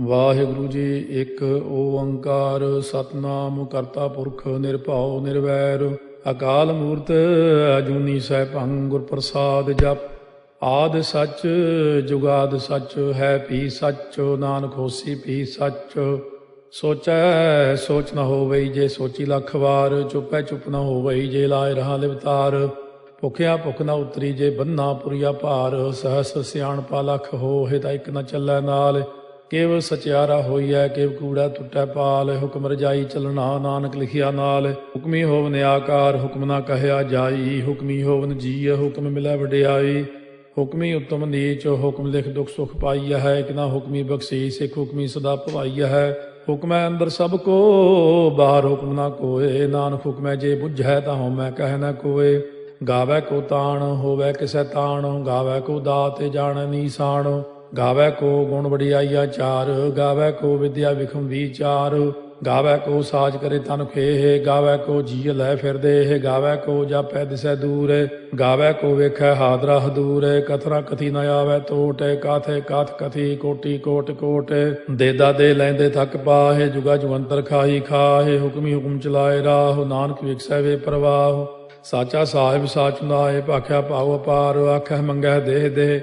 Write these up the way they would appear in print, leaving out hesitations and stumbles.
ਵਾਹਿਗੁਰੂ ਜੀ। ਇੱਕ ਓੰਕਾਰ ਸਤਨਾਮ ਕਰਤਾ ਪੁਰਖ ਨਿਰਭਉ ਨਿਰਵੈਰ ਅਕਾਲ ਮੂਰਤ ਅਜੂਨੀ ਸੈਭੰ ਗੁਰ ਪ੍ਰਸਾਦ ਜਪ। ਆਦਿ ਸੱਚ ਜੁਗਾਦ ਸੱਚ ਹੈ ਭੀ ਸੱਚ ਨਾਨਕ ਹੋਸੀ ਭੀ ਸੱਚ। ਸੋਚੈ ਸੋਚ ਨ ਹੋਵਈ ਜੇ ਸੋਚੀ ਲੱਖ ਵਾਰ। ਚੁੱਪੈ ਚੁੱਪ ਨ ਹੋਵਈ ਜੇ ਲਾਇ ਰਹਾ ਲਿਵਤਾਰ। ਭੁਖਿਆ ਭੁਖ ਨ ਉਤਰੀ ਜੇ ਬੰਨਾ ਪੁਰੀਆ ਭਾਰ। ਸਹਸ ਸਿਆਣਪਾ ਲਖ ਹੋਹਿ ਤਾਂ ਇੱਕ ਨ ਚੱਲੈ ਨਾਲ। ਕੇਵ ਸਚਿਆਰਾ ਹੋਈਐ ਕੇਵ ਕੂੜਾ ਟੁੱਟੈ ਪਾਲ। ਹੁਕਮ ਰਜਾਈ ਚੱਲਣਾ ਨਾਨਕ ਲਿਖਿਆ ਨਾਲ। ਹੁਕਮੀ ਹੋਵਨ ਆਕਾਰ ਹੁਕਮ ਨਾ ਕਹਿਆ ਜਾਈ। ਹੁਕਮੀ ਹੋਵਨ ਜੀਅ ਹੁਕਮ ਮਿਲੈ ਵਡਿਆਈ। ਹੁਕਮੀ ਉੱਤਮ ਨੀਚ ਹੁਕਮ ਲਿਖ ਦੁਖ ਸੁਖ ਪਾਈਆ ਹੈ। ਇੱਕ ਨਾ ਹੁਕਮੀ ਬਖਸ਼ੀਸ ਇੱਕ ਹੁਕਮੀ ਸਦਾ ਭਵਾਈਆ ਹੈ। ਹੁਕਮੈ ਅੰਦਰ ਸਭ ਕੋ ਬਾਹਰ ਹੁਕਮ ਨਾ ਕੋਏ। ਨਾਨਕ ਹੁਕਮੈ ਜੇ ਬੁਝੈ ਤਾਂ ਹਉਮੈ ਕਹਿ ਨ ਕੋਏ। ਗਾਵੈ ਕੋ ਤਾਣ ਹੋਵੈ ਕਿਸੈ ਤਾਣ। ਗਾਵੈ ਕੋ ਦਾਤ ਜਾਣੈ ਨੀਸਾਨ। ਗਾਵੈ ਕੋ ਗੁਣ ਵਡਿਆਈਆ ਚਾਰ। ਗਾਵੈ ਕੋ ਵਿਦਿਆ ਵਿਖਮ ਵੀਚਾਰ। ਗਾਵੈ ਕੋ ਸਾਜ ਕਰੇ ਤਨ ਖੇਹ। ਗਾਵੈ ਕੋ ਜੀਅ ਲੈ ਫਿਰਦੇ। ਗਾਵੈ ਕੋ ਜਾਪੈ ਦਿਸੈ ਦੂਰ। ਗਾਵੈ ਕੋ ਵੇਖੈ ਹਾਦਰਾ ਹਦੂਰ। ਕਥਨਾ ਕਥੀ ਨ ਆਵੈ ਟੋਟ। ਕਾਥੇ ਕਾਥ ਕਥੀ ਕੋਟੀ ਕੋਟ ਕੋਟ। ਦੇਦਾ ਦੇ ਲੈਂਦੇ ਥੱਕ ਪਾਹੇ। ਜੁਗਾ ਜੁਗੰਤਰ ਖਾਹੀ ਖਾਹੇ। ਹੁਕਮੀ ਹੁਕਮ ਚਲਾਏ ਰਾਹ। ਨਾਨਕ ਵਿਖਸੈ ਵੇ ਪ੍ਰਵਾਹ। ਸਾਚਾ ਸਾਹਿਬ ਸਾਚ ਨਾਏ ਭਾਖਿਆ ਭਾਉ ਅਪਾਰ। ਆਖੈ ਮੰਗੈ ਦੇਹ ਦੇਹ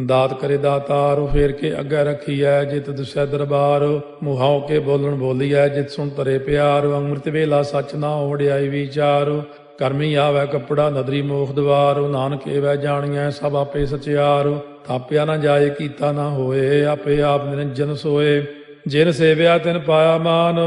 ਦਾਤ ਕਰੇ ਦਾਤਾਰ। ਫੇਰ ਕੇ ਅੱਗੇ ਰੱਖੀਐ ਜਿਤ ਦਿਸੈ ਦਰਬਾਰ। ਮੁਹਾਉ ਕੇ ਬੋਲਣ ਬੋਲੀਐ ਜਿਤ ਸੁਣ ਤਰੇ ਪਿਆਰ। ਅੰਮ੍ਰਿਤ ਵੇਲਾ ਸੱਚ ਨਾ ਵਡਿਆਈ ਵਿਚਾਰ। ਕਰਮੀ ਆਵੈ ਕੱਪੜਾ ਨਦਰੀ ਮੋਖ ਦਵਾਰ। ਨਾਨਕ ਏਵੈ ਜਾਣੀਐ ਸਭ ਆਪੇ ਸਚਿਆਰ। ਥਾਪਿਆ ਨਾ ਜਾਏ ਕੀਤਾ ਨਾ ਹੋਏ। ਆਪੇ ਆਪ ਨਿਰੰਜਨ ਸੋਏ। ਜਿਨ ਸੇਵਿਆ ਤਿਨ ਪਾਇਆ ਮਾਨ।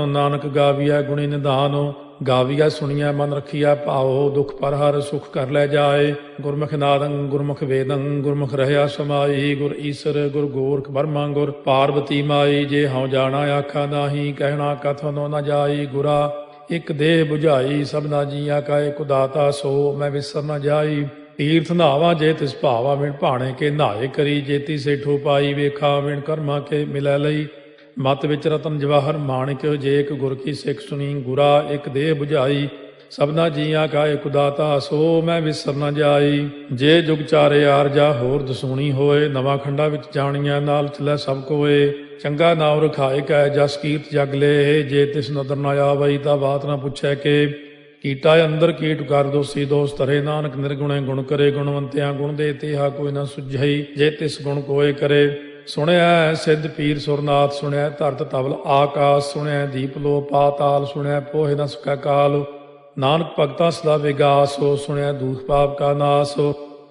ਨਾਨਕ ਗਾਵੀਐ ਗੁਣੀ ਨਿਧਾਨ। ਗਾਵੀਐ ਸੁਣੀਐ ਮਨ ਰਖੀਐ ਭਾਉ। ਦੁਖ ਪਰ ਹਰ ਸੁਖ ਕਰ ਲੈ ਜਾਏ। ਗੁਰਮੁਖ ਨਾਦੰ ਗੁਰਮੁਖ ਵੇਦੰ ਗੁਰਮੁਖ ਰਹਿਆ ਸਮਾਈ। ਗੁਰ ਈਸਰ ਗੁਰ ਗੋਰਖ ਬਰਮਾ ਗੁਰ ਪਾਰਬਤੀ ਮਾਈ। ਜੇ ਹਉ ਜਾਣਾ ਆਖਾ ਨਾਹੀ ਕਹਿਣਾ ਕਥਨੋ ਨ ਜਾਈ। ਗੁਰਾ ਇੱਕ ਦੇਹ 부ਝਾਈ ਸਭਨਾ ਜੀਆਂ ਕਾ ਇੱਕ ਦਾਤਾ। ਸੋ ਮੈਂ ਵਿਸਰ ਨ ਜਾਈ। ਤੀਰਥ ਨਹਾਵਾ ਜੇ ਤਿਸ ਭਾਵਾ ਵਿਣ ਭਾਣੇ ਕੇ ਨਹਾਏ ਕਰੀ। ਜੇਤੀ ਸੇਠੋ ਪਾਈ ਵੇਖਾ ਵਿਣ ਕਰਮਾ ਕੇ ਮਿਲੈ ਲਈ। ਮਤ ਵਿੱਚ ਰਤਨ ਜਵਾਹਰ ਮਾਣਿਕ ਜੇ ਇੱਕ ਗੁਰ ਕੀ ਸਿੱਖ ਸੁਣੀ। ਗੁਰਾ ਇੱਕ ਦੇਹ 부ਝਾਈ ਸਭਨਾ ਜੀਆਂ ਕਾ ਇੱਕ ਦਾਤਾ। ਸੋ ਮੈਂ ਵਿਸਰ ਨ ਜਾਈ। ਜੇ ਜੁਗ ਚਾਰੇ ਆਰਜਾ ਹੋਰ ਦਸੂਣੀ ਹੋਏ। ਨਵਾਂ ਖੰਡਾ ਵਿੱਚ ਜਾਣੀਆਂ ਨਾਲ ਚਲੈ ਸਭ ਕੋਏ। ਚੰਗਾ ਨਾਉ ਰਖਾਏ ਕੈ ਜਸ ਕੀਰਤ ਜਗ ਲੇ। ਜੇ ਤਿਸ ਨਦਰ ਨ ਆਵਈ ਤਾਂ ਬਾਤ ਨਾ ਪੁੱਛੈ ਕੇ। ਕੀਟਾ ਅੰਦਰ ਕੀਟ ਕਰ ਦੋਸੀ ਦੋਸ ਧਰੇ। ਨਾਨਕ ਨਿਰਗੁਣੇ ਗੁਣ ਕਰੇ। ਗੁਣਵੰਤਿਆਂ ਗੁਣ ਦੇ ਤੇਹਾ ਕੋਈ ਨਾ ਸੁਝਈ। ਜੇ ਤਿਸ ਗੁਣ ਕੋਏ ਕਰੇ। ਸੁਣਿਆ ਸਿੱਧ ਪੀਰ ਸੁਰਨਾਥ। ਸੁਣਿਆ ਧਰਤ ਤਵਲ ਆਕਾਸ। ਸੁਣਿਆ ਦੀਪ ਲੋ ਪਾਤਾਲ। ਸੁਣਿਆ ਪੋਹਿ ਨ ਸਕੈ ਕਾਲ। ਨਾਨਕ ਭਗਤਾਂ ਸਦਾ ਵਿਗਾਸ। ਸੁਣਿਆ ਦੂਖ ਪਾਪ ਕਾ ਨਾਸ।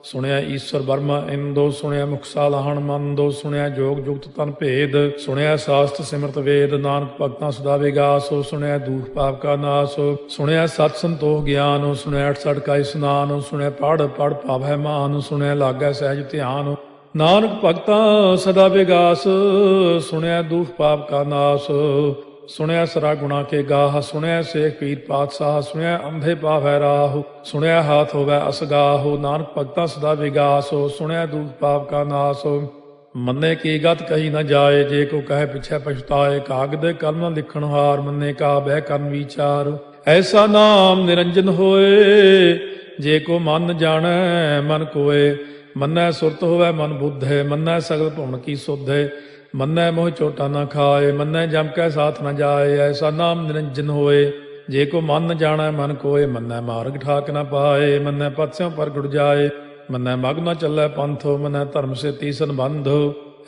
ਸੁਣਿਆ ਈਸ਼ਵਰ ਬਰਮਾ ਇੰਦੋ। ਸੁਣਿਆ ਮੁਖ ਸਾਲਾਹਣ ਮੰਦੋ। ਸੁਣਿਆ ਜੋਗ ਜੁਗਤ ਤਨ ਭੇਦ। ਸੁਣਿਆ ਸਾਸਤ ਸਿਮਰਤ ਵੇਦ। ਨਾਨਕ ਭਗਤਾਂ ਸਦਾ ਵਿਗਾਸ। ਸੁਣਿਆ ਦੂਖ ਪਾਪ ਕਾ ਨਾਸ। ਸੁਣਿਆ ਸਤ ਸੰਤੋਖ ਗਿਆਨ। ਸੁਣਿਆ 68 ਕਾ ਇਸਨਾਨ। ਸੁਣਿਆ ਪੜ ਪੜ ਭਾਵੈ ਮਾਨ। ਸੁਣਿਆ ਲਾਗੈ ਸਹਿਜ ਧਿਆਨ। ਨਾਨਕ ਭਗਤਾਂ ਸਦਾ ਵਿਗਾਸ। ਸੁਣਿਆ ਦੁਖ ਪਾਪ ਕਾ ਨਾਸ। ਸੁਣਿਆ ਸਰਾ ਗੁਣਾ ਕੇ ਗਾਹ। ਸੁਣਿਆ ਸੇਖ ਪੀਰ ਪਾਤਸ਼ਾਹ। ਸੁਣਿਆ ਅੰਧੇ ਪਾਵੈ ਰਾਹ। ਸੁਣਿਆ ਹਾਥ ਹੋਵੈ ਅਸਗਾਹ। ਨਾਨਕ ਭਗਤਾਂ ਸਦਾ ਵਿਗਾਸ। ਸੁਣਿਆ ਦੁਖ ਪਾਪ ਕਾ ਨਾਸ। ਮੰਨੇ ਕੀ ਗਤ ਕਹੀ ਨ ਜਾਏ। ਜੇ ਕੋ ਕਹੇ ਪਿਛੈ ਪਛਤਾਏ। ਕਾਗਦ ਕਲਮ ਲਿਖਣ ਹਾਰ। ਮੰਨੇ ਕਾ ਬਹਿ ਕਰਨ ਵਿਚਾਰ। ਐਸਾ ਨਾਮ ਨਿਰੰਜਨ ਹੋਏ। ਜੇ ਕੋ ਮਨ ਜਾਣੈ ਮਨ ਕੋਏ। ਮੰਨੈ ਸੁਰਤ ਹੋਵੈ ਮਨ ਬੁੱਧੇ। ਮੰਨੈ ਸਗਲ ਭੁਵਨ ਕੀ ਸੁਧੇ। ਮੰਨੈ ਮੋਹ ਚੋਟਾ ਨ ਖਾਏ। ਮੰਨੈ ਜਮ ਕੈ ਸਾਥ ਨ ਜਾਏ। ਐਸਾ ਨਾਮ ਨਿਰੰਜਨ ਹੋਏ। ਜੇ ਕੋ ਮਨ ਜਾਣੈ ਮਨ ਕੋਏ। ਮੰਨੈ ਮਾਰਗ ਠਾਕ ਨ ਪਾਏ। ਮੰਨੈ ਪਥ ਸਿਉ ਪ੍ਰਗਟ ਜਾਏ। ਮੰਨੈ ਮਗ ਨ ਚੱਲੈ ਪੰਥ। ਮੰਨੈ ਧਰਮ ਸੇਤੀ ਸੰਬੰਧ।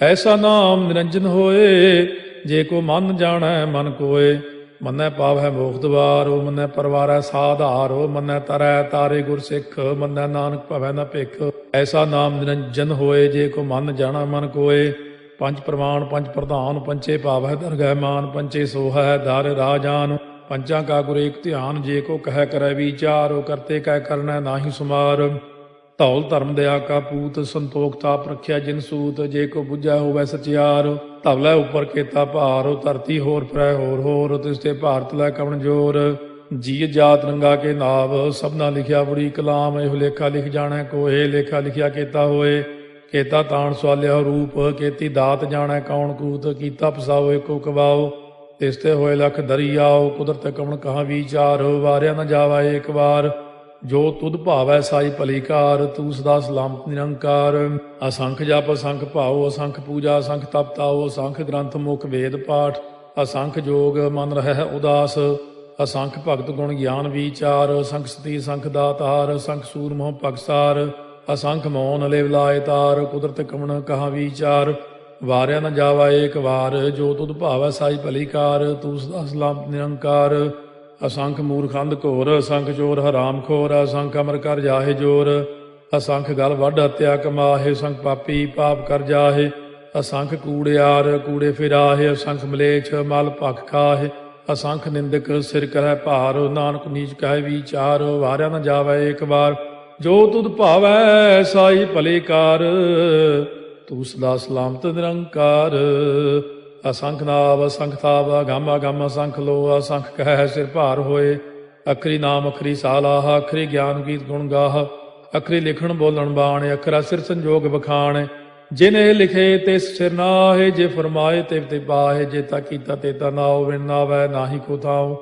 ਐਸਾ ਨਾਮ ਨਿਰੰਜਨ ਹੋਏ। ਜੇ ਕੋ ਮਨ ਜਾਣੈ ਮਨ ਕੋਏ। ਮੰਨੈ ਪਾਵੈ ਮੋਖ ਦਵਾਰੋ। ਮੰਨੈ ਪਰਵਾਰੈ ਸਾਧਾਰੋ। ਮੰਨੈ ਤਰੈ ਤਾਰੇ ਗੁਰ ਸਿੱਖ। ਮੰਨੈ ਨਾਨਕ ਭਵੈ ਨ ਭਿਖ। ਐਸਾ ਨਾਮ ਨਿਰੰਜਨ ਹੋਏ। ਜੇ ਕੋ ਮਨ ਜਾਣਾ ਮਨ ਕੋਏ। ਪੰਜ ਪ੍ਰਮਾਣ ਪੰਜ ਪ੍ਰਧਾਨ। ਪੰਚੇ ਭਾਵੈ ਦਰਗਹਿ ਮਾਨ। ਪੰਚੇ ਸੋਹੈ ਦਰ ਰਾਜਾਨ। ਪੰਚਾਂ ਕਾ ਗੁਰ ਏਕ ਧਿਆਨ। ਜੇ ਕੋ ਕਹਿ ਕਰੈ ਵਿਚਾਰ। ਕਰਤੇ ਕਹਿ ਕਰਨੈ ਨਾਹੀ ਸੁਮਾਰ। ਧੌਲ ਧਰਮ ਦਇਆ ਕਾ ਪੂਤ। ਸੰਤੋਖ ਤਾਪ ਰੱਖਿਆ ਜਿਨ ਸੂਤ। ਜੇ ਕੋ ਬੁੱਝੈ ਹੋਵੈ ਸਚਿਆਰ। ਧਵਲੇ ਉੱਪਰ ਕੇਤਾ ਭਾਰ। ਧਰਤੀ ਹੋਰ ਫਿਰੈ ਹੋਰ ਹੋਰ। ਤਿਸ ਤੇ ਭਾਰਤ ਲੈ ਕਵਣ ਜੋਰ। ਜੀ ਜਾਤ ਰੰਗਾ ਕੇ ਨਾਵ। ਸਭਨਾ ਲਿਖਿਆ ਬੜੀ ਕਲਾਮ। ਇਹੋ ਲੇਖਾ ਲਿਖ ਜਾਣੈ ਕੋਏ। ਲੇਖਾ ਲਿਖਿਆ ਕੇਤਾ ਹੋਏ। ਕੇਤਾ ਤਾਣ ਸਵਾਲਿਆ ਰੂਪ। ਕੇਤੀ ਦਾਤ ਜਾਣੈ ਕੌਣ ਕੂਤ। ਕੀਤਾ ਪਸਾਓ ਏਕੋ ਕਵਾਓ। ਤਿਸ ਤੇ ਹੋਏ ਲਖ ਦਰਿਆਓ। ਕੁਦਰਤ ਕਵਣ ਕਹਾ ਵਿਚਾਰ। ਵਾਰਿਆ ਨ ਜਾਵਾ ਏਕ ਵਾਰ। ਜੋ ਤੁਧ ਭਾਵੈ ਸਾਈ ਭਲੀ ਕਾਰ, ਤੂੰ ਸਦਾ ਸਲਾਮਤ ਨਿਰੰਕਾਰ। ਅਸੰਖ ਜਪ ਅਸੰਖ ਭਾਉ, ਅਸੰਖ ਪੂਜਾ ਅਸੰਖ ਤਪ ਤਾਉ, ਅਸੰਖ ਗ੍ਰੰਥ ਮੁਖ ਵੇਦ ਪਾਠ, ਅਸੰਖ ਜੋਗ ਮਨ ਰਹਿ ਉਦਾਸ। ਅਸੰਖ ਭਗਤ ਗੁਣ ਗਿਆਨ ਵਿਚਾਰ, ਅਸੰਖ ਸਤੀ ਅਸੰਖ ਦਾਤਾਰ, ਅਸੰਖ ਸੂਰ ਮੋਹ ਭਗਸਾਰ। ਅਸੰਖ ਮੌਨ ਲਿਵ ਲਾਇ ਤਾਰ, ਕੁਦਰਤ ਕਵਣ ਕਹਾ ਵਿਚਾਰ। ਵਾਰਿਆ ਨ ਜਾਵਾ ਏਕ ਵਾਰ, ਜੋ ਤੁਧ ਭਾਵੈ ਸਾਈ ਭਲੀ ਕਾਰ, ਤੂੰ ਸਦਾ ਸਲਾਮਤ ਨਿਰੰਕਾਰ। ਅਸੰਖ ਮੂਰਖੰਦ ਘੋਰ, ਅਸੰਖ ਚੋਰ ਹਰਾਮ ਖੋਰ, ਅਸੰਖ ਅਮਰ ਕਰ ਜਾਹੇ ਜੋਰ। ਅਸੰਖ ਗਲ ਵੱਢ ਹੱਤਿਆ ਕਮਾਹੇ, ਅਸੰਖ ਪਾਪੀ ਪਾਪ ਕਰ ਜਾਹੇ। ਅਸੰਖ ਕੂੜਿਆਰ ਕੂੜੇ ਫਿਰਾਹੇ, ਅਸੰਖ ਮਲੇਛ ਮਲ ਭਖ ਖਾਹੇ। ਅਸੰਖ ਨਿੰਦਕ ਸਿਰ ਕਰੈ ਭਾਰ, ਨਾਨਕ ਨੀਚ ਕਹਿ ਵਿਚਾਰ। ਵਾਰਿਆ ਨ ਜਾਵੈ ਏਕ ਵਾਰ, ਜੋ ਤੁਧ ਭਾਵੈ ਸਾਈ ਭਲੀ ਕਾਰ, ਤੂੰ ਸਦਾ ਸਲਾਮਤ ਨਿਰੰਕਾਰ। ਅਸੰਖ ਨਾਵ ਅਸੰਖ ਤਾਵ, ਅਗੰਮ ਅਗੰਮ ਅਸੰਖ ਲੋ, ਅਸੰਖ ਕਹਿ ਸਿਰ ਭਾਰ ਹੋਏ। ਅਖਰੀ ਨਾਮ ਅਖਰੀ ਸਾਲਾਹ, ਅਖਰੀ ਗਿਆਨ ਗੀਤ ਗੁਣ ਗਾਹ। ਅਖਰੀ ਲਿਖਣ ਬੋਲਣ ਬਾਣ, ਅਖਰਾ ਸਿਰ ਸੰਜੋਗ ਬਖਾਣ। ਜਿਨੇ ਲਿਖੇ ਤਿਸ ਸਿਰ ਨਾਹੇ, ਜੇ ਫਰਮਾਏ ਤਿਵ ਤੇ ਪਾਹੇ। ਜੇਤਾ ਕੀਤਾ ਤੇਤਾ ਨਾਉ, ਵਿਣ ਨਾਵੈ ਨਾਹੀ ਕੋ ਥਾਉ।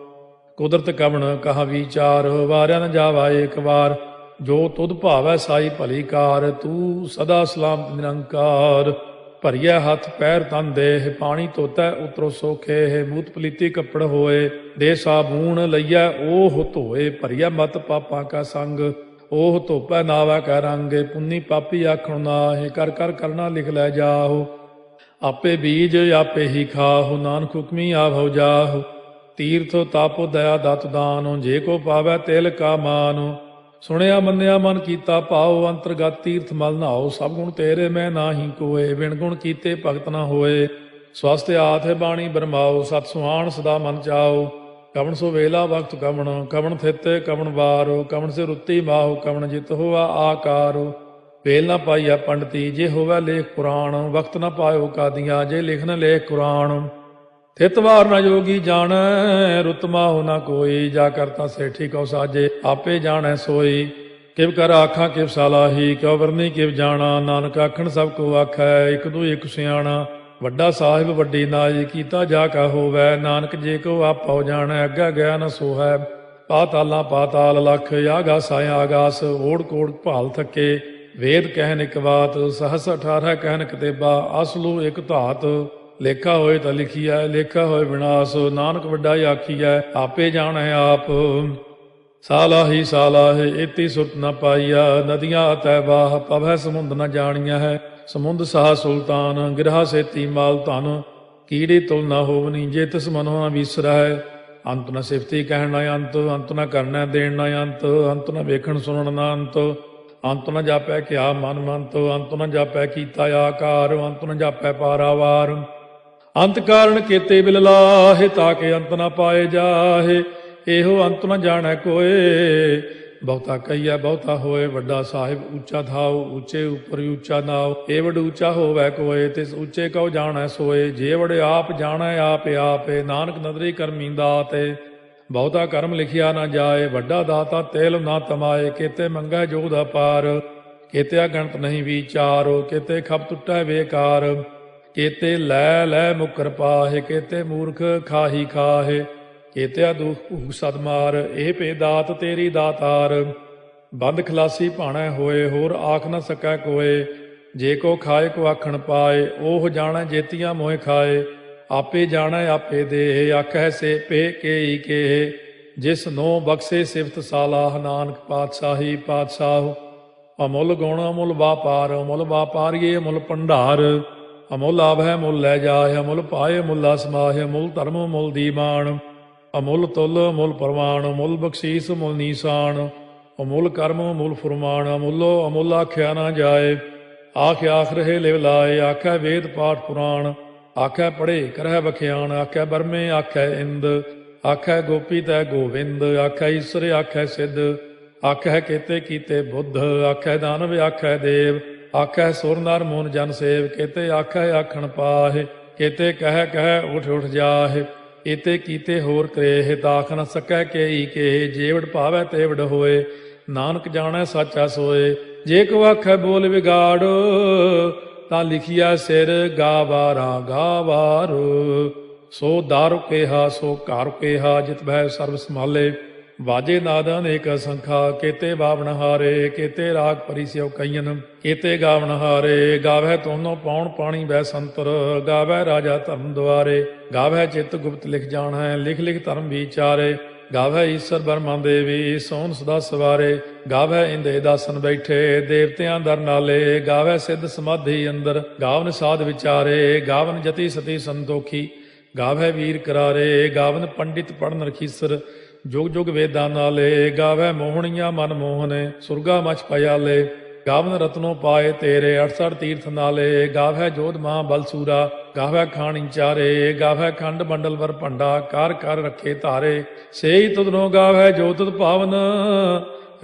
ਕੁਦਰਤ ਕਵਣ ਕਹਾ ਵਿਚਾਰ, ਵਾਰਿਆ ਨ ਜਾਵਾ ਏਕ ਵਾਰ, ਜੋ ਤੁਧ ਭਾਵੈ ਸਾਈ ਭਲੀ ਕਾਰ, ਤੂੰ ਸਦਾ ਸਲਾਮਤ ਨਿਰੰਕਾਰ। ਭਰੀਐ ਹੱਥ ਪੈਰ ਤਨ ਦੇਹ, ਪਾਣੀ ਧੋਤੈ ਉਤਰੋ ਸੋਖੇ। ਮੂਤ ਪਲੀਤੀ ਕੱਪੜ ਹੋਏ, ਦੇ ਸਾਬੂਣ ਲਈਐ ਓਹ ਧੋਏ। ਭਰੀਐ ਮਤ ਪਾਪਾਂ ਕਾ ਸੰਗ, ਓਹ ਧੋਪੈ ਨਾਵੈ ਕੈ ਰੰਗ। ਪੁੰਨੀ ਪਾਪੀ ਆਖਣ ਨਾਹਿ, ਕਰ ਕਰ ਕਰਨਾ ਲਿਖ ਲੈ ਜਾਹੋ। ਆਪੇ ਬੀਜ ਆਪੇ ਹੀ ਖਾਹੋ, ਨਾਨਕ ਹੁਕਮੀ ਆਭਉ ਜਾਹੋ। ਤੀਰਥ ਤਾਪੋ ਦਇਆ ਦਤ ਦਾਨੋ, ਜੇ ਕੋ ਪਾਵੈ ਤਿਲ ਕਾ ਮਾਨੋ। ਸੁਣਿਆ ਮੰਨਿਆ ਮਨ ਕੀਤਾ ਭਾਉ, ਅੰਤਰਗਤ ਤੀਰਥ ਮਲ ਨਹਾਉ। ਸਭ ਗੁਣ ਤੇਰੇ ਮੈਂ ਨਾਹੀ ਕੋਏ, ਬਿਨ ਗੁਣ ਕੀਤੇ ਭਗਤ ਨਾ ਹੋਏ। ਸਵਸਤ ਆਥ ਬਾਣੀ ਬਰਮਾਓ, ਸਤ ਸੁਹਾਣ ਸਦਾ ਮਨ ਚਾਓ। ਕਵਣ ਸੋ ਵੇਲਾ ਵਕਤ ਕਵਣ, ਕਵਣ ਥਿਤ ਕਵਣ ਵਾਰੋ। ਕਵਣ ਸੇ ਰੁੱਤੀ ਮਾਹੋ, ਕਵਣ ਜਿਤ ਹੋਵਾ ਆਕਾਰੋ। ਵੇਲ ਨਾ ਪਾਈਆ ਪੰਡਤੀ, ਜੇ ਹੋਵੈ ਲੇਖ ਪੁਰਾਣ। ਵਕਤ ਨਾ ਪਾਇਓ ਕਾਦੀਆਂ, ਜੇ ਲਿਖਨ ਲੇਖ ਕੁਰਾਨ। ਥਿਤ ਵਾਰ ਨਾ ਜੋਗੀ ਜਾਣੈ, ਰੁੱਤ ਮਾਹੁ ਨਾ ਕੋਈ। ਜਾ ਕਰਤਾ ਸੇਠੀ ਕਉ ਸਾਜੇ, ਆਪੇ ਜਾਣੈ ਸੋਈ। ਕਿਵ ਕਰ ਆਖਾਂ ਕਿਵ ਸਾਲਾਹੀ, ਕਿਉ ਵਰਨੀ ਕਿਵ ਜਾਣਾ। ਨਾਨਕ ਆਖਣ ਸਭ ਕੋ ਆਖੈ, ਇਕ ਦੂ ਇਕ ਸਿਆਣਾ। ਵੱਡਾ ਸਾਹਿਬ ਵੱਡੀ ਨਾਈ, ਕੀਤਾ ਜਾ ਕਾ ਹੋਵੈ। ਨਾਨਕ ਜੇ ਕੋ ਆਪਉ ਜਾਣੈ, ਅੱਗਾ ਗਿਆ ਨ ਸੋਹੈ। ਪਾਤਾਲਾਂ ਪਾਤਾਲ ਲਖ, ਆਗਾਸਾਂ ਆਗਾਸ। ਓੜ ਕੋੜ ਭਾਲ ਥੱਕੇ, ਵੇਦ ਕਹਿਨ ਇਕ ਬਾਤ। ਸਹਸ 18 ਕਹਿਨ ਕਤੇਬਾ, ਅਸਲੂ ਇਕ ਧਾਤ। ਲੇਖਾ ਹੋਏ ਤਾਂ ਲਿਖੀਐ, ਲੇਖਾ ਹੋਏ ਵਿਨਾਸ਼। ਨਾਨਕ ਵੱਡਾ ਆਖੀਐ, ਆਪੇ ਜਾਣੈ ਆਪ। ਸਾਲਾਹੀ ਸਾਲਾਹੇ, ਏਤੀ ਸੁਰਤ ਨ ਪਾਈਆ। ਨਦੀਆਂ ਅਤੈ ਬਾਹ, ਪਵੈ ਸਮੁੰਦ ਨ ਜਾਣੀਆ ਹੈ। ਸਮੁੰਦ ਸਾਹ ਸੁਲਤਾਨ, ਗਿਰਹਾ ਸੇਤੀ ਮਾਲ ਧਨ। ਕੀੜੀ ਤੁਲ ਨ ਹੋਵਨੀ, ਜੇ ਤਿਸ ਮਨੋ ਨ ਵਿਸਰੈ। ਅੰਤ ਨ ਸਿਫਤੀ ਕਹਿਣ ਨ ਅੰਤ, ਅੰਤ ਨ ਕਰਨੈ ਦੇਣ ਨ ਅੰਤ। ਅੰਤ ਨ ਵੇਖਣ ਸੁਣਨ ਨ ਅੰਤ, ਅੰਤ ਨ ਜਾਪੈ ਕਿਆ ਮਨ ਮੰਤ। ਅੰਤ ਨ ਜਾਪੈ ਕੀਤਾ ਆਕਾਰ, ਅੰਤ ਨ ਜਾਪੈ ਪਾਰਾਵਾਰ। ਅੰਤ ਕਾਰਨ ਕੇਤੇ ਬਿਲ ਲਾਹੇ, ਤਾਕੇ ਅੰਤ ਨ ਪਾਏ ਜਾਹੇ। ਇਹੋ ਅੰਤ ਨ ਜਾਣੈ ਕੋਏ, ਬਹੁਤਾ ਕਹੀਐ ਬਹੁਤਾ ਹੋਏ। ਵੱਡਾ ਸਾਹਿਬ ਉੱਚਾ ਥਾਉ, ਉੱਚੇ ਉੱਪਰ ਉੱਚਾ ਨਾਉ। ਏ ਵਡ ਉੱਚਾ ਹੋਵੈ ਕੋਏ, ਤਿਸ ਉੱਚੇ ਕਉ ਜਾਣੈ ਸੋਏ। ਜੇ ਵਡ ਆਪ ਜਾਣੈ ਆਪੇ ਆਪੇ, ਨਾਨਕ ਨਦਰੀ ਕਰਮੀ ਦਾਤੇ। ਬਹੁਤਾ ਕਰਮ ਲਿਖਿਆ ਨਾ ਜਾਏ, ਵੱਡਾ ਦਾਤਾ ਤੇਲ ਨਾ ਤਮਾਏ। ਕੇਤੇ ਮੰਗੈ ਜੋਗ ਅਪਾਰ, ਕੇਤੇ ਅਗਣਤ ਨਹੀਂ ਵਿਚਾਰੋ। ਕੇਤੇ ਖਪ ਟੁੱਟੈ ਬੇਕਾਰ, ਕੇਤੇ ਲੈ ਲੈ ਮੁਕਰ ਪਾਹੇ। ਕੇਤੇ ਮੂਰਖ ਖਾਹੀ ਖਾਹੇ, ਕੇਤਿਆ ਦੁਖ ਭੂਖ ਸਦ ਮਾਰ। ਇਹ ਭੇ ਦਾਤ ਤੇਰੀ ਦਾਤਾਰ, ਬੰਦ ਖਲਾਸੀ ਭਾਣੈ ਹੋਏ। ਹੋਰ ਆਖ ਨ ਸਕੈ ਕੋਏ, ਜੇ ਕੋ ਖਾਏ ਕੋ ਆਖਣ ਪਾਏ। ਉਹ ਜਾਣੈ ਜੇਤੀਆਂ ਮੋਹਿ ਖਾਏ, ਆਪੇ ਜਾਣੈ ਆਪੇ ਦੇ। ਆਖੈ ਸੇ ਪੇ ਕੇਈ ਕੇ, ਜਿਸ ਨੋ ਬਖਸ਼ੇ ਸਿਫਤ ਸਾਲਾਹ। ਨਾਨਕ ਪਾਤਸ਼ਾਹੀ ਪਾਤਸ਼ਾਹ, ਅਮੁੱਲ ਗੁਣ ਅਮੁੱਲ ਵਾਪਾਰ। ਅਮੁੱਲ ਵਾਪਾਰੀਏ ਅਮੁੱਲ ਭੰਡਾਰ, ਅਮੁੱਲ ਆਭੈ ਮੁੱਲ ਲੈ ਜਾਏ। ਅਮੁੱਲ ਪਾਏ ਮੁੱਲਾ ਸਮਾਹੇ, ਅਮੁੱਲ ਧਰਮ ਮੁੱਲ ਦੀਵਾਨ। ਅਮੁੱਲ ਤੁਲ ਅਮੁੱਲ ਪ੍ਰਵਾਨ, ਅਮੁੱਲ ਬਖਸ਼ੀਸ ਅਮੁੱਲ ਨੀਸਾਨ। ਅਮੁੱਲ ਕਰਮ ਅਮੁੱਲ ਫੁਰਮਾਨ, ਅਮੁੱਲੋ ਅਮੁੱਲ ਆਖਿਆ ਨਾ ਜਾਏ। ਆਖ ਆਖ ਰਹੇ ਲਿਵ ਲਾਏ, ਆਖੈ ਵੇਦ ਪਾਠ ਪੁਰਾਣ। ਆਖੈ ਪੜ੍ਹੇ ਕਰਹਿ ਬਖਿਆਣ, ਆਖੈ ਬਰਮੇ ਆਖੈ ਇੰਦ। ਆਖੈ ਗੋਪੀ ਤੈ ਗੋਵਿੰਦ, ਆਖੈ ਈਸਰ ਆਖੈ ਸਿੱਧ। ਆਖੈ ਕੇਤੇ ਕੀਤੇ ਬੁੱਧ, ਆਖੈ ਦਾਨਵ ਆਖੈ ਦੇਵ। ਆਖੈ ਸੁਰ ਨਰ ਮੂਨ ਜਨ ਸੇਵ, ਕੇਤੇ ਆਖੈ ਆਖਣ ਪਾਹੇ। ਕੇਤੇ ਕਹਿ ਕਹਿ ਉਠ ਉਠ ਜਾਹੇ, ਏਤੇ ਕੀਤੇ ਹੋਰ ਕਰੇਹ। ਤਾਖ ਨ ਸਕੈ ਕੇਈ ਕੇ, ਜੇਵੜ ਭਾਵੈ ਤੇਵੜ ਹੋਏ। ਨਾਨਕ ਜਾਣੈ ਸਾਚਾ ਸੋਏ, ਜੇ ਕੋ ਆਖੈ ਬੋਲ ਵਿਗਾੜ। ਤਾਂ ਲਿਖਿਆ ਸਿਰ ਗਾਵਾਰਾ ਗਾਵਾਰ। ਸੋ ਦਾਰੂ ਕੇਹਾ ਸੋ ਘਰ ਕੇਹਾ, ਜਿਤ ਭੈ ਸਰਬ ਸੰਭਾਲੇ। ਵਾਜੇ ਨਾਦ ਅਨੇਕ ਸੰਖਾ ਕੀਤੇ ਬਾਵਨ ਹਾਰੇ ਕੀਤੇ ਰਾਗ ਪਰੀ ਸਿਉ ਕਈਨ ਕੀਤੇ ਗਾਵਨ ਹਾਰੇ ਗਾਵੈ ਤੋਨੋ ਪੌਣ ਪਾਣੀ ਬੈ ਸੰਤਰ ਗਾਵੈ ਰਾਜਾ ਧਰਮ ਦੁਆਰੇ ਗਾਵੈ ਚਿਤ ਗੁਪਤ ਲਿਖ ਜਾਣੈ ਲਿਖ ਲਿਖ ਧਰਮ ਵਿਚਾਰੇ ਗਾਵੈ ਈਸ਼ਰ ਬਰਮਾ ਦੇਵੀ ਸੋਨ ਸਦਾ ਸਵਾਰੇ ਗਾਵੈ ਇੰਦੇ ਦਾਸਨ ਬੈਠੇ ਦੇਵਤਿਆਂ ਦਰ ਨਾਲੇ ਗਾਵੈ ਸਿੱਧ ਸਮਾਧੀ ਅੰਦਰ ਗਾਵਨ ਸਾਧ ਵਿਚਾਰੇ ਗਾਵਨ ਜਤੀ ਸਤੀ ਸੰਤੋਖੀ ਗਾਵੈ ਵੀਰ ਕਰਾਰੇ ਗਾਵਨ ਪੰਡਿਤ ਪੜਨ ਰਖੀਸਰ ਜੁਗ ਜੁਗ ਵੇਦਾਂ ਨਾਲੇ ਗਾਵੈ ਮੋਹਣੀਆਂ ਮਨ ਮੋਹਨੇ ਸੁਰਗਾ ਮਛ ਪਿਆਲੇ ਗਾਵਨ ਰਤਨੋ ਪਾਏ ਤੇਰੇ 68 ਤੀਰਥ ਨਾਲੇ ਗਾਵੈ ਜੋਧ ਮਹਾ ਬਲਸੂਰਾ ਗਾਵੈ ਖਾਣੀ ਚਾਰੇ ਗਾਵੈ ਖੰਡ ਮੰਡਲ ਵਰ ਭੰਡਾ ਕਰ ਕਰ ਰੱਖੇ ਧਾਰੇ ਸੇਈ ਤੁਧਨੋ ਗਾਵੈ ਜੋ ਤੁਧ ਭਾਵਨ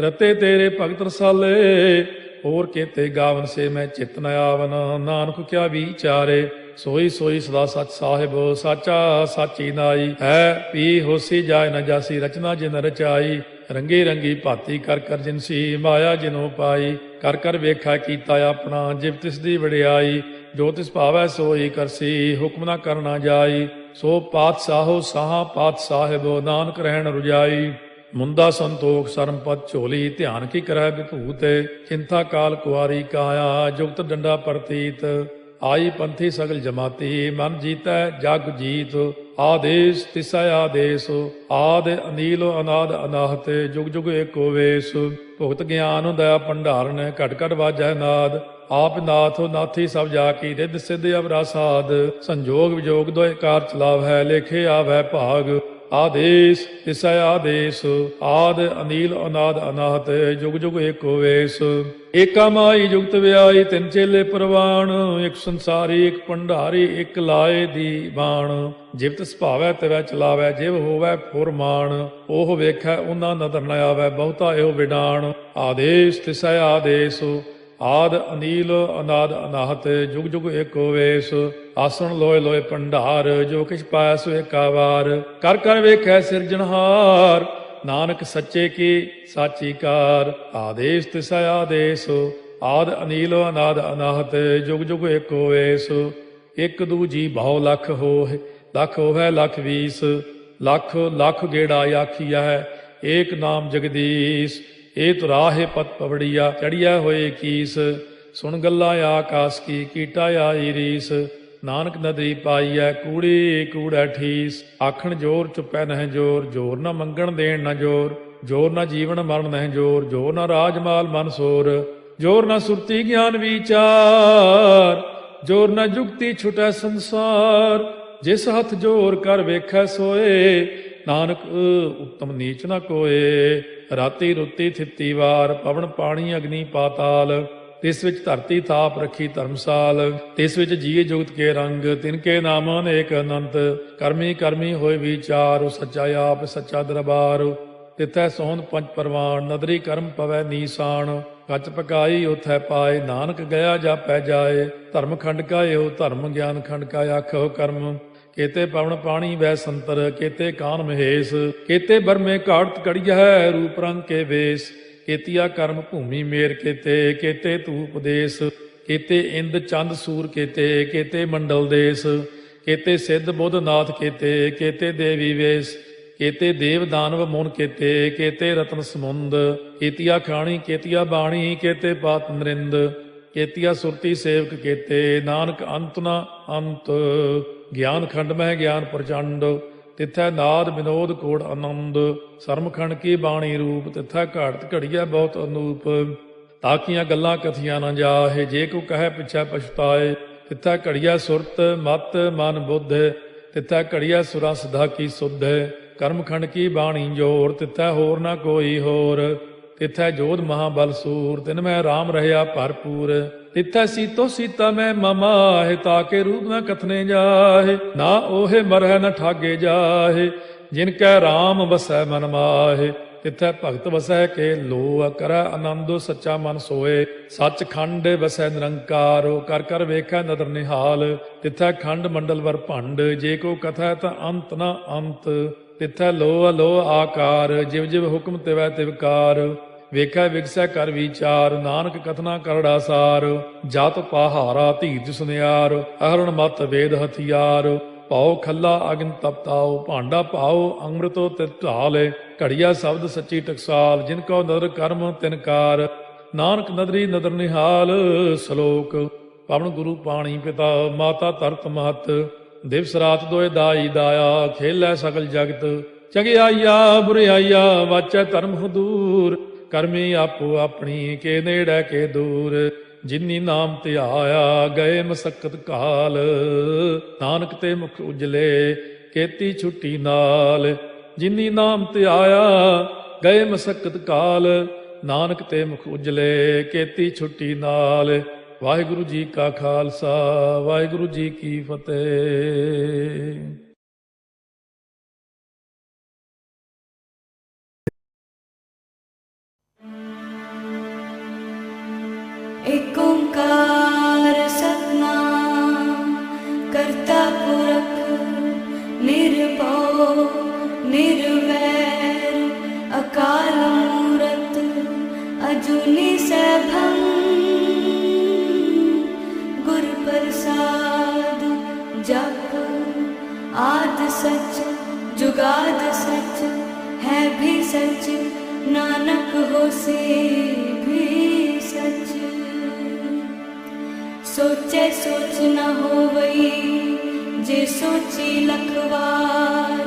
ਰਤੇ ਤੇਰੇ ਭਗਤ ਰਸਾਲੇ ਹੋਰ ਕੇਤੇ ਗਾਵਨ ਸੇ ਮੈਂ ਚਿਤ ਨ ਆਵਨ ਨਾਨਕ ਕਿਆ ਵਿਚਾਰੇ ਸੋਈ ਸੋਈ ਸਦਾ ਸਚ ਸਾਹਿਬ ਸਾਚਾ ਸਾਚੀ ਨਾਈ ਹੈ ਪੀ ਹੋਸੀ ਜਾਏ ਨ ਜਾਸੀ ਰਚਨਾ ਜਿਨ ਰਚਾਈ ਰੰਗੀ ਰੰਗੀ ਭਾਤੀ ਕਰ ਕਰ ਜਿਨਸੀ ਮਾਇਆ ਜਿਨੋ ਪਾਈ ਕਰ ਕਰ ਵੇਖਾ ਕੀਤਾ ਆਪਣਾ ਜਿਵ ਤਿਸ ਦੀ ਵਡਿਆਈ ਜੋ ਤਿਸ ਭਾਵੈ ਸੋਈ ਕਰਸੀ ਹੁਕਮ ਨਾ ਕਰਨਾ ਜਾਈ ਸੋ ਪਾਤਸ਼ਾਹੋ ਸਾਹਾ ਪਾਤ ਸਾਹਿਬ ਨਾਨਕ ਰਹਿਣ ਰੁਜਾਈ ਮੁੰਦਾ ਸੰਤੋਖ ਸਰਮਪਤ ਝੋਲੀ ਧਿਆਨ ਕੀ ਕਰੈ ਵਿਭੂਤ ਚਿੰਤਾ ਕਾਲ ਕੁਆਰੀ ਕਾਇਆ ਜੁਗਤ ਡੰਡਾ ਪ੍ਰਤੀਤ ਆਈ ਪੰਥੀ ਸਗਲ ਜਮਾਤੀ ਮਨ ਜੀਤੈ ਜਗ ਜੀਤ ਆਦੇਸ਼ ਤਿਸੈ ਆਦੇਸ਼ ਆਦ ਅਨੀਲ ਅਨਾਦ ਅਨਾਹਤ ਜੁਗ ਜੁਗ ਏਕੋ ਵੇਸ ਭੁਗਤ ਗਿਆਨ ਦਇਆ ਭੰਡਾਰਨ ਘਟ ਘਟ ਵਾਜੈ ਨਾਦ ਆਪ ਨਾਥ ਨਾਥੀ ਸਭ ਜਾ ਕੀ ਰਿੱਧ ਸਿੱਧ ਅਵਰਾ ਸਾਧ ਸੰਜੋਗ ਵਿਜੋਗ ਦੋਇ ਕਾਰ ਚਲਾਵ ਹੈ ਲੇਖੇ ਆਵੈ ਭਾਗ ਆਦੇਸ਼ ਤਿਸੈ ਆਦੇਸ਼ ਆਦ ਅਨੀਲ ਅਨਾਦ ਅਨਾਹਤ ਜੁਗ ਜੁਗ ਏਕੋ ਵੇਸ ਏਕਾ ਮਾਈ ਜੁਗਤ ਵਿਆਈ ਤਿੰਨ ਚੇਲੇ ਪ੍ਰਵਾਨ ਇੱਕ ਸੰਸਾਰੀ ਇੱਕ ਭੰਡਾਰੀ ਇੱਕ ਲਾਏ ਦੀ ਬਾਣ ਜਿਵ ਤਿਸ ਭਾਵੈ ਤਿਵੈ ਚਲਾਵੈ ਜਿਵ ਹੋਵੈ ਫੁਰਮਾਨ ਉਹ ਵੇਖੈ ਉਹਨਾਂ ਨਦਰ ਨ ਆਵੈ ਬਹੁਤਾ ਇਹੋ ਵਿਡਾਣ ਆਦੇਸ਼ ਤਿਸੈ ਆਦੇਸ਼ ਆਦ ਅਨੀਲ ਅਨਾਦ ਅਨਾਹਤ ਜੁਗ ਜੁਗ ਏਕੋ ਵੇਸ ਆਸਣ ਲੋਏ ਲੋਏ ਭੰਡਾਰ ਜੋ ਕਿਛ ਪਾਇਆ ਸੋ ਏਕਾ ਵਾਰ ਕਰ ਕਰ ਵੇਖੈ ਸਿਰਜਣਹਾਰ ਨਾਨਕ ਸੱਚੇ ਕੀ ਸਾਚੀ ਕਾਰ ਆਦੇਸ਼ ਤਿਸੈ ਆਦੇਸ਼ ਆਦ ਅਨੀਲ ਅਨਾਦ ਅਨਾਹਤ ਜੁਗ ਜੁਗ ਏਕੋ ਵੇਸ ਇੱਕ ਦੂਜੀ ਬਹੁ ਲੱਖ ਹੋਏ ਲੱਖ ਹੋਵੇ ਲੱਖ 20 ਲੱਖ ਲੱਖ ਗੇੜਾ ਆਖੀਆ ਹੈ ਏਕ ਨਾਮ ਜਗਦੀਸ਼ ਇਹ ਤੁਰਾਹੇ ਪਤ ਪਵੜੀਆ ਚੜੀਆ ਹੋਏ ਕੀਸ ਸੁਣ ਗੱਲਾਂ ਆਕਾਸ ਕੀ ਕੀਟਾ ਆਈ ਰੀਸ ਨਾਨਕ ਨਦਰੀ ਪਾਈਐ ਕੂੜੀ ਕੂੜਾ ਠੀਸ ਆਖਣ ਜੋਰ ਚੁੱਪੈ ਨਹਿ ਜੋਰ ਜੋਰ ਨਾ ਮੰਗਣ ਦੇਣ ਨਾ ਜੋਰ ਜੋਰ ਨਾ ਜੀਵਨ ਮਰਨ ਨਹਿ ਜੋਰ ਜੋਰ ਨਾ ਰਾਜਮਾਲ ਮਨ ਸੋਰ ਜੋਰ ਨਾ ਸੁਰਤੀ ਗਿਆਨ ਵਿਚਾਰ ਜੋਰ ਨਾ ਜੁਗਤੀ ਛੁਟੈ ਸੰਸਾਰ ਜਿਸ ਹੱਥ ਜੋਰ ਕਰ ਵੇਖੈ ਸੋਏ ਨਾਨਕ ਉੱਤਮ ਨੀਚ ਨਾ ਕੋਏ ਰਾਤੀ ਰੁੱਤੀ ਥਿੱਤੀ ਵਾਰ ਪਵਨ ਪਾਣੀ ਅਗਨੀ ਪਾਤਾਲ ਤਿਸ ਵਿੱਚ ਧਰਤੀ ਥਾਪ ਰੱਖੀ ਧਰਮਸਾਲ ਤਿਸ ਵਿੱਚ ਜੀਏ ਜੁਗਤ ਕੇ ਰੰਗ ਤਿਨ ਕੇ ਨਾਮ ਅਨੇਕ ਅਨੰਤ ਕਰਮੀ ਕਰਮੀ ਹੋਏ ਵਿਚਾਰ ਸੱਚਾ ਆਪ ਸੱਚਾ ਦਰਬਾਰ ਤਿਥੈ ਸੋਹਣ ਪੰਜ ਪਰਵਾਨ ਨਦਰੀ ਕਰਮ ਪਵੈ ਨੀਸਾਨ ਕੱਚ ਪਕਾਈ ਉਥੈ ਪਾਏ ਨਾਨਕ ਗਿਆ ਜਾਪੈ ਜਾਏ ਧਰਮ ਖੰਡ ਕਾ ਇਹੋ ਧਰਮ ਗਿਆਨ ਖੰਡ ਕਾ ਆਖੋ ਕਰਮ केते पवन पाणी वै संतर केते कान महेश केते बरमे घाट कड़िया है रूप रंग के वेश केतिया कर्म भूमि मेर केते केते तू उपदेश केते इंद चंद सूर केते केते मंडल देश केते सिद्ध बुध नाथ केते केते देवी वेश केते देव दानव मुन केते केते रतन समुंद केतिया खाणी केतिया बाणी केते पात नरिंद केतिया सुरती सेवक केते नानक अंत न अंत ਗਿਆਨ ਖੰਡ ਮਹਿ ਗਿਆਨ ਪ੍ਰਚੰਡ ਤਿੱਥੈ ਨਾਦ ਵਿਨੋਦ ਕੋੜ ਆਨੰਦ ਸਰਮਖੰਡ ਕੀ ਬਾਣੀ ਰੂਪ ਤਿੱਥੈ ਘਾੜਤ ਘੜੀਐ ਬਹੁਤ ਅਨੂਪ ਤਾਕੀਆਂ ਗੱਲਾਂ ਕਥੀਆਂ ਨਾ ਜਾਹੇ ਜੇ ਕੋ ਕਹੈ ਪਿਛੈ ਪਛਤਾਏ ਤਿੱਥੈ ਘੜੀਐ ਸੁਰਤ ਮਤ ਮਨ ਬੁੱਧ ਤਿੱਥੈ ਘੜੀਐ ਸੁਰਾ ਸਦਾ ਕੀ ਸੁਧ ਕਰਮਖੰਡ ਕੀ ਬਾਣੀ ਜੋਰ ਤਿੱਥੈ ਹੋਰ ਨਾ ਕੋਈ ਹੋਰ ਤਿੱਥੈ ਜੋਧ ਮਹਾਬਲ ਸੂਰ ਤਿਨ ਮੈਂ ਰਾਮ ਰਹਿਆ ਭਰਪੂਰ ਤਿੱਥੈ ਸੀਤੋ ਸੀਤਾ ਮੈਂ ਮਮਾਹਿ ਤਾਕੇ ਰੂਪ ਨ ਕਥਨੇ ਜਾਹੇ ਨਾ ਓਹੇ ਮਰਹਿ ਨ ਠਾਗੇ ਜਾਹੇ ਜਿਨ ਕੈ ਰਾਮ ਵਸੈ ਮਨ ਮਾਹੇ ਤਿੱਥੈ ਭਗਤ ਵਸੈ ਕੇ ਲੋ ਕਰੈ ਆਨੰਦੋ ਸੱਚਾ ਮਨ ਸੋਏ ਸੱਚ ਖੰਡ ਵਸੈ ਨਿਰੰਕਾਰ ਕਰ ਕਰ ਵੇਖੈ ਨਦਰ ਨਿਹਾਲ ਤਿੱਥੈ ਖੰਡ ਮੰਡਲ ਵਰ ਭੰਡ ਜੇ ਕੋ ਕਥੈ ਤਾਂ ਅੰਤ ਨ ਅੰਤ ਤਿੱਥੈ ਲੋ ਅਲੋ ਆਕਾਰ ਜਿਵ ਜਿਵ ਹੁਕਮ ਤਿਵੈ ਤਿਵਕਾਰ ਵੇਖੈ ਵਿਗਸੈ ਕਰ ਵਿਚਾਰ ਨਾਨਕ ਕਥਨਾ ਕਰੜਾ ਸਾਰ ਜਤ ਪਹਾਰਾ ਧੀਰਜ ਸੁਨਿਆਰ ਅਹਰਣ ਮਤ ਵੇਦ ਹਥਿਆਰ ਪਾਓ ਖੱਲਾ ਅਗਨ ਤਪਤਾਓ, ਭਾਂਡਾ ਪਾਓ ਅੰਮ੍ਰਿਤੋ ਤਿਤ ਢਾਲ। ਘੜੀਆ ਸ਼ਬਦ ਸੱਚੀ ਟਕਸਾਲ, ਜਿਨ ਕੋ ਨਦਰ ਕਰਮ ਤਿਨਕਾਰ। ਨਾਨਕ ਨਦਰੀ ਨਦਰ ਨਿਹਾਲ। ਸ਼ਲੋਕ। ਪਵਨ ਗੁਰੂ ਪਾਣੀ ਪਿਤਾ, ਮਾਤਾ ਧਰਤ ਮਹਤ। ਦਿਵਸ ਰਾਤ ਦੋਇ ਦਾਈ ਦਾਇਆ, ਖੇਲੈ ਸਗਲ ਜਗਤ। ਚੰਗਿਆਈਆ ਬੁਰਿਆਈਆ, ਵਾਚੈ ਧਰਮ ਹਦੂਰ। ਕਰਮੀ ਆਪੋ ਆਪਣੀ, ਕੇ ਨੇੜੇ ਕੇ ਦੂਰ। ਜਿਨੀ ਨਾਮ ਧਿਆਇਆ, ਗਏ ਮਸਕਤ ਕਾਲ। ਨਾਨਕ ਤੇ ਮੁਖ ਉਜਲੇ, ਕੀਤੀ ਛੁੱਟੀ ਨਾਲ। ਜਿਨੀ ਨਾਮ ਧਿਆਇਆ, ਗਏ ਮਸਕਤ ਕਾਲ। ਨਾਨਕ ਤੇ ਮੁਖ ਉਜਲੇ, ਕੀਤੀ ਛੁੱਟੀ ਨਾਲ। ਵਾਹਿਗੁਰੂ ਜੀ ਕਾ ਖਾਲਸਾ, ਵਾਹਿਗੁਰੂ ਜੀ ਕੀ ਫਤਿਹ। ਏਕ ਓੰਕਾਰ ਸਤਿਨਾਮ ਕਰਤਾ ਪੁਰਖ ਨਿਰਭਉ ਨਿਰਵੈਰ ਅਕਾਲ ਮੂਰਤ ਅਜੂਨੀ ਸੈਭੰ ਗੁਰ ਪ੍ਰਸਾਦ ਜਪ ਆਦ ਸਚ ਜੁਗਾਦ ਸਚ ਹੈ ਵੀ ਸਚ ਨਾਨਕ ਹੋਸੀ ਵੀ ਸਚ। सोचे सोच न होवई जे सोची लखवार।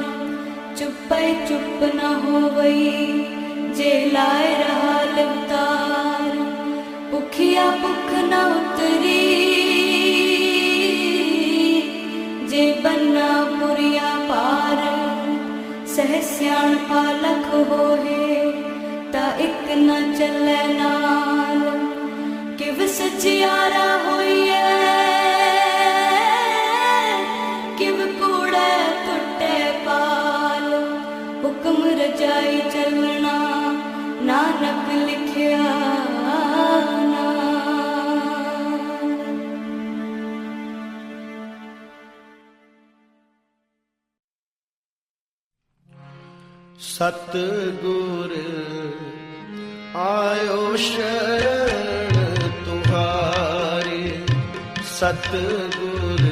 चुपै चुप न होवई जे लाए रहा लिवतार। भुखिया भुख न उतरी जे बन्ना पुरिया पार। सह सियाण पालख होए ता इक न चलै नाल। किव सचियारा होइए किव कूड़े टुटे पाल। हुक्म रजाई चलना नानक लिखिया सतगुर आयो शरण तुम्हारे। सतगुर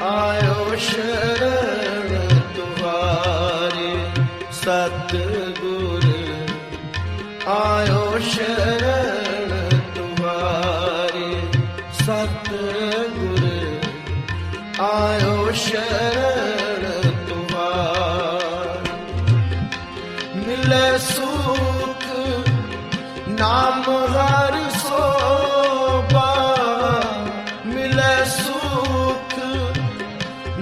आयो शरण तुम्हारे। सतगुर आयो शरण तुम्हारे। सतगुर आयो शरण तुम्हारे। मिले सुख नाम हर सोबा। मिले सुख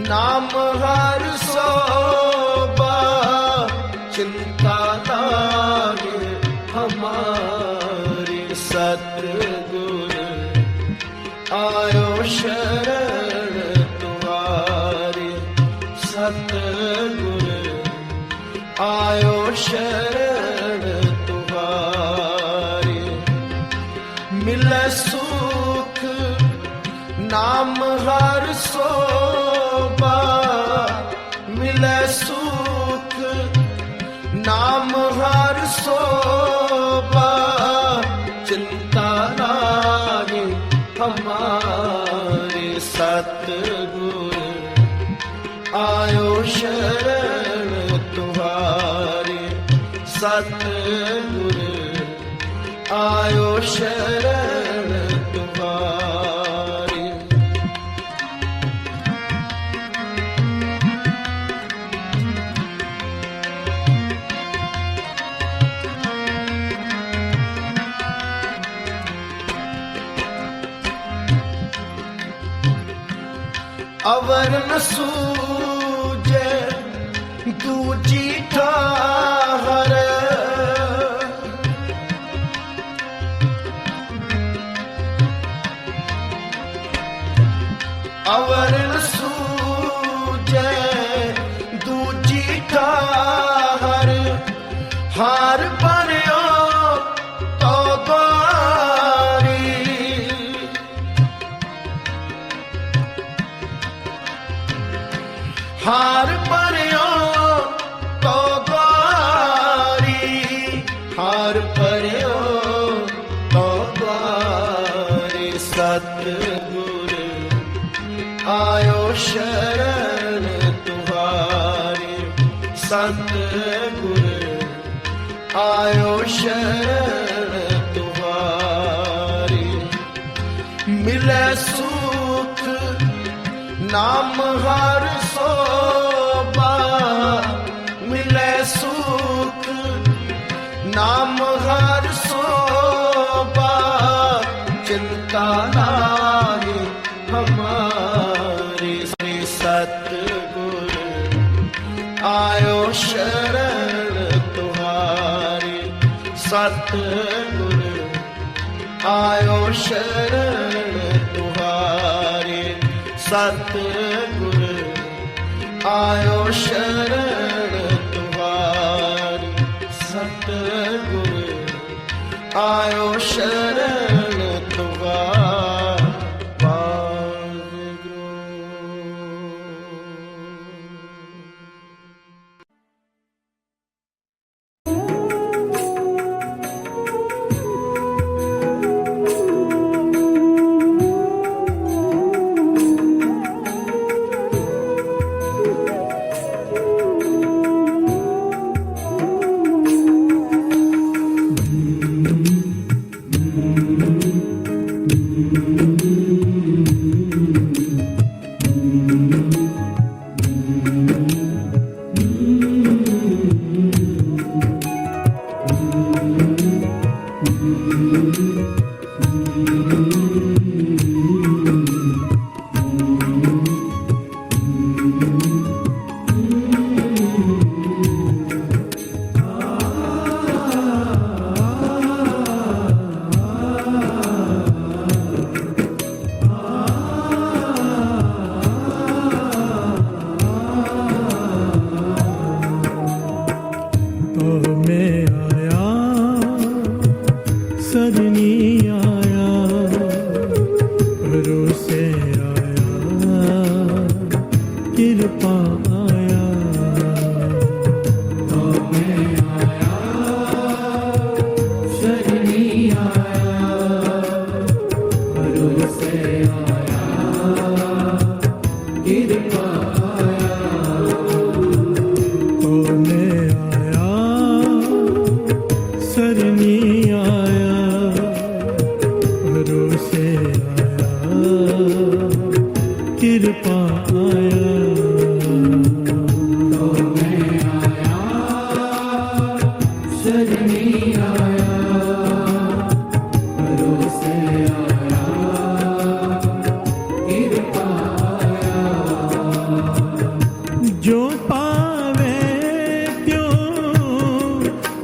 नाम हर सोबा। चिंता लागे हमारी। सतगुर आयो शरण तुम्हारे। सतगुर आयो शरण तुम्हारे। मिले सुख नाम हर सोबा। मिले सुख नाम हर सोबा। चिंता लागे हमारे। सतगुर आयो शरण तुम्हारे। सतगुर आयो शरण तुम्हारे। अवर न सूझे दूजी ठाहर। अवर न सूझे दूजी ठाहर। हार भरियो तो द्वारी। हार भरियो तो द्वारी। हार भरियो तो द्वारी। सतगुर आयो शरण सतगुर आयो शरण तुम्हारी। मिले सुख नाम हर सोबा, मिले सुख नाम हर सोबा। चिंता नाहि हमारी, श्री सतगुर आयो शरण तुम्हारी। सतगुर आयो शरण तुम्हारी। सतगुर आयो शरण तुम्हारी। सतगुर आयो शरण तुम्हारी।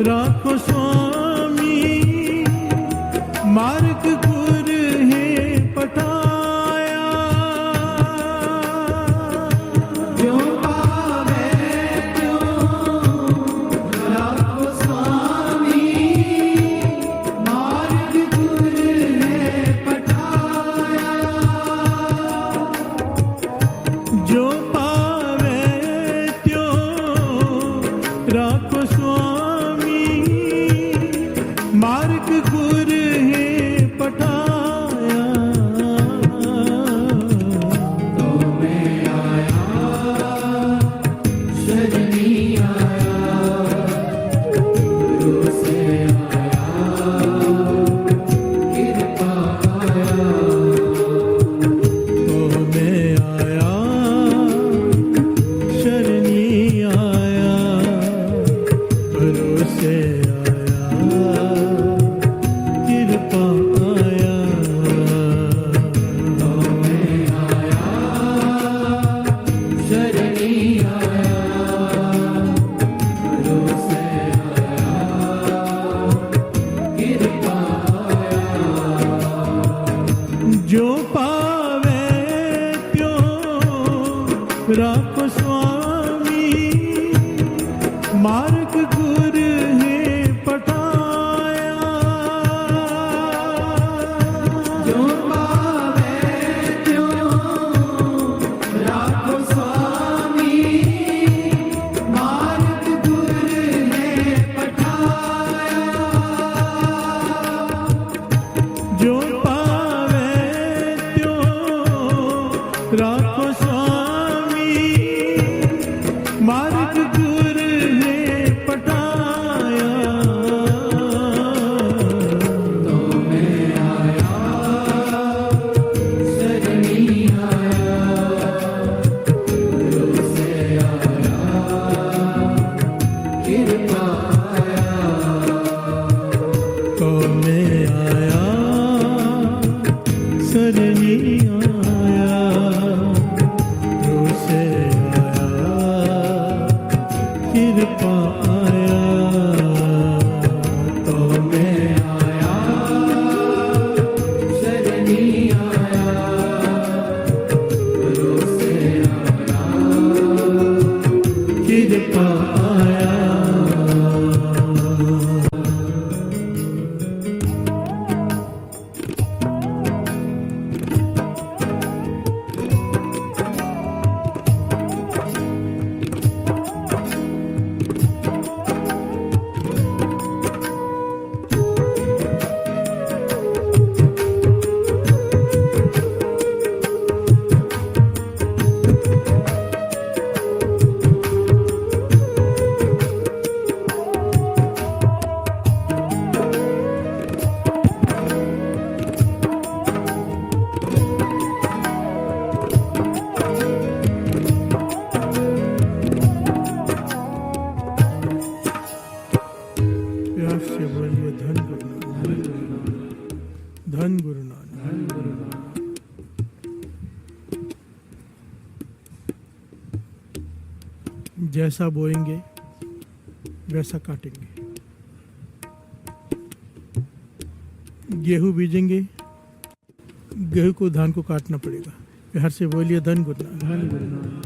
राखो स्वामी मार्ग गुर से आया, कृपा आया तो मैं आया, शरणी आया, गुरु से आया, कृपा आया। प्यार से बोलिए धन गुरु नानक, धन गुरु नानक। जैसा बोएंगे वैसा काटेंगे, गेहूं बीजेंगे, गेहूं को धान को काटना पड़ेगा। प्यार से बोलिए धन गुरु नानक, धन गुरु नानक।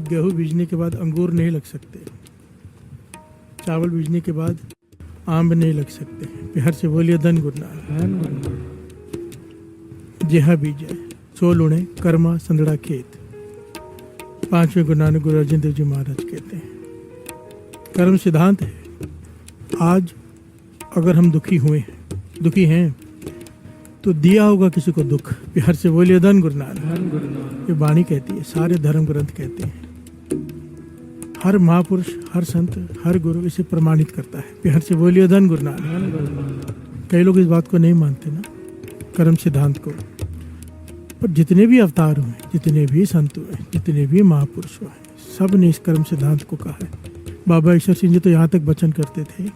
गेहूं बीजने के बाद अंगूर नहीं लग सकते, चावल बीजने के बाद आम नहीं लग सकते। प्यार से बोलिए धन गुरु नानक। जेहा बीजे सो लुणे कर्मा संदड़ा खेत, पांचवें गुरु नानक गुरु अर्जन देव जी महाराज कहते हैं। कर्म सिद्धांत है। आज अगर हम दुखी हैं तो दिया होगा किसी को दुख। प्यार से बोलिए धन गुरु नानक। ये वाणी कहती है, सारे धर्म ग्रंथ कहते हैं, हर महापुरुष, हर संत, हर गुरु इसे प्रमाणित करता है। प्यार से बोलिए धन गुरु नानक। कई लोग इस बात को नहीं मानते ना, कर्म सिद्धांत को, पर जितने भी अवतार हुए, जितने भी संत हुए, जितने भी महापुरुष हुए, सब ने इस कर्म सिद्धांत को कहा है। बाबा ईश्वर सिंह जी तो यहाँ तक वचन करते थे,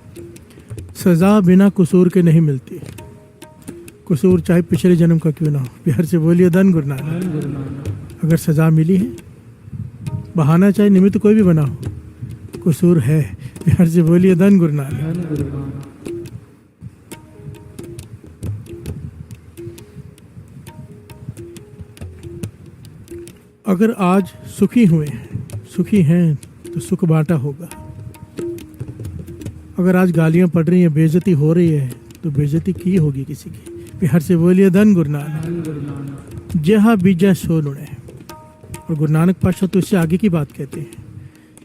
सजा बिना कसूर के नहीं मिलती, कसूर चाहे पिछले जन्म का क्यों ना हो। प्यार से बोलिए धन गुरु नानक। अगर सजा मिली है, बहाना चाहे निमित्त कोई भी बना हो, कसूर है। प्यार से बोलिए धन गुरु नानक। अगर आज सुखी हैं तो सुख बांटा होगा। अगर आज गालियां पड़ रही हैं, बेइज्जती हो रही है, तो बेइज्जती की होगी किसी की। प्यार से बोलिए धन गुरु नानक। जहाँ बीजा सो लुणे। और गुरु नानक पातशाह तो इससे आगे की बात कहते हैं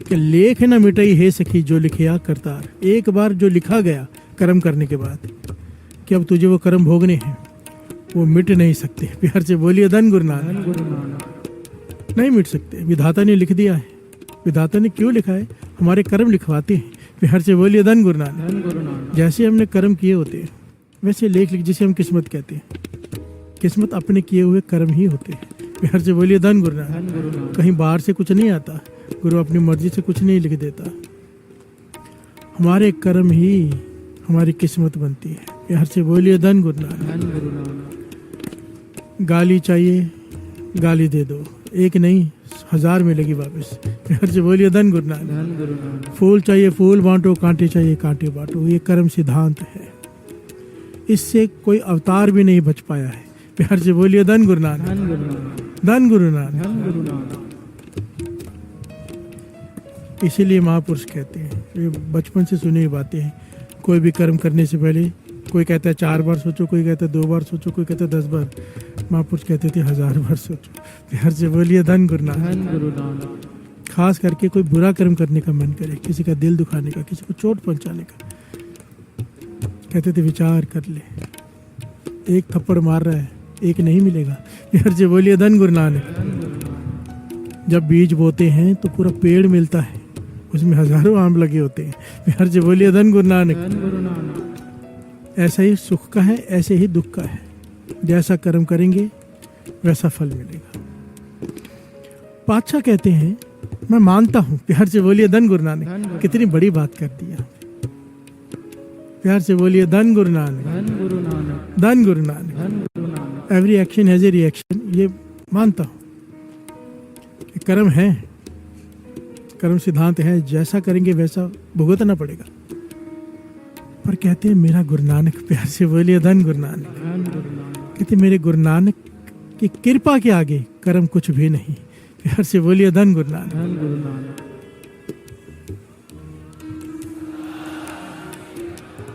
कि लेख न मिटाई है सखी जो लिखिया करतार। एक बार जो लिखा गया कर्म करने के बाद कि अब तुझे वो कर्म भोगने हैं, वो मिट नहीं सकते। प्यार से बोलिए धन गुरु नानक। नहीं मिट सकते, विधाता ने लिख दिया है। विधाता ने क्यों लिखा है? हमारे कर्म लिखवाते हैं। प्यार से बोलिए धन गुरु नानक। जैसे हमने कर्म किए होते हैं वैसे लेख लिख, जिसे हम किस्मत कहते हैं। किस्मत अपने किए हुए कर्म ही होते हैं। प्यार से बोलिए धन गुरु नानक। कहीं बाहर से कुछ नहीं आता, गुरु अपनी मर्जी से कुछ नहीं लिख देता। हमारे कर्म ही हमारी किस्मत बनती है। प्यार से बोलिए धन गुरु नानक। गाली चाहिए, गाली दे दो, एक नहीं 1000 मिलेगी वापस। प्यार से बोलिए धन गुरु नानक। फूल चाहिए फूल बांटो, कांटे चाहिए कांटे बांटो। ये कर्म सिद्धांत है, इससे कोई अवतार भी नहीं बच पाया है। प्यार से बोलिए धन गुरु नानक। धन गुरु नानक। इसीलिए महापुरुष कहते हैं, ये बचपन से सुनी हुई बातें हैं, कोई भी कर्म करने से पहले कोई कहता है 4 बार सोचो, कोई कहता है 2 बार सोचो, कोई कहता है 10 बार। महापुरुष कहते थे 1000 बार सोचो। प्यार से बोलिए धन गुरु नानक। खास करके कोई बुरा कर्म करने का मन करे, किसी का दिल दुखाने का, किसी को चोट पहुंचाने का, कहते थे विचार कर ले, एक थप्पड़ मार रहा है, एक नहीं मिलेगा। प्यार से बोलिए धन गुरु नानक। जब बीज बोते हैं तो पूरा पेड़ मिलता है, उसमें हजारों आम लगे होते हैं। प्यार से बोलिए धन गुरु नानक। ऐसा ही सुख का है, ऐसे ही दुख का है। जैसा कर्म करेंगे वैसा फल मिलेगा। पातशाह कहते हैं मैं मानता हूं। प्यार से बोलिए धन गुरु नानक। कितनी बड़ी बात कर दिया। प्यार से बोलिए धन गुरु नानक। धन Guru Nanak. Every action has a reaction. ये मानता हूं कर्म है, कर्म सिद्धांत है, जैसा करेंगे वैसा भुगतना पड़ेगा। पर कहते हैं मेरा गुरु नानक, प्यार से बोलिए धन गुरु नानक। कहते मेरे गुरु नानक की कृपा के आगे कर्म कुछ भी नहीं, प्यार से बोलिए धन गुरु नानक।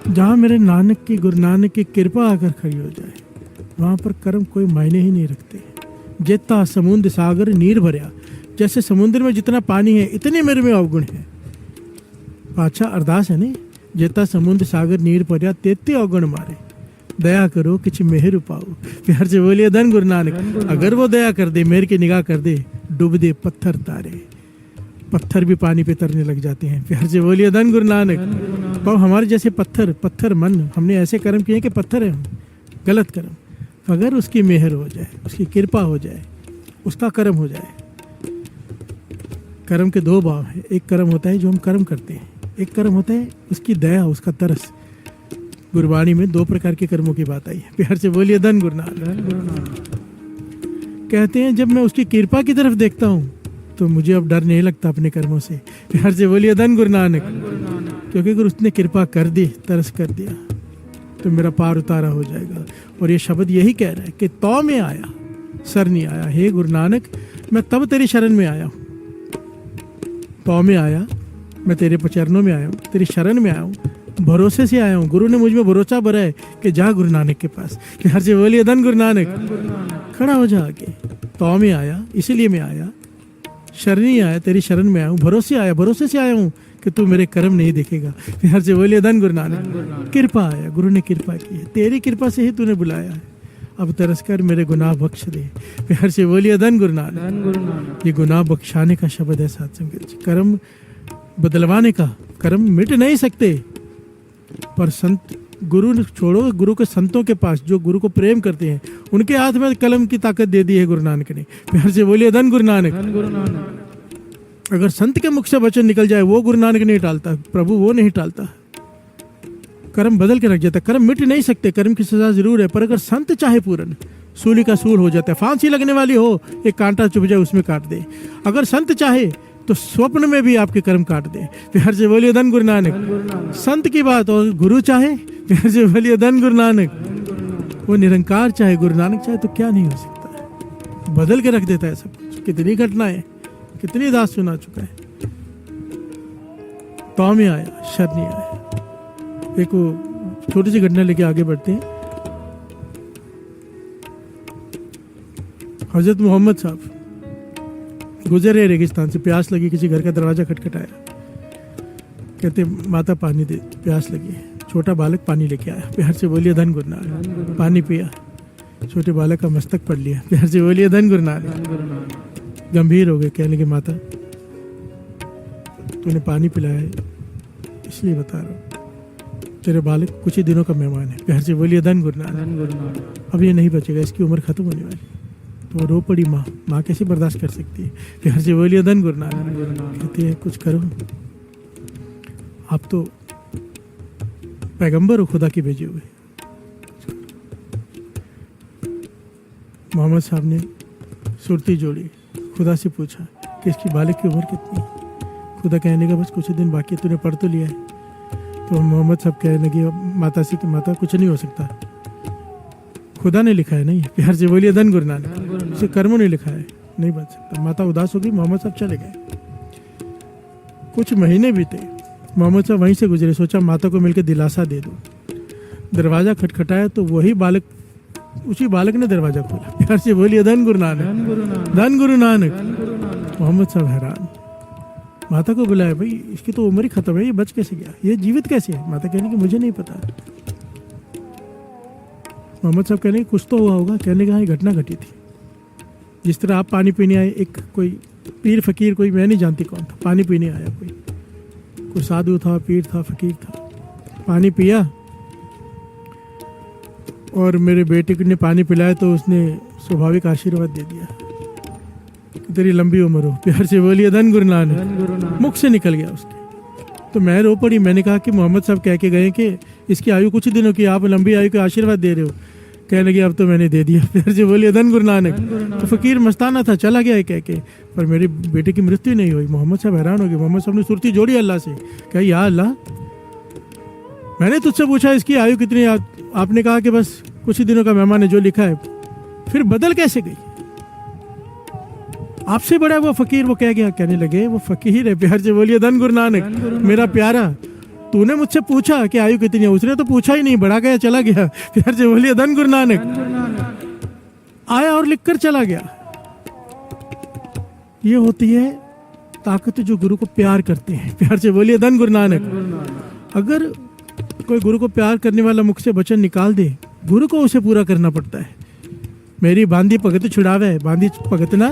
जहां मेरे नानक की, गुरु नानक की कृपा आकर खड़ी हो जाए, वहां पर कर्म कोई मायने ही नहीं रखते। जेता समुद्र सागर नीर भरया, जैसे समुद्र में जितना पानी है इतने मेरे में अवगुण है। पाछा अरदास है नहीं, जेता समुद्र सागर नीर भरया तेते अवगुण मारे, दया करो किछ मेहर पाओ, प्यार से बोलिए धन गुरु नानक। अगर वो दया कर दे, मेहर की निगाह कर दे, डूब दे पत्थर तारे, पत्थर भी पानी पे तरने लग जाते हैं, प्यार से बोलिए धन गुरु नानक। तो हमारे जैसे पत्थर मन, हमने ऐसे कर्म किए कि पत्थर है, गलत कर्म, अगर उसकी मेहर हो जाए, उसकी कृपा हो जाए, उसका कर्म हो जाए। कर्म के दो भाव हैं, एक कर्म होता है जो हम कर्म करते हैं, एक कर्म होता है उसकी दया, उसका तरस। गुरबाणी में दो प्रकार के कर्मों की बात आई है, प्यार से बोलिए धन गुरु नानक। कहते हैं जब मैं उसकी कृपा की तरफ देखता हूँ तो मुझे अब डर नहीं लगता अपने कर्मों से, प्यार से बोलिए धन गुरु नानक। क्योंकि अगर उसने कृपा कर दी, तरस कर दिया, तो मेरा पार उतारा हो जाएगा। और ये शब्द यही कह रहा है कि तो में आया, सर नहीं आया। हे गुरु नानक, मैं तब तेरी शरण में आया हूँ, तो में आया, मैं तेरे चरणों में आया हूँ, तेरी शरण में आया हूँ, भरोसे से आया हूँ। गुरु ने मुझ में भरोसा भरा है कि जा गुरु नानक के पास, कि हर से बोलिए धन गुरु नानक। खड़ा हो जा आगे, तो में आया, इसीलिए मैं आया, शरणी आया, तेरी शरण में आया हूँ, भरोसे आया, भरोसे से आया हूँ कि तू मेरे कर्म नहीं देखेगा, हर से बोलिए धन गुरु नानक। कृपा आया, गुरु ने कृपा की है, तेरी कृपा से ही तूने बुलाया है, अब तरस कर मेरे गुनाह बख्श दे, हर से बोलिए धन गुरु नानक। ये गुनाह बख्शाने का शब्द है साथ संगत जी, कर्म बदलवाने का। कर्म मिट नहीं सकते, पर संत, गुरु छोड़ो, गुरु के संतों के पास जो गुरु को प्रेम करते हैं, उनके हाथ में कलम की ताकत दे दी है गुरु नानक ने, प्यार से बोलिए धन गुरु नानक। अगर संत के मुख से वचन निकल जाए, वो गुरु नानक नहीं टालता, प्रभु वो नहीं टालता, कर्म बदल के रख जाता। कर्म मिट नहीं सकते, कर्म की सजा जरूर है, पर अगर संत चाहे पूर्ण, सूली का सूल हो जाता है। फांसी लगने वाली हो, एक कांटा चुभ जाए उसमें काट दे। अगर संत चाहे तो स्वप्न में भी आपके कर्म काट दे, प्यार से बोलिए धन गुरु नानक। संत की बात, और गुरु चाहे, प्यार से बोलिए धन गुरु नानक। वो निरंकार चाहे, गुरु नानक चाहे तो क्या नहीं हो सकता है, बदल के रख देता है सब कुछ। कितनी घटनाएं, कितनी दास सुना चुका है। तो में आया, शर नहीं आया। एक वो छोटी सी घटना लेके आगे बढ़ते हैं। हजरत मोहम्मद साहब गुजरे रेगिस्तान से, प्यास लगी, किसी घर का दरवाजा खटखटाया, कहते माता पानी दे, प्यास लगी है। छोटा बालक पानी लेके आया, प्यार से बोलिए धन गुरु नानक। पानी पिया, छोटे बालक का मस्तक पढ़ लिया, प्यार से बोलिए धन गुरु नानक। गंभीर हो गए, कहने लगे माता तूने पानी पिलाया है इसलिए बता रहा हूँ, तेरे बालक कुछ ही दिनों का मेहमान है, प्यार से बोलिए धन गुरु नानक। अब ये नहीं बचेगा, इसकी उम्र खत्म होने वाली। तो वो रो पड़ी माँ कैसे बर्दाश्त कर सकती है, प्यार से बोलिए धन गुरु नानक। कहती है कुछ करो, आप तो पैगंबर हो खुदा के भेजे हुए। मोहम्मद साहब ने सुरती जोड़ी, खुदा से पूछा कि इसकी बालक की उम्र कितनी है। खुदा कहने का बस कुछ दिन बाकी, तूने पढ़ तो लिया है। तो मोहम्मद साहब कहने लगे माता से कि माता कुछ नहीं हो सकता, खुदा ने लिखा है। नहीं, प्यार से बोलिए धन गुरु नानक। उसे कर्मों ने लिखा है, नहीं बच सकता। माता उदास हो गई, मोहम्मद साहब चले गए। कुछ महीने बीते, मोहम्मद साहब वहीं से गुजरे, सोचा माता को मिलकर दिलासा दे दो। दरवाजा खटखटाया तो वही बालक, उसी बालक ने दरवाजा खोला, प्यार से बोलिए धन गुरु नानक, धन गुरु नानक। मोहम्मद साहब हैरान, माता को बुलाया, भाई इसकी तो उम्र ही खत्म है, ये बच कैसे गया, ये जीवित कैसे है। माता कहने की मुझे नहीं पता। मोहम्मद साहब कहने कुछ तो हुआ होगा। कहने का ये घटना घटी थी, जिस तरह आप पानी पीने आए, एक कोई पीर फकीर, कोई मैं नहीं जानती कौन था, पानी पीने आया, कोई साधु था, पीर था, फकीर था। पानी पिया और मेरे बेटे ने पानी पिलाया तो उसने स्वाभाविक आशीर्वाद दे दिया, तेरी लंबी उम्र हो, प्यार से बोलिए धन गुरु नानक। मुख से निकल गया उसके। तो मैं रो पड़ी। मैंने कहा कि मोहम्मद साहब कह के गए कि इसकी आयु कुछ दिनों की, आप लंबी आयु का आशीर्वाद दे रहे हो। कहने लगे अब तो मैंने दे दिया। फिर जी बोलिए धन गुरु नानक। तो फकीर मस्ताना था, चला गया कह के, पर मेरे बेटे की मृत्यु नहीं हुई। मोहम्मद साहब हैरान हो गए। मोहम्मद साहब ने सुरती जोड़ी अल्लाह से, कहा या अल्लाह, मैंने तुझसे पूछा इसकी आयु कितनी है, आपने कहा कि बस कुछ ही दिनों का मेहमान है, जो लिखा है, फिर बदल कैसे गई? आपसे बड़ा वो फकीर, वो कह गया। कहने लगे वो फकीर है, प्यार से बोलिए धन गुरु नानक। मेरा प्यारा, तूने मुझसे पूछा कि आयु कितनी है, उसने तो पूछा ही नहीं, बढ़ा गया चला गया। प्यार से बोलिए धन गुरु नानक। आया और लिखकर चला गया। ये होती है ताकत जो गुरु को प्यार करते हैं। प्यार से बोलिए धन गुरु नानक। अगर कोई गुरु को प्यार करने वाला मुख से वचन निकाल दे, गुरु को उसे पूरा करना पड़ता है। मेरी बांधी भगत छुड़ावे, बांधी भगत ना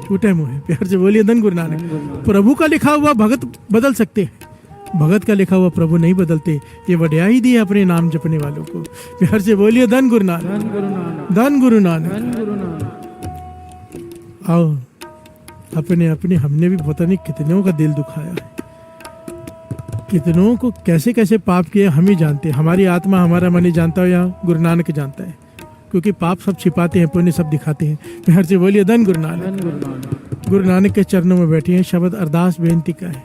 छूटे मुँह। प्यार से बोलिए धन गुरु नानक। प्रभु का लिखा हुआ भगत बदल सकते हैं, भगत का लिखा हुआ प्रभु नहीं बदलते। ये वड्याई दी है अपने नाम जपने वालों को। प्यार से बोलिए धन गुरु नानक, धन गुरु नानक। आओ अपने अपने, हमने भी पता नहीं कितनों का दिल दुखाया है, कितनों को कैसे कैसे पाप किए हम ही जानते हैं। हमारी आत्मा, हमारा मन ही जानता हो या गुरु नानक जानता है, क्योंकि पाप सब छिपाते हैं, पुण्य सब दिखाते हैं। प्यार से बोलिए धन गुरु नानक। गुरु नानक के चरणों में बैठे हैं, शब्द अरदास बेनती का है,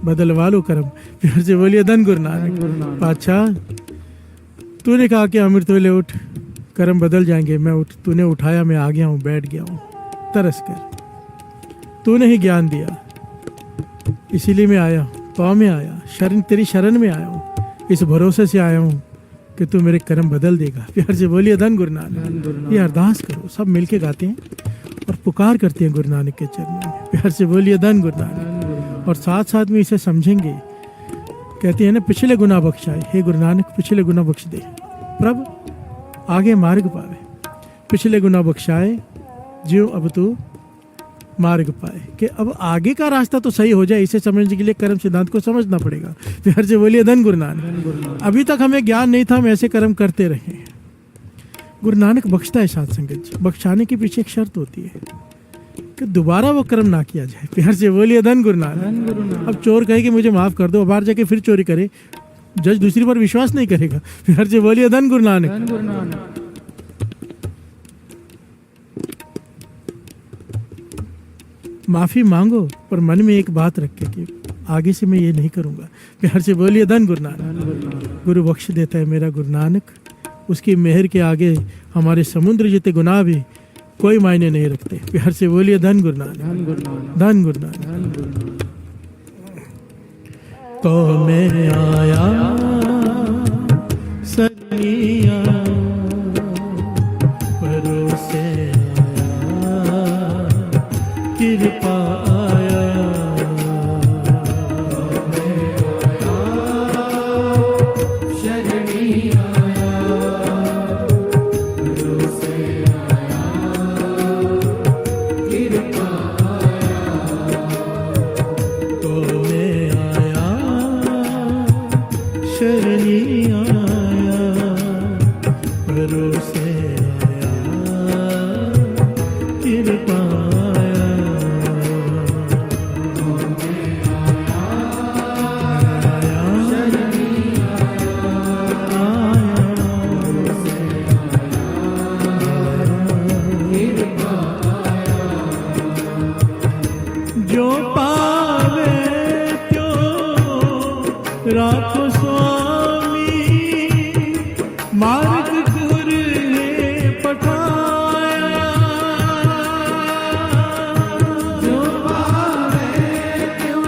बदलवा लो कर्म। प्यार से बोलिए धन गुरु नानक। पातशाह, तूने कहा कि अमृत वेले उठ, कर्म बदल जाएंगे। मैं उठ, तूने उठाया, मैं आ गया हूँ, बैठ गया हूँ तरस कर। तूने ही ज्ञान दिया, इसीलिए मैं आया हूँ, पाँव में आया, शरण तेरी शरण में आया हूँ, इस भरोसे से आया हूँ कि तू मेरे कर्म बदल देगा। प्यार से बोलिए धन गुरु नानक। ये अरदास करो, सब मिलके गाते हैं और पुकार करते हैं गुरु नानक के चरणों में। प्यार से बोलिए धन गुरु नानक। और साथ साथ में इसे समझेंगे, कहते हैं ना, पिछले गुनाह बख्शाए। हे गुरु नानक, पिछले गुनाह बख्श दे, प्रभ आगे मार्ग पावे। पिछले गुनाह बख्शाए, जियो अब तू मार्ग पाए, कि अब आगे का रास्ता तो सही हो जाए। इसे समझने के लिए कर्म सिद्धांत को समझना पड़ेगा। प्यार से बोलिए धन गुरु नानक। अभी तक हमें ज्ञान नहीं था, हम ऐसे कर्म करते रहे। गुरु नानक बख्शता है साथ संगत जी। बख्शाने के पीछे एक शर्त होती है कि दोबारा वो कर्म ना किया जाए। प्यार से बोलिए धन गुरु नानक। अब चोर कहे कि मुझे माफ कर दो, बाहर जाके फिर चोरी करे, जज दूसरी बार विश्वास नहीं करेगा। प्यार से बोलिए धन गुरु नानक। माफी मांगो, पर मन में एक बात रखे कि आगे से मैं ये नहीं करूंगा। प्यार से बोलिए धन गुरु नानक। गुरु बख्श देता है मेरा गुरु नानक। उसकी मेहर के आगे हमारे समुद्र जितने गुनाह भी कोई मायने नहीं रखते। प्यार से बोलिए धन गुरु नानक, धन गुरु नानक। तो मैं आया सनिया, परोसे कृपा आया, शरणी आया, भरोसे आया, कृपा आया। तो मैं आया, शरणी आया, भरोसे आया, कृपा राखो स्वामी, मार्ग गुर ने पठाया। जो पावे त्यों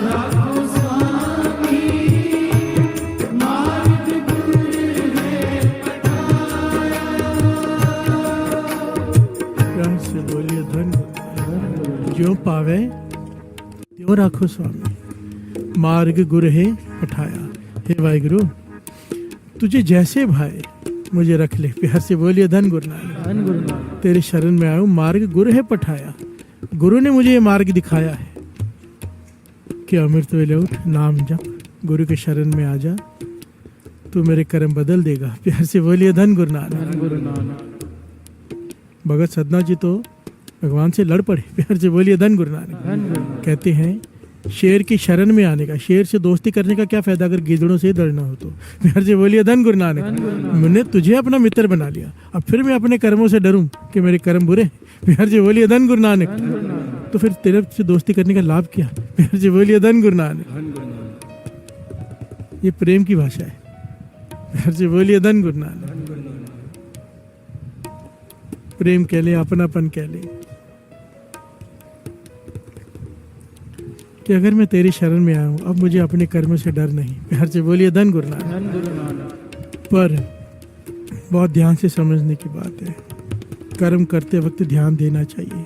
राखो स्वामी, मार्ग गुर ने पठाया। प्यार से बोलिए धन। जो पावे त्यों राखो स्वामी, मार्ग गुर है पठाया। हे वाहिगुरु, तुझे जैसे भाई मुझे रख ले। प्यार से बोलिए धन गुरु नानक। तेरे शरण में आया हूँ, मार्ग गुर है पठाया। गुरु ने मुझे ये मार्ग दिखाया है कि अमृत वेले उठ, नाम जप, गुरु के शरण में आ जा, तू मेरे कर्म बदल देगा। प्यार से बोलिए धन गुरु नानक। भगत सदना जी तो भगवान से लड़ पड़े। प्यार से बोलिए धन गुरु नानक। कहते हैं शेर की शरण में आने का, शेर से दोस्ती करने का क्या फायदा अगर गीदड़ों से लड़ना हो तो। बिहार जी बोलिए धन गुरु नानक। मैंने तुझे अपना मित्र बना लिया, अब फिर मैं अपने कर्मों से डरूं कि मेरे कर्म बुरे। बिहार जी बोलिए धन गुरु नानक। तो फिर तेरे से दोस्ती करने का लाभ क्या। बिहार जी बोलिए धन गुरु नानक। ये प्रेम की भाषा है। बिहार जी बोलिए धन गुरु नानक। प्रेम कह ले, अपनापन कह ले कि अगर मैं तेरी शरण में आया हूं, अब मुझे अपने कर्मों से डर नहीं। बिहार जी बोलिए धन गुरु नानक। पर बहुत ध्यान से समझने की बात है, कर्म करते वक्त ध्यान देना चाहिए।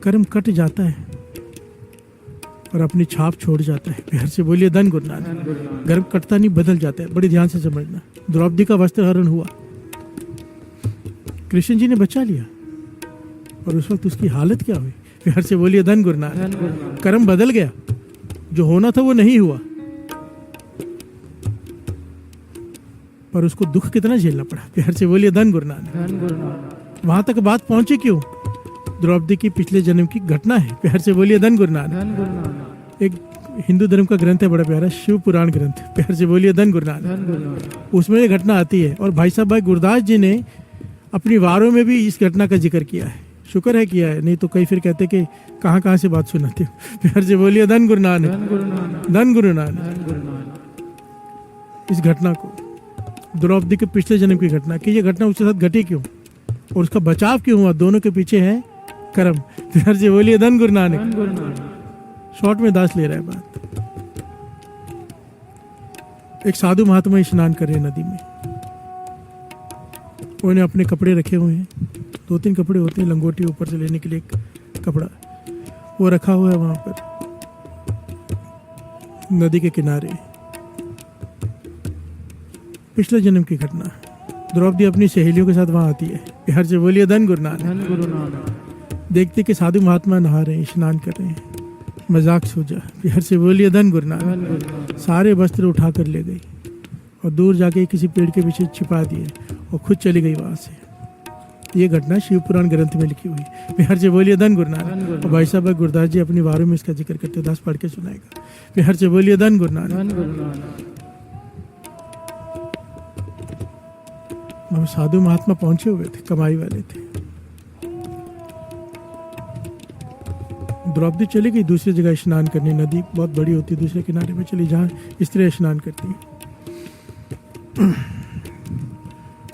कर्म कट जाता है और अपनी छाप छोड़ जाता है। बिहार से बोलिए धन गुरु नानक। कर्म कटता नहीं, बदल जाता है। बड़ी ध्यान से समझना। द्रौपदी का वस्त्र हरण हुआ, कृष्ण जी ने बचा लिया, और उस वक्त उसकी हालत क्या हुई। बिहार से बोलिए धन गुरु नानक। कर्म बदल गया, जो होना था वो नहीं हुआ, पर उसको दुख कितना झेलना पड़ा। बिहार से बोलिए धन गुरु नानक। वहां तक बात पहुंची क्यों। द्रौपदी की पिछले जन्म की घटना है। बिहार से बोलिए धन गुरु नानक। एक हिंदू धर्म का ग्रंथ है बड़ा प्यारा, शिव पुराण ग्रंथ। बिहार से बोलिए धन गुरु नानक। उसमें ये घटना आती है, और भाई साहब भाई गुरदास जी ने अपनी वारों में भी इस घटना का जिक्र किया है। शुक्र है किया है, नहीं तो कई फिर कहते कि कहाँ से बात सुनाते हो। बिहार से बोलिए धन गुरु नानक। धन गुरु नानक। इस घटना को, द्रौपदी के पिछले जन्म की घटना, कि ये घटना उसके साथ घटी क्यों और उसका बचाव क्यों हुआ, दोनों के पीछे है कर्म। बिहार जी बोलिए धन गुरु नानक। शॉर्ट में दास ले रहा है बात। एक साधु महात्मा स्नान कर रहे हैं नदी में। उन्होंने अपने कपड़े रखे हुए हैं, 2-3 कपड़े होते हैं, लंगोटी ऊपर से लेने के लिए एक कपड़ा, वो रखा हुआ है वहां पर नदी के किनारे। पिछले जन्म की घटना। द्रौपदी अपनी सहेलियों के साथ वहां आती है। बिहार से बोलिए धन गुरु नानक। देखते कि साधु महात्मा नहा रहे हैं, स्नान कर रहे हैं, मजाक सूझा। बिहार से बोलिए धन गुरु नानक। सारे वस्त्र उठा कर ले गई और दूर जाके किसी पेड़ के पीछे छिपा दिए और खुद चली गई वहां से। ये घटना शिव पुराण ग्रंथ में लिखी हुई। बिहार से बोलिए धन गुरु नानक। और भाई साहब गुरदास जी अपनी वारों में इसका जिक्र करते, दास पढ़ के सुनाएगा। बिहार से बोलिए धन गुरु नानक। साधु महात्मा पहुंचे हुए थे, कमाई वाले थे। द्रौपदी चली गई दूसरी जगह स्नान करने। नदी बहुत बड़ी होती है, दूसरे किनारे में चली जहाँ स्त्री स्नान करती है।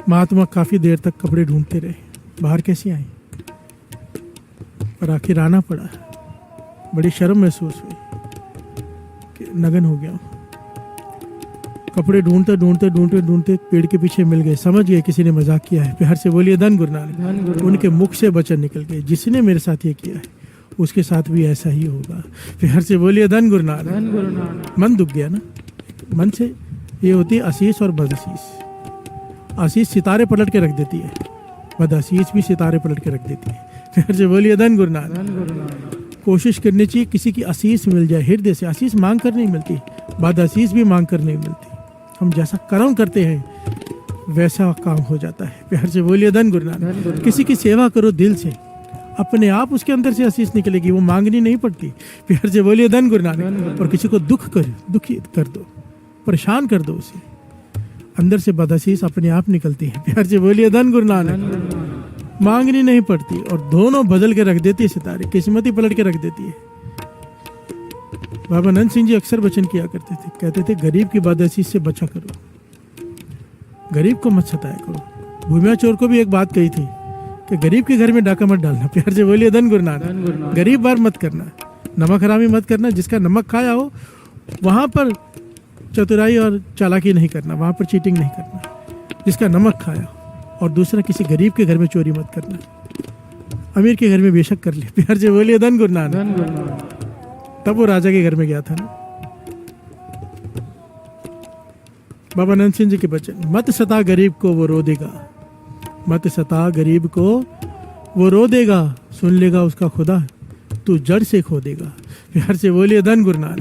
महात्मा काफी देर तक कपड़े ढूंढते रहे, बाहर कैसे आई, पर आखिर आना पड़ा। बड़ी शर्म महसूस हुई कि नगन हो गया। कपड़े ढूंढते ढूंढते ढूंढते ढूंढते पेड़ के पीछे मिल गए। समझ गए किसी ने मजाक किया है। बिहार से बोलिए धन गुरु नानक। उनके मुख से वचन निकल गए, जिसने मेरे साथ ये किया है उसके साथ भी ऐसा ही होगा। बिहार से बोलिए धन गुरु नानक। मन दुख गया ना। मन से ये होती है आशीष और बदआशीष। आशीष सितारे पलट के रख देती है, बदआशीष भी सितारे पलट के रख देती है। बिहार से बोलिए धन गुरु नानक। कोशिश करनी चाहिए किसी की आशीष मिल जाए हृदय से। आशीष मांग कर नहीं मिलती, बदआशीष भी मांग कर नहीं मिलती। हम जैसा कर्म करते हैं वैसा काम हो जाता है। बिहार से बोलिए धन गुरु नानक। किसी की सेवा करो दिल से, अपने आप उसके अंदर से आशीष निकलेगी, वो मांगनी नहीं पड़ती। बिहार से बोलिए धन गुरु नानक। और किसी को दुखी कर दो, परेशान कर दो उसे, अंदर से बदआशीष अपने आप निकलती है। बिहार से बोलिए धन गुरु नानक। मांगनी नहीं पड़ती और दोनों बदल के रख देती है सितारे, किस्मत ही पलट के रख देती है। बाबा नंद सिंह जी अक्सर वचन किया करते थे, कहते थे गरीब की बदआशीष से बचा करो, गरीब को मत सताया करो। भूमिया चोर को भी एक बात कही थी कि गरीब के घर में डाका मत डालना। प्यार से बोलिए धन गुरु नानक। गरीब बार मत करना, नमक हरामी मत करना। जिसका नमक खाया हो वहां पर चतुराई और चालाकी नहीं करना, वहां पर चीटिंग नहीं करना। जिसका नमक खाया हो, और दूसरा किसी गरीब के घर में चोरी मत करना। अमीर के घर में बेशक कर ले। प्यार से बोलिए धन गुरु नानक। तब वो राजा के घर में गया था ना। बाबा नंद सिंह जी के वचन, मत सता गरीब को वो रो देगा, मत सता गरीब को वो रो देगा, सुन लेगा उसका खुदा, तू जड़ से खो देगा। प्यार से बोलिए धन गुरु नानक।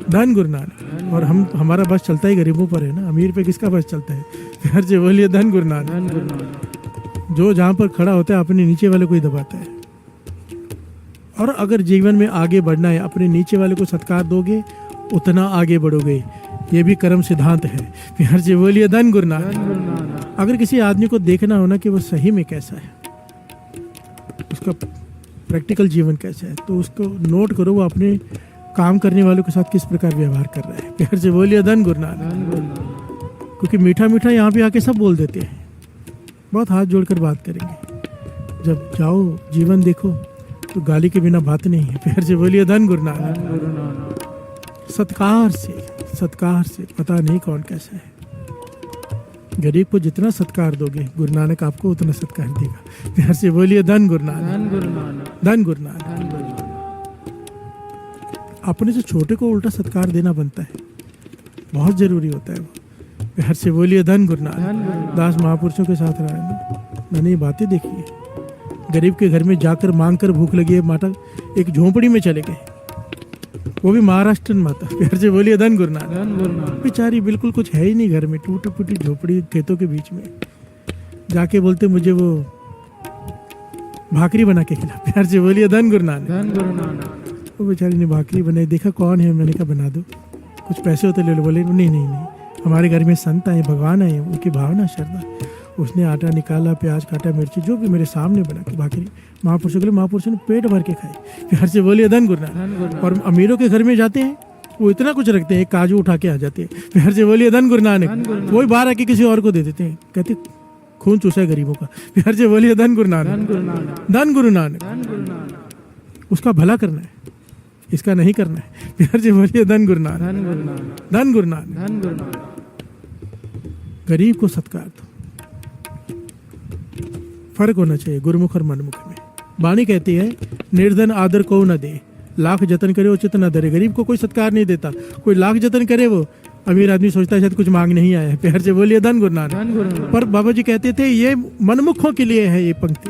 धन गुरु नानक। और हमारा बस चलता ही गरीबों पर है ना, अमीर पे किसका बस चलता है। प्यार से बोलिए धन गुरु नानक। जो जहां पर खड़ा होता है अपने नीचे वाले को ही दबाता है। और अगर जीवन में आगे बढ़ना है, अपने नीचे वाले को सत्कार दोगे उतना आगे बढ़ोगे। ये भी कर्म सिद्धांत है। प्यार से बोलिए धन गुरु नानक। अगर किसी आदमी को देखना हो ना कि वो सही में कैसा है, उसका प्रैक्टिकल जीवन कैसा है, तो उसको नोट करो वो अपने काम करने वालों के साथ किस प्रकार व्यवहार कर रहा है। प्यार से बोलिए धन गुरु नानक। क्योंकि मीठा मीठा यहाँ पे आके सब बोल देते हैं, बहुत हाथ जोड़कर बात करेंगे। जब जाओ जीवन देखो तो गाली के बिना बात नहीं है। प्यार से बोलिए धन गुरु नानक। सत्कार से पता नहीं कौन कैसा है। गरीब को जितना सत्कार दोगे गुरु नानक आपको उतना सत्कार देगा। प्यार से बोलिए धन गुरु नानक। धन गुरु नानक। अपने से छोटे को उल्टा सत्कार देना बनता है, बहुत जरूरी होता है वो। प्यार से बोलिए धन गुरु नानक। दास महापुरुषों के साथ रहा है, मैंने ये बातें देखी है। गरीब के घर में जाकर मांग कर भूख लगी है, माता एक झोंपड़ी में चले गए, वो भी महाराष्ट्र माता। प्यार से बोलिए धन गुरु नानक। बेचारी बिल्कुल कुछ है ही नहीं घर में, टूटी फूटी झोपड़ी खेतों के बीच में। जाके बोलते मुझे वो भाकरी बना के खिला। प्यार से बोलिए धन गुरु नानक। वो बेचारी ने भाकरी बनाई, देखा कौन है, मैंने कहा बना दो, कुछ पैसे होते ले लो। बोले नहीं, हमारे घर में संत आए, भगवान आए, उनकी भावना श्रद्धा। उसने आटा निकाला, प्याज काटा, मिर्ची, जो भी मेरे सामने बना के भाकरी महापुरुषों के लिए, महापुरुषों ने पेट भर के खाई। प्यार से बोलिए धन गुरु नानक। और अमीरों के घर में जाते हैं वो इतना कुछ रखते हैं, काजू उठा के आ जाते हैं। प्यार से बोलिए धन गुरु नानक। वही बाहर आके किसी और को दे देते हैं, कहते खून चूसा है गरीबों का। प्यार से बोलिए धन गुरु नानक। धन गुरु नानक। उसका भला करना है, इसका नहीं करना है। प्यार से बोलिए धन गुरु नानक। धन गुरु नानक। गरीब को सत्कार दो। फर्क होना चाहिए गुरुमुख और मनमुख में। वाणी कहती है निर्धन आदर को न दे, लाख जतन करे उचित न धरे। गरीब को कोई सत्कार नहीं देता, कोई लाख जतन करे वो अमीर आदमी सोचता है शायद कुछ मांग नहीं आया है। प्यार से बोलिए धन गुरु नानक। पर बाबा जी कहते थे ये मनमुखों के लिए है ये पंक्ति,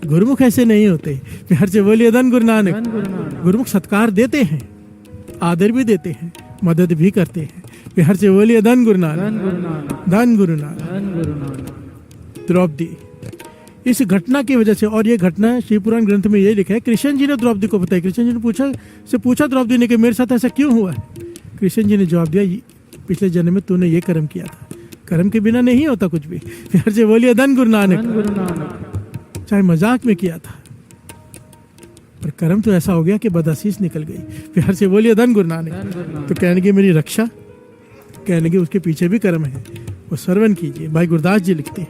गुरुमुख ऐसे नहीं होते। प्यार से बोलिए धन गुरु नानक। गुरुमुख सत्कार देते हैं, आदर भी देते हैं, मदद भी करते हैं। प्यार से बोलिए धन गुरु नानक। धन गुरु नानक। द्रौपदी इस घटना की वजह से, और ये घटना शिव पुराण ग्रंथ में ये लिखा है, कृष्ण जी ने द्रौपदी को बताया। कृष्ण जी ने पूछा द्रौपदी ने कि मेरे साथ ऐसा क्यों हुआ है। कृष्ण जी ने जवाब दिया पिछले जन्म में तूने ये कर्म किया था, कर्म के बिना नहीं होता कुछ भी। प्यार से बोलिए धन गुरु नानक। चाहे मजाक में किया था पर कर्म तो ऐसा हो गया कि बदअसीस निकल गई। प्यार से बोलिए धन गुरु नानक। तो कहने की मेरी रक्षा, कहने की उसके पीछे भी कर्म है, वो श्रवण कीजिए। भाई गुरदास जी लिखते हैं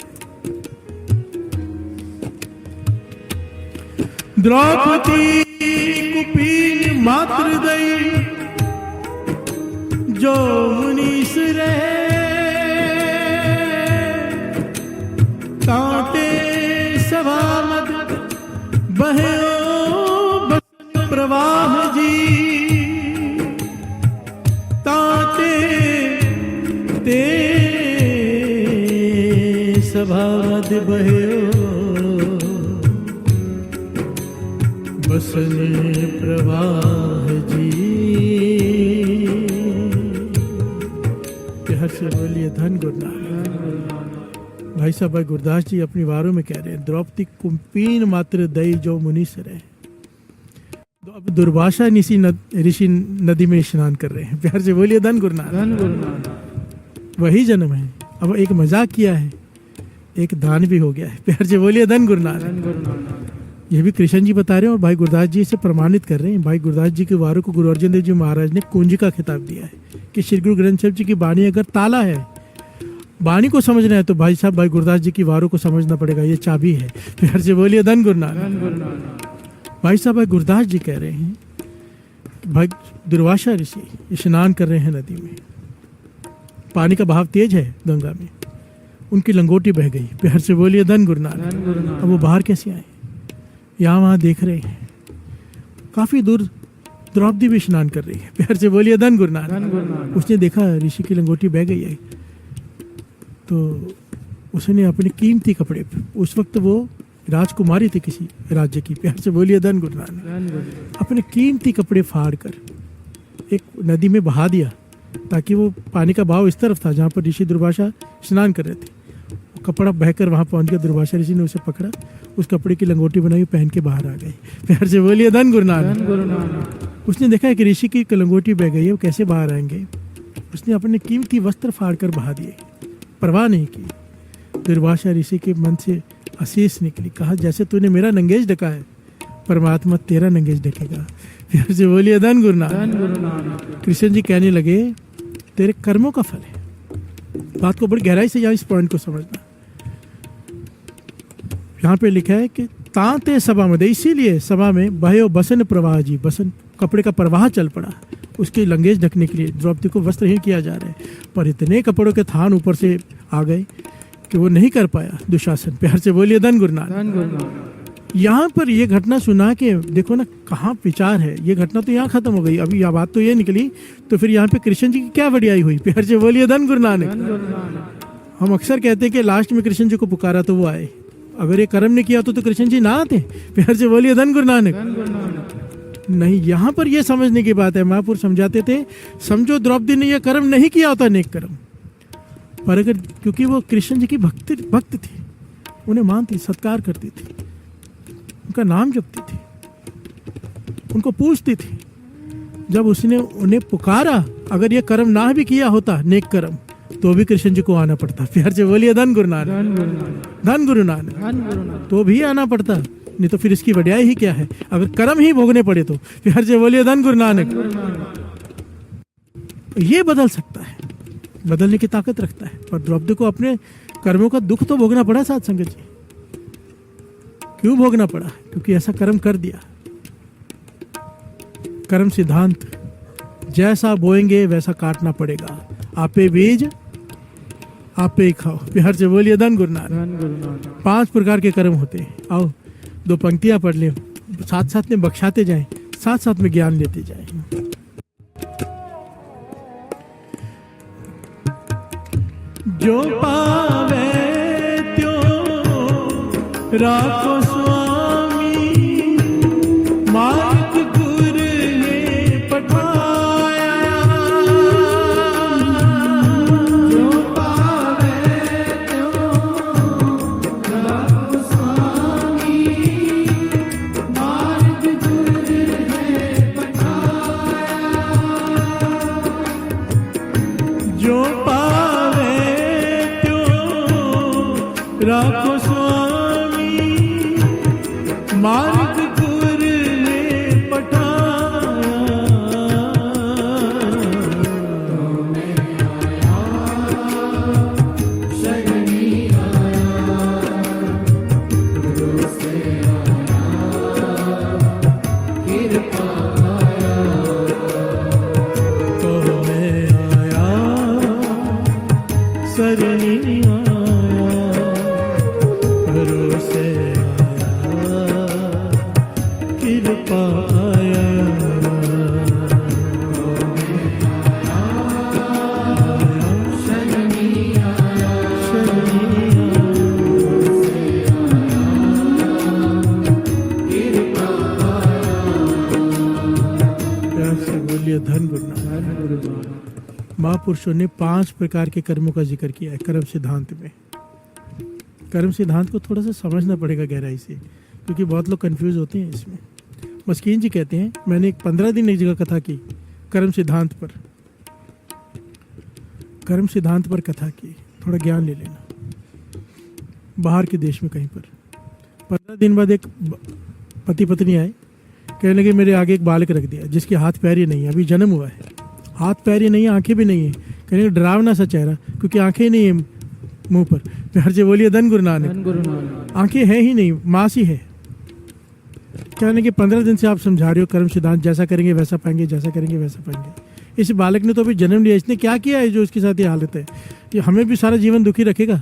द्रौपदी कुपीन मात्र दई जो मुनीस रहे, कांटे सभा मत बहे प्रवाह जी, ताते ते सभा मत बहे बसन प्रवाह जी। हर से बोलिए धन गुरु नानक। भाई साहब भाई गुरदास जी अपनी वारों में कह रहे हैं द्रौपदी कुंपीन मात्र दई जो मुनि से रहे। तो अब दुर्वासा ऋषि नदी में स्नान कर रहे हैं। प्यार से बोलिए धन गुरु नानक। वही जन्म है, अब एक मजाक किया है, एक दान भी हो गया है। प्यार से बोलिए धन गुरु नानक। ये भी कृष्ण जी बता रहे हैं और भाई गुरदास जी इसे प्रमाणित कर रहे हैं। भाई गुरदास जी के वारों को गुरु अर्जन देव जी महाराज ने कुंज का खिताब दिया है कि श्री गुरु ग्रंथ साहिब जी की वाणी अगर ताला है, वाणी को समझना है तो भाई साहब भाई गुरदास जी की वारों को समझना पड़ेगा, ये चाबी है। प्यार से बोलिए धन गुरु नानक। भाई साहब भाई गुरदास जी कह रहे हैं भाई दुर्वासा ऋषि स्नान कर रहे हैं नदी में, पानी का बहाव तेज है गंगा में, उनकी लंगोटी बह गई। प्यार से बोलिए धन गुरु नानक। अब वो बाहर कैसे आए, यहाँ वहाँ देख रहे हैं, काफी दूर द्रौपदी भी स्नान कर रही है। प्यार से बोलिए धन गुरु नानक। उसने देखा ऋषि की लंगोटी बह गई है तो उसने अपने कीमती कपड़े, उस वक्त वो राजकुमारी थी किसी राज्य की, प्यार से बोलिए धन गुरु नानक, अपने कीमती कपड़े फाड़ कर एक नदी में बहा दिया ताकि वो पानी का बहाव इस तरफ था जहाँ पर ऋषि दुर्वासा स्नान कर रहे थे। कपड़ा बहकर वहां पहुंच गया। दुर्वासा ऋषि ने उसे पकड़ा, उस कपड़े की लंगोटी बनाई, पहन के बाहर आ गए। प्यार से बोलिए धन गुरु नानक। उसने देखा कि ऋषि की लंगोटी बह गई है, वो कैसे बाहर आएंगे। उसने अपने कीमती वस्त्र फाड़ कर बहा दिए, परवाह नहीं की। दुर्वासा ऋषि के मन से आशीष निकली, कहा जैसे तूने मेरा नंगेज ढका है, परमात्मा तेरा नंगेज ढकेगा। प्यार से बोलिए धन गुरु नानक। कृष्ण जी कहने लगे तेरे कर्मों का फल है। बात को बड़ी गहराई से यहाँ इस पॉइंट को समझना। यहाँ पे लिखा है कि तांते सभा में, इसीलिए सभा में भयो बसन प्रवाह जी, बसन कपड़े का प्रवाह चल पड़ा उसके लंगेज ढकने के लिए। द्रौपदी को वस्त्रहीन किया जा रहा है, पर इतने कपड़ों के थान ऊपर से आ गए कि वो नहीं कर पाया दुशासन। प्यार से बोलिए धन गुरु नानक। यहाँ पर ये घटना सुना के देखो ना कहाँ विचार है। ये घटना तो यहाँ खत्म हो गई, अभी यह बात तो ये निकली, तो फिर यहाँ पे कृष्ण जी की क्या वडियाई हुई। प्यार से बोलिए धन गुरु नानक। हम अक्सर कहते हैं कि लास्ट में कृष्ण जी को पुकारा तो वो आए, अगर ये कर्म ने किया तो कृष्ण जी ना आते। प्यार से बोलिए धन गुरु नानक। नहीं, यहाँ पर ये समझने की बात है। महापुरुष समझाते थे, समझो द्रौपदी ने यह कर्म नहीं किया होता नेक कर्म, पर अगर क्योंकि वो कृष्ण जी की भक्त थी, उन्हें मानती, सत्कार करती थी, उनका नाम जपती थी, उनको पूछती थी। जब उसने उन्हें पुकारा, अगर ये कर्म ना भी किया होता नेक कर्म, तो भी कृष्ण जी को आना पड़ता। प्यार से बोलिए धन गुरु नानक। धन गुरु नानक। तो भी आना पड़ता, नहीं तो फिर इसकी वडियाई ही क्या है, अगर कर्म ही भोगने पड़े तो। प्यार से बोलिए धन गुरु नानक। ये बदल सकता है, बदलने की ताकत रखता है। पर द्रौपदी को अपने कर्मों का दुख तो भोगना पड़ा साथ संगत जी। क्यों भोगना पड़ा? क्योंकि ऐसा कर्म कर दिया। कर्म सिद्धांत, जैसा बोएंगे वैसा काटना पड़ेगा। आपे बीज आपे ही खाओ। प्यार से बोलिए धन गुरु नानक। 5 प्रकार के कर्म होते हैं। आओ 2 पंक्तियां पढ़ ले, साथ साथ में बख्शाते जाएं, साथ साथ में ज्ञान लेते जाएं। जो पावे त्यों राखो स्वामी, मार्ग गुरु ने पठाया। जो पावे त्यों राखो स्वामी, मार्ग गुरु ने पठाया। जो पावे राखो स्वामी, मार्ग गुरु ने पठाया। शरणी आया, गुरु से आया, कृपा आया। तो मैं आया, शरणी आया, धन गुरु। महापुरुषों ने 5 प्रकार के कर्मों का जिक्र किया है कर्म सिद्धांत में। कर्म सिद्धांत को थोड़ा सा समझना पड़ेगा गहराई से, क्योंकि बहुत लोग कंफ्यूज होते हैं इसमें। मस्कीन जी कहते हैं, मैंने 15 दिन एक जगह कथा की कर्म सिद्धांत पर, कर्म सिद्धांत पर कथा की। थोड़ा ज्ञान ले लेना। बाहर के देश में कहीं पर 15 दिन बाद एक पति पत्नी आए, कहने लगे मेरे आगे एक बालक रख दिया जिसके हाथ पैर ही नहीं है, अभी जन्म हुआ है, हाथ पैर ही नहीं है, आंखें भी नहीं है। कहने लगे डरावना सा चेहरा, क्योंकि आंखें ही नहीं है मुंह पर। प्यार से बोलिए धन गुरु नानक। आंखें हैं ही नहीं, मांस ही है। कहने के 15 दिन से आप समझा रहे हो कर्म सिद्धांत, जैसा करेंगे वैसा पाएंगे, जैसा करेंगे वैसा पाएंगे। इस बालक ने तो अभी जन्म लिया, इसने क्या किया है जो इसके साथ ये हालत है? ये हमें भी सारा जीवन दुखी रखेगा,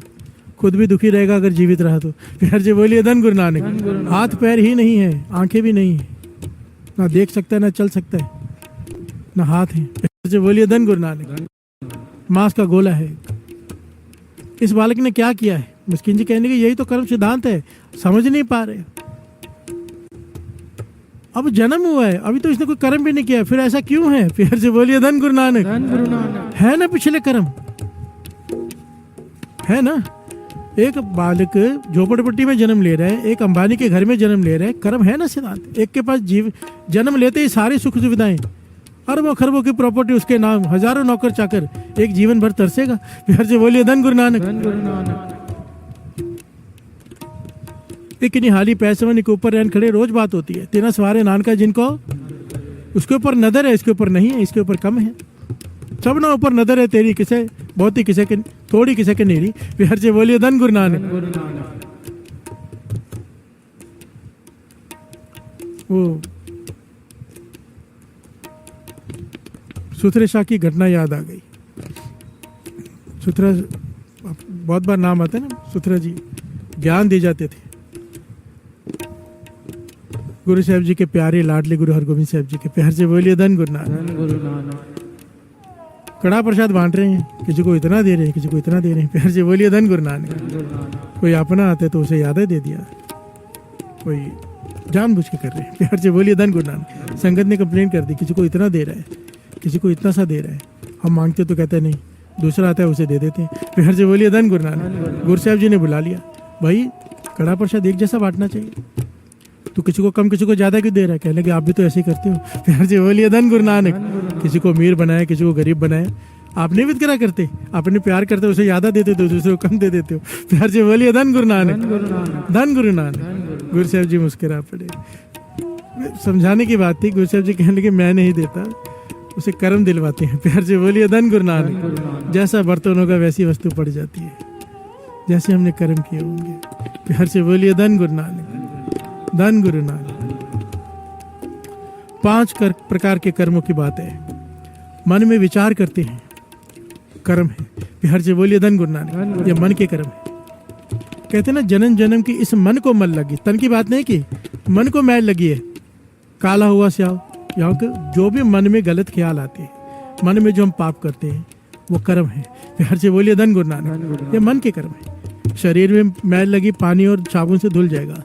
खुद भी दुखी रहेगा अगर जीवित रहा तो। प्यार से बोलिए धन गुरु नानक। हाथ पैर ही नहीं है, आंखें भी नहीं है, ना देख सकता है ना चल सकता है, ना हाथ है। प्यार से बोलिए धन गुरु नानक। मांस का गोला है। इस बालक ने क्या किया है? मिस्किन जी कहने के यही तो कर्म सिद्धांत है, समझ नहीं पा रहे। अब जन्म हुआ है, अभी तो इसने कोई कर्म भी नहीं किया, फिर ऐसा क्यों है? प्यार से बोलिए धन गुरु नानक। है ना पिछले कर्म, है ना? एक बालक झोपड़पट्टी में जन्म ले रहा है, एक अंबानी के घर में जन्म ले रहा है, कर्म है ना सिद्धांत। एक के पास जन्म लेते ही सारी सुख सुविधाएं, अरबों खरबों की प्रॉपर्टी उसके नाम, हजारों नौकर चाकर, एक जीवन भर तरसेगा। बिहार से बोलिए धन गुरु नानक। एक निहाली पैसे के ऊपर रहन खड़े रोज बात होती है, तेना सवारे नानका जिनको उसके ऊपर नजर है, इसके ऊपर नहीं है, इसके ऊपर कम है। सब ना ऊपर नजर है तेरी, किसे बहुत ही किसे के थोड़ी, किसे के नेरी। बिहार से बोलिए धन गुरु नानक। वो सुथरे शाह की घटना याद आ गई। सुथरा बहुत बार नाम आता है ना, सुथरा जी ज्ञान दे जाते थे। गुरु साहब जी के प्यारे लाडले गुरु हरगोबिंद साहब जी के प्यार से बोलिए धन गुरु नानक। कड़ा प्रसाद बांट रहे हैं, किसी को इतना दे रहे हैं, किसी को इतना दे रहे हैं, प्यार से बोलिए धन गुरु नानक। कोई अपना आते तो उसे याद दे दिया, कोई जानबूझ के कर रहे हैं, प्यार से बोलिए धन गुरु नानक। संगत ने कंप्लेन कर दी, किसी को इतना दे रहा है, किसी को इतना सा दे रहा है, हम मांगते तो कहते नहीं, दूसरा आता है उसे दे देते हैं, प्यार से बोलिए धन गुरु नानक। गुरु साहब जी ने बुला लिया, भाई कड़ा प्रसाद एक जैसा बांटना चाहिए, तो किसी को कम किसी को ज्यादा क्यों दे रहा है? कहने लगे आप भी तो ऐसे ही करते हो, प्यार से बोलिए धन गुरु नानक। किसी को अमीर बनाया, किसी को गरीब बनाया, आप नहीं वितकरा करते, अपने प्यार करते उसे ज्यादा देते हो, दूसरे को कम दे देते हो, प्यार से बोलिए धन गुरु नानक। धन गुरु नानक। गुरु साहब जी मुस्कुरा पड़े, समझाने की बात थी। गुरु साहब जी कहने लगे मैं नहीं देता, उसे कर्म दिलवाते हैं, प्यार से बोलिए धन गुरु नानक। जैसा बर्तन होगा वैसी वस्तु पड़ जाती है, जैसे हमने कर्म किए होंगे, प्यार से बोलिए धन गुरु नानक। धन गुरु नानक। 5 प्रकार के कर्मों की बात है। मन में विचार करते हैं, कर्म है, प्यार से बोलिए धन गुरु नानक। ये मन के कर्म है। कहते हैं ना जन्म जन्म की इस मन को मल लगी, तन की बात नहीं की, मन को मैल लगी है, काला हुआ स्याह। यहाँ के जो भी मन में गलत ख्याल आते हैं, मन में जो हम पाप करते हैं, वो कर्म है, प्यार से बोलिए धन गुरु नानक। ये मन के कर्म है। शरीर में मैल लगी, पानी और साबुन से धुल जाएगा,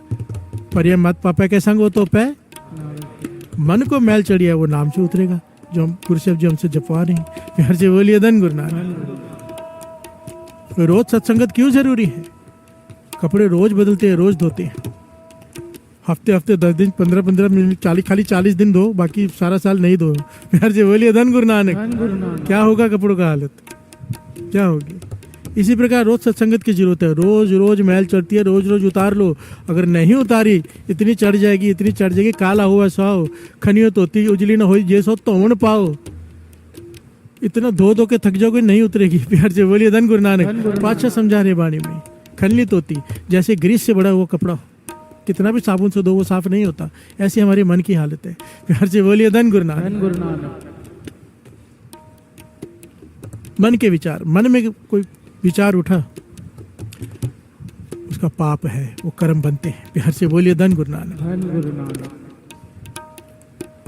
पर यह मत पापा के संग हो तो पै। मन को मैल चढ़ी है, वो नाम से उतरेगा, जो हम गुरु साहब जी हमसे जपवा रहे हैं, प्यार से बोलिए धन गुरु नानक। रोज सत्संगत क्यों जरूरी है? कपड़े रोज बदलते हैं, रोज धोते हैं, हफ्ते हफ्ते 10 दिन 15-15 मिनट, खाली 40 दिन धो, बाकी सारा साल नहीं धो, प्यार से बोलिए धन गुरु नानक। क्या होगा कपड़ों का हालत, क्या होगी? इसी प्रकार रोज सत्संगत की जरूरत है। रोज रोज मैल चढ़ती है, रोज रोज उतार लो। अगर नहीं उतारी, इतनी चढ़ जाएगी, इतनी चढ़ जाएगी, काला हुआ सो खनियो तोती उजली ना हो, ये सो तो पाओ, इतना धो धो के थक जाओगे, नहीं उतरेगी, प्यार से बोलिए धन गुरु नानक। पातशाह समझा रहे वाणी में, खनली तोती जैसे ग्रीस से बड़ा हुआ कपड़ा, कितना भी साबुन से धो वो साफ नहीं होता, ऐसी हमारे मन की हालत है, प्यार से बोलिए धन गुरु नानक। मन के विचार, मन में कोई विचार उठा, उसका पाप है, वो कर्म बनते हैं, प्यार से बोलिए धन गुरु नानक।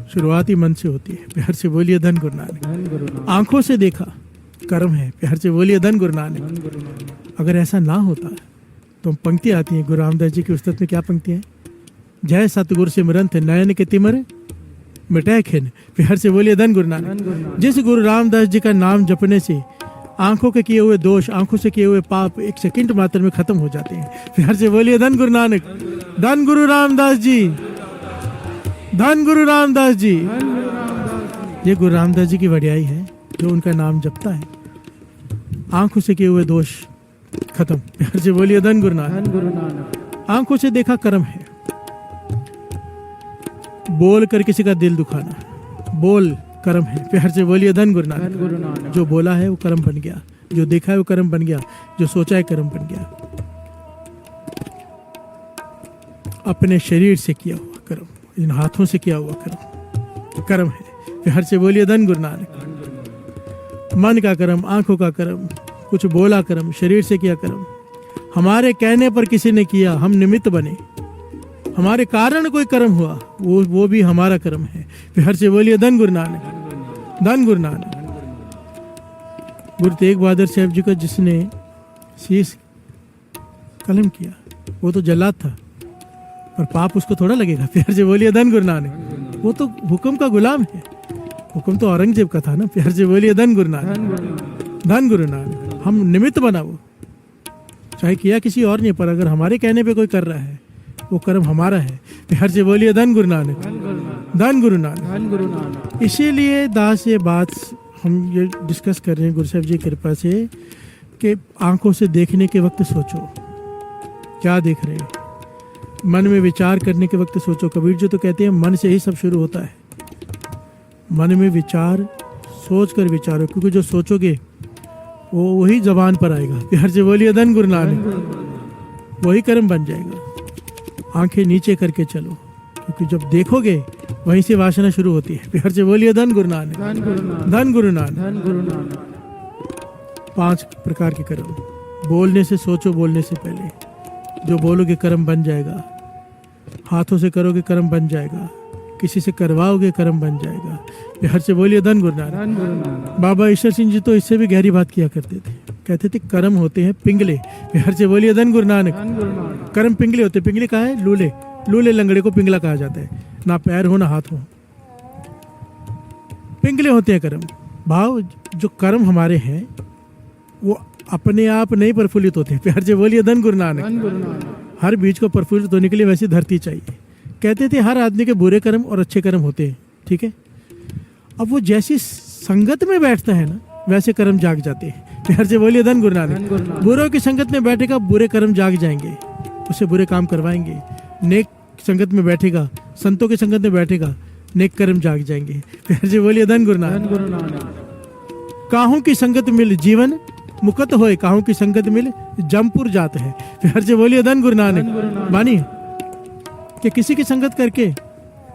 शुरुआत ही मन से होती है, प्यार से बोलिए धन गुरु नानक। आंखों से देखा कर्म है, प्यार से बोलिए धन गुरु नानक। अगर ऐसा ना होता तो पंक्ति आती है गुरु रामदास जी की उस्तत में, क्या पंक्ति है? जय सतगुरु सिमरंत नयन के तिमर मिटाए खिन, प्यार से बोलिए धन गुरु नानक। जिस गुरु रामदास जी का नाम जपने से आंखों के किए हुए दोष, आंखों से किए हुए पाप 1 सेकंड मात्र में खत्म हो जाते हैं, प्यार से बोलिए धन गुरु नानक। धन गुरु रामदास जी, धन गुरु रामदास जी। ये गुरु रामदास जी की वड्याई है, जो उनका नाम जपता है, आंखों से किए हुए दोष खत्म, प्यार से बोलिए धन गुरु नानक। आंखों से देखा कर्म है। बोल कर किसी का दिल दुखाना, बोल कर्म है, प्यार से बोलिए धन गुरु नानक। जो बोला है वो कर्म बन गया, जो देखा है वो कर्म बन गया, जो सोचा है कर्म बन गया। अपने शरीर से किया हुआ कर्म, इन हाथों से किया हुआ कर्म, कर्म है, प्यार से बोलिए धन गुरु नानक। मन का कर्म, आंखों का कर्म, कुछ बोला कर्म, शरीर से किया कर्म, हमारे कहने पर किसी ने किया, हम निमित्त बने, हमारे कारण कोई कर्म हुआ, वो भी हमारा कर्म है, प्यार से बोलिए धन गुरु नानक। धन गुरु नानक। गुरु तेग बहादुर साहब जी का जिसने शीश कलम किया, वो तो जल्लाद था, पर पाप उसको थोड़ा लगेगा, प्यार से बोलिए धन गुरु नानक। वो तो हुक्म का गुलाम है, हुक्म तो औरंगजेब का था ना, प्यार से बोलिए धन गुरु नानक। धन गुरु नानक। हम निमित्त बना, वो चाहे किया किसी और ने, पर अगर हमारे कहने पे कोई कर रहा है वो कर्म हमारा है। हर से बोलिए धन गुरु नानक, धन गुरु नानक। इसीलिए दास ये बात हम ये डिस्कस कर रहे हैं गुरु साहब जी की कृपा से कि आंखों से देखने के वक्त सोचो क्या देख रहे हो, मन में विचार करने के वक्त सोचो। कबीर जी तो कहते हैं मन से ही सब शुरू होता है। मन में विचार सोच कर विचारो, क्योंकि जो सोचोगे वो वही जबान पर आएगा। प्यार से बोलिए धन गुरु नानक, वही कर्म बन जाएगा। आंखें नीचे करके चलो, क्योंकि जब देखोगे वहीं से वासना शुरू होती है। प्यार से बोलिए धन गुरु नानक, धन गुरु नानक। 5 प्रकार के कर्म। बोलने से सोचो, बोलने से पहले जो बोलोगे कर्म बन जाएगा। हाथों से करोगे कर्म बन जाएगा, किसी से करवाओगे कर्म बन जाएगा। बिहार से बोलिए धन गुरु नानक। बाबा ईश्वर सिंह जी तो इससे भी गहरी बात किया करते थे, कहते थे कर्म होते हैं पिंगले। बिहार से बोलिए धन गुरु नानक। कर्म पिंगले होते। पिंगले कहा है? लूले। लूले लंगड़े को पिंगला कहा जाता है, ना पैर हो ना हाथ हो, पिंगले होते हैं कर्म। भाव जो कर्म हमारे हैं वो अपने आप नहीं प्रफुल्लित होते। प्यार से बोलिए धन गुरु नानक। हर बीज को प्रफुल्लित होने के लिए वैसी धरती चाहिए। कहते थे हर आदमी के बुरे कर्म और अच्छे कर्म होते हैं, ठीक है। अब वो जैसी संगत में बैठता है ना, वैसे कर्म जाग जाते हैं। प्यार से बोलिए धन गुरु नानक। बुरों की संगत में बैठेगा, बुरे कर्म जाग जाएंगे, उससे बुरे काम करवाएंगे। नेक संगत में बैठेगा, संतों की संगत में बैठेगा, नेक कर्म जाग जाएंगे। प्यार से बोलिए धन गुरु नानक। काहू की संगत मिल जीवन मुकत होए, काहू की संगत मिल जमपुर जात है। प्यार से बोलिए धन गुरु नानक। मानिए कि किसी की संगत करके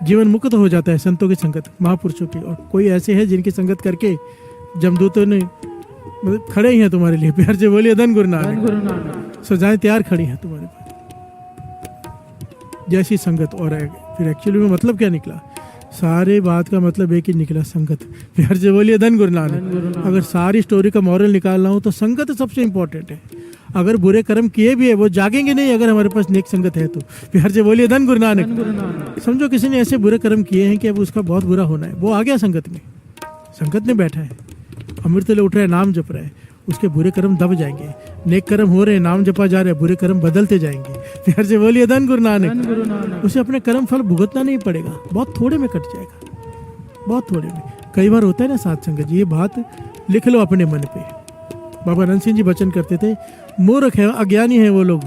जीवन मुक्त हो जाता है, संतों की संगत, महापुरुषों की। और कोई ऐसे हैं जिनकी संगत करके जमदूतों ने मतलब खड़े ही हैं तुम्हारे लिए। प्यार से बोलिए धन गुरु नानक। सजाएं तैयार खड़ी हैं तुम्हारे पास, जैसी संगत। और फिर एक्चुअली में मतलब क्या निकला? सारे बात का मतलब एक ही निकला, संगत। प्यार से बोलिए धन गुरु नानक। अगर सारी स्टोरी का मॉरल निकालना हो तो संगत सबसे इंपॉर्टेंट है। अगर बुरे कर्म किए भी है वो जागेंगे नहीं अगर हमारे पास नेक संगत है तो। प्यार से बोलिए धन गुरु नानक। समझो किसी ने ऐसे बुरे कर्म किए हैं कि अब उसका बहुत बुरा होना है, वो आ गया संगत में, संगत में बैठा है, अमृत ले उठ रहा है, नाम जप रहा है, उसके बुरे कर्म दब जाएंगे। नेक कर्म हो रहे हैं, नाम जपा जा रहा है, बुरे कर्म बदलते जाएंगे। प्यार से बोलिए धन गुरु नानक। उसे अपने कर्म फल भुगतना नहीं पड़ेगा, बहुत थोड़े में कट जाएगा, बहुत थोड़े में। कई बार होता है ना साथ संगत, ये बात लिख लो अपने मन पे। बाबा अनंत सिंह जी वचन करते थे, मूर्ख है, अज्ञानी है वो लोग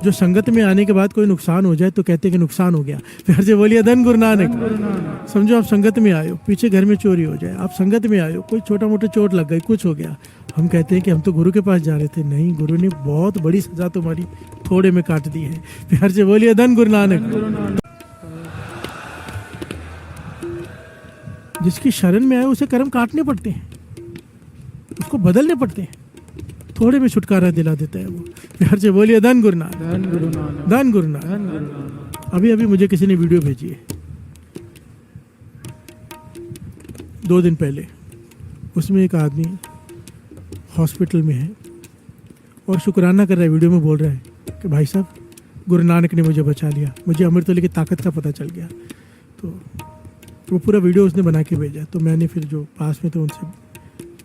जो संगत में आने के बाद कोई नुकसान हो जाए तो कहते हैं कि नुकसान हो गया। प्यार से बोलिए धन गुरु नानक। समझो आप संगत में आए हो, पीछे घर में चोरी हो जाए, आप संगत में आए हो, कोई छोटा मोटा चोट लग गई, कुछ हो गया, हम कहते हैं कि हम तो गुरु के पास जा रहे थे। नहीं, गुरु ने बहुत बड़ी सजा तुम्हारी थोड़े में काट दी है। प्यार से बोलिए धन गुरु नानक। जिसकी शरण में आए उसे कर्म काटने पड़ते हैं, उसको बदलने पड़ते हैं, थोड़े में छुटकारा दिला देता है वो। प्यार से बोलिए धन गुरु नानक, धन गुरु नानक। अभी अभी मुझे किसी ने वीडियो भेजी है 2 दिन पहले। उसमें एक आदमी हॉस्पिटल में है और शुक्राना कर रहा है, वीडियो में बोल रहा है कि भाई साहब गुरु नानक ने मुझे बचा लिया, मुझे अमृतवेले की ताकत का पता चल गया। तो वो पूरा वीडियो उसने बना के भेजा। तो मैंने फिर जो पास में थे उनसे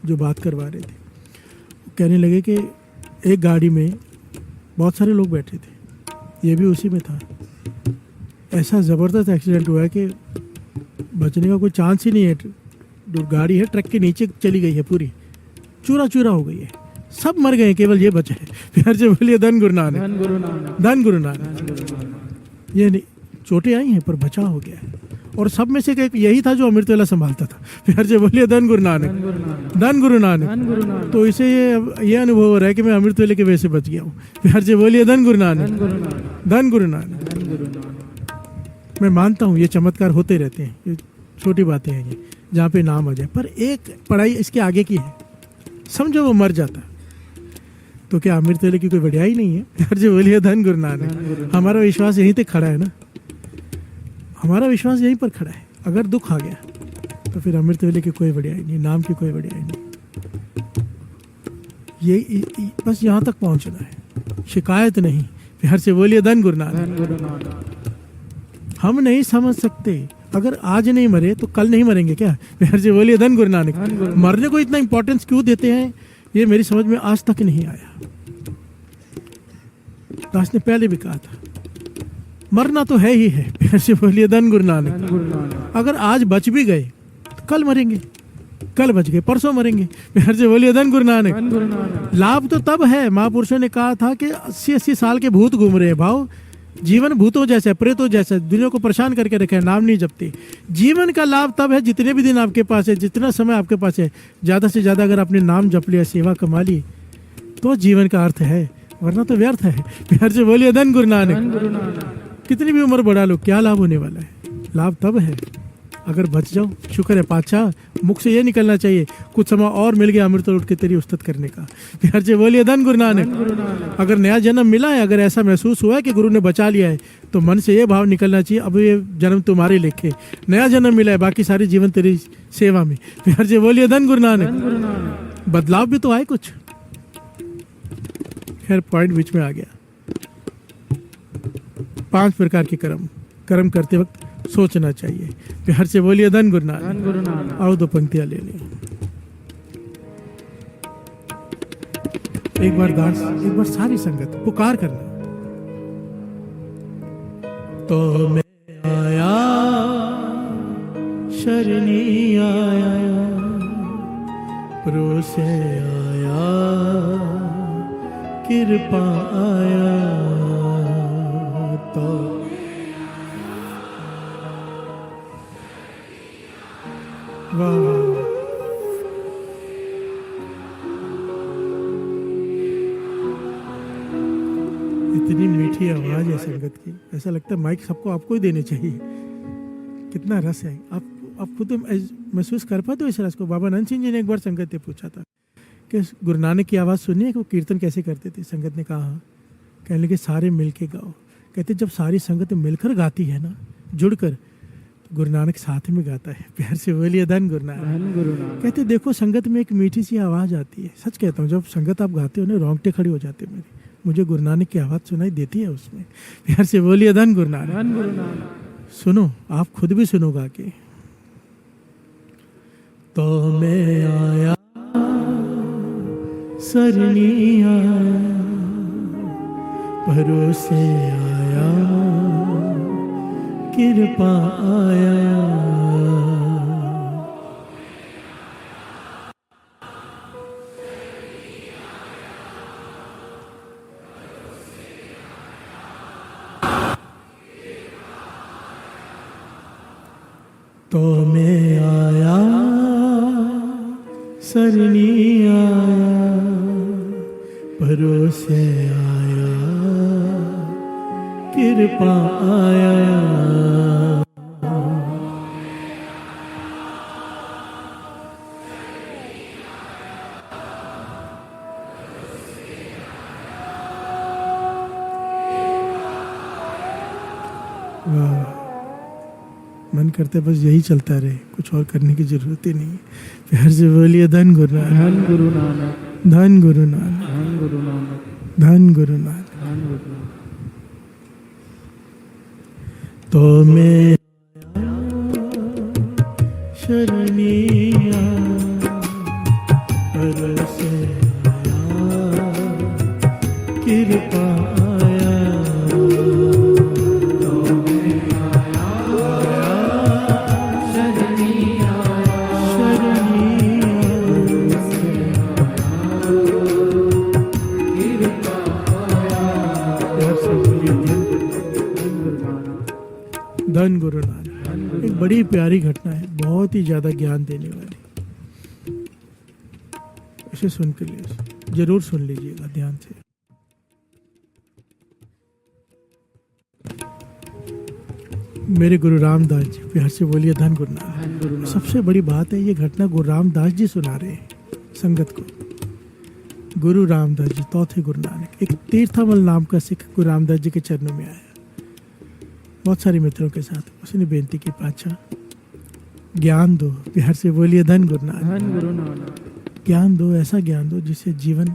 जो बात करवा रहे थे, कहने लगे कि एक गाड़ी में बहुत सारे लोग बैठे थे, ये भी उसी में था। ऐसा ज़बरदस्त एक्सीडेंट हुआ है कि बचने का कोई चांस ही नहीं है। जो गाड़ी है ट्रक के नीचे चली गई है, पूरी चूरा चूरा हो गई है, सब मर गए, केवल ये बचा है। प्यार से बोलिए धन गुरु नानक, धन गुरु नानक। ये नहीं, चोटें आई हैं पर बचाव हो गया है। और सब में से एक यही था जो अमृतवेला संभालता था। प्यार से बोलिए धन गुरु नानक, धन गुरु नानक। तो इसे ये अनुभव हो रहा है कि मैं अमृतवेले के वजह से बच गया हूँ। प्यार से बोलिए धन गुरु नानक, धन गुरु नानक। मैं मानता हूँ ये चमत्कार होते रहते हैं, ये छोटी बातें हैं ये, जहाँ पे नाम आ जाए। पर एक पढ़ाई इसके आगे की है। समझो वो मर जाता तो क्या अमृतवेले की कोई बढ़ियाई नहीं है? प्यार से बोलिए धन गुरु नानक। हमारा विश्वास यहीं तक खड़ा है ना, हमारा विश्वास यहीं पर खड़ा है। अगर दुख आ गया तो फिर अमृतवेले की कोई बढ़ियाई नहीं, नाम की कोई बढ़ियाई नहीं। ये बस यहाँ तक पहुँचना है, शिकायत नहीं। प्यार से बोलिए धन गुरु नानक। हम नहीं समझ सकते, अगर आज नहीं मरे तो कल नहीं मरेंगे क्या? प्यार से बोलिए धन गुरु नानक। मरने को इतना इंपॉर्टेंस क्यों देते हैं ये मेरी समझ में आज तक नहीं आया। दास ने पहले भी कहा था, मरना तो है ही है। प्यार से बोलिए धन गुरु नानक। अगर आज बच भी गए तो कल मरेंगे, कल बच गए परसों मरेंगे। प्यार से बोलिए धन गुरु नानक। लाभ तो तब है, महापुरुषों ने कहा था कि 80-80 साल के भूत घूम रहे हैं भाव, जीवन भूतों जैसा, प्रेतों जैसा, दुनिया को परेशान करके रखे, नाम नहीं जपते। जीवन का लाभ तब है जितने भी दिन आपके पास है, जितना समय आपके पास है, ज़्यादा से ज़्यादा अगर आपने नाम जप लिया, सेवा कमा ली, तो जीवन का अर्थ है, वरना तो व्यर्थ है। प्यार से बोलिए धन गुरु नानक। कितनी भी उम्र बढ़ा लो, क्या लाभ होने वाला है? लाभ तब है अगर बच जाओ। शुक्र है पातशाह, मुख से ये निकलना चाहिए, कुछ समय और मिल गया अमृत लौट के तेरी उस्तत करने का। प्यार से बोलिए धन गुरु नानक। अगर नया जन्म मिला है, अगर ऐसा महसूस हुआ है कि गुरु ने बचा लिया है, तो मन से ये भाव निकलना चाहिए, अब ये जन्म तुम्हारे लेखे, नया जन्म मिला है, बाकी सारे जीवन तेरी सेवा में। प्यार से बोलिए धन गुरु नानक। बदलाव भी तो आए कुछ। खैर पॉइंट बीच में आ गया। 5 प्रकार के कर्म करते वक्त सोचना चाहिए। प्यार से बोलिए धन गुरु नानक। आओ 2 पंक्तियां ले लें। एक बार दास, एक बार सारी संगत पुकार करना। तो मैं आया शरणी आया, परोसे आया, कृपा आया। तो वाह, इतनी मीठी आवाज है संगत की, ऐसा लगता है माइक सबको आपको ही देने चाहिए। कितना रस है। आप खुद महसूस कर पाते हो इस रस को। बाबा नंद सिंह जी ने एक बार संगत ने पूछा था कि गुरु नानक की आवाज़ सुनिए कि वो कीर्तन कैसे करते थे। संगत ने कहा हाँ। कहने लगे सारे मिल के गाओ। कहते जब सारी संगत मिलकर गाती है ना, जुड़कर, तो गुरु नानक साथ में गाता है। प्यार से बोलिए धन गुरु नानक। कहते देखो संगत में एक मीठी सी आवाज़ आती है। सच कहता हूँ, जब संगत आप गाते हो ना, रोंगटे खड़े हो जाते मेरे। मुझे गुरु नानक की आवाज़ सुनाई देती है उसमें। प्यार से बोलिए धन गुरु नानक। सुनो, आप खुद भी सुनो गा के। तो मैं आया सरनी आया, भरोसे आया, कृपा आया। तो मैं आया सरनी आया, भरोसे आया, कृपा आया। वाह, मन करता है बस यही चलता रहे, कुछ और करने की जरूरत ही नहीं। प्यार से बोलिए धन गुरु नानक। धन गुरु नानक। धन गुरु नानक। धन गुरु नानक। धन गुरु नानक। धन गुरु नानक। तो मैं शरणी आया, भरोसे आया, कृपा आया। धन गुरु नानक। एक बड़ी प्यारी घटना है, बहुत ही ज्यादा ज्ञान देने वाली। इसे सुन के लिए जरूर सुन लीजिएगा ध्यान से। मेरे गुरु रामदास जी, प्यार से बोलिए धन गुरु नानक। सबसे बड़ी बात है, ये घटना गुरु रामदास जी सुना रहे हैं संगत को। गुरु रामदास जी, चौथे गुरु नानक। एक तीर्थामल नाम का सिख गुरु रामदास जी के चरणों में आया, बहुत सारे मित्रों के साथ। उसने बेनती की, पातशाह ज्ञान दो। प्यार से बोलिए धन गुरु नानक। ज्ञान दो, ऐसा ज्ञान दो जिससे जीवन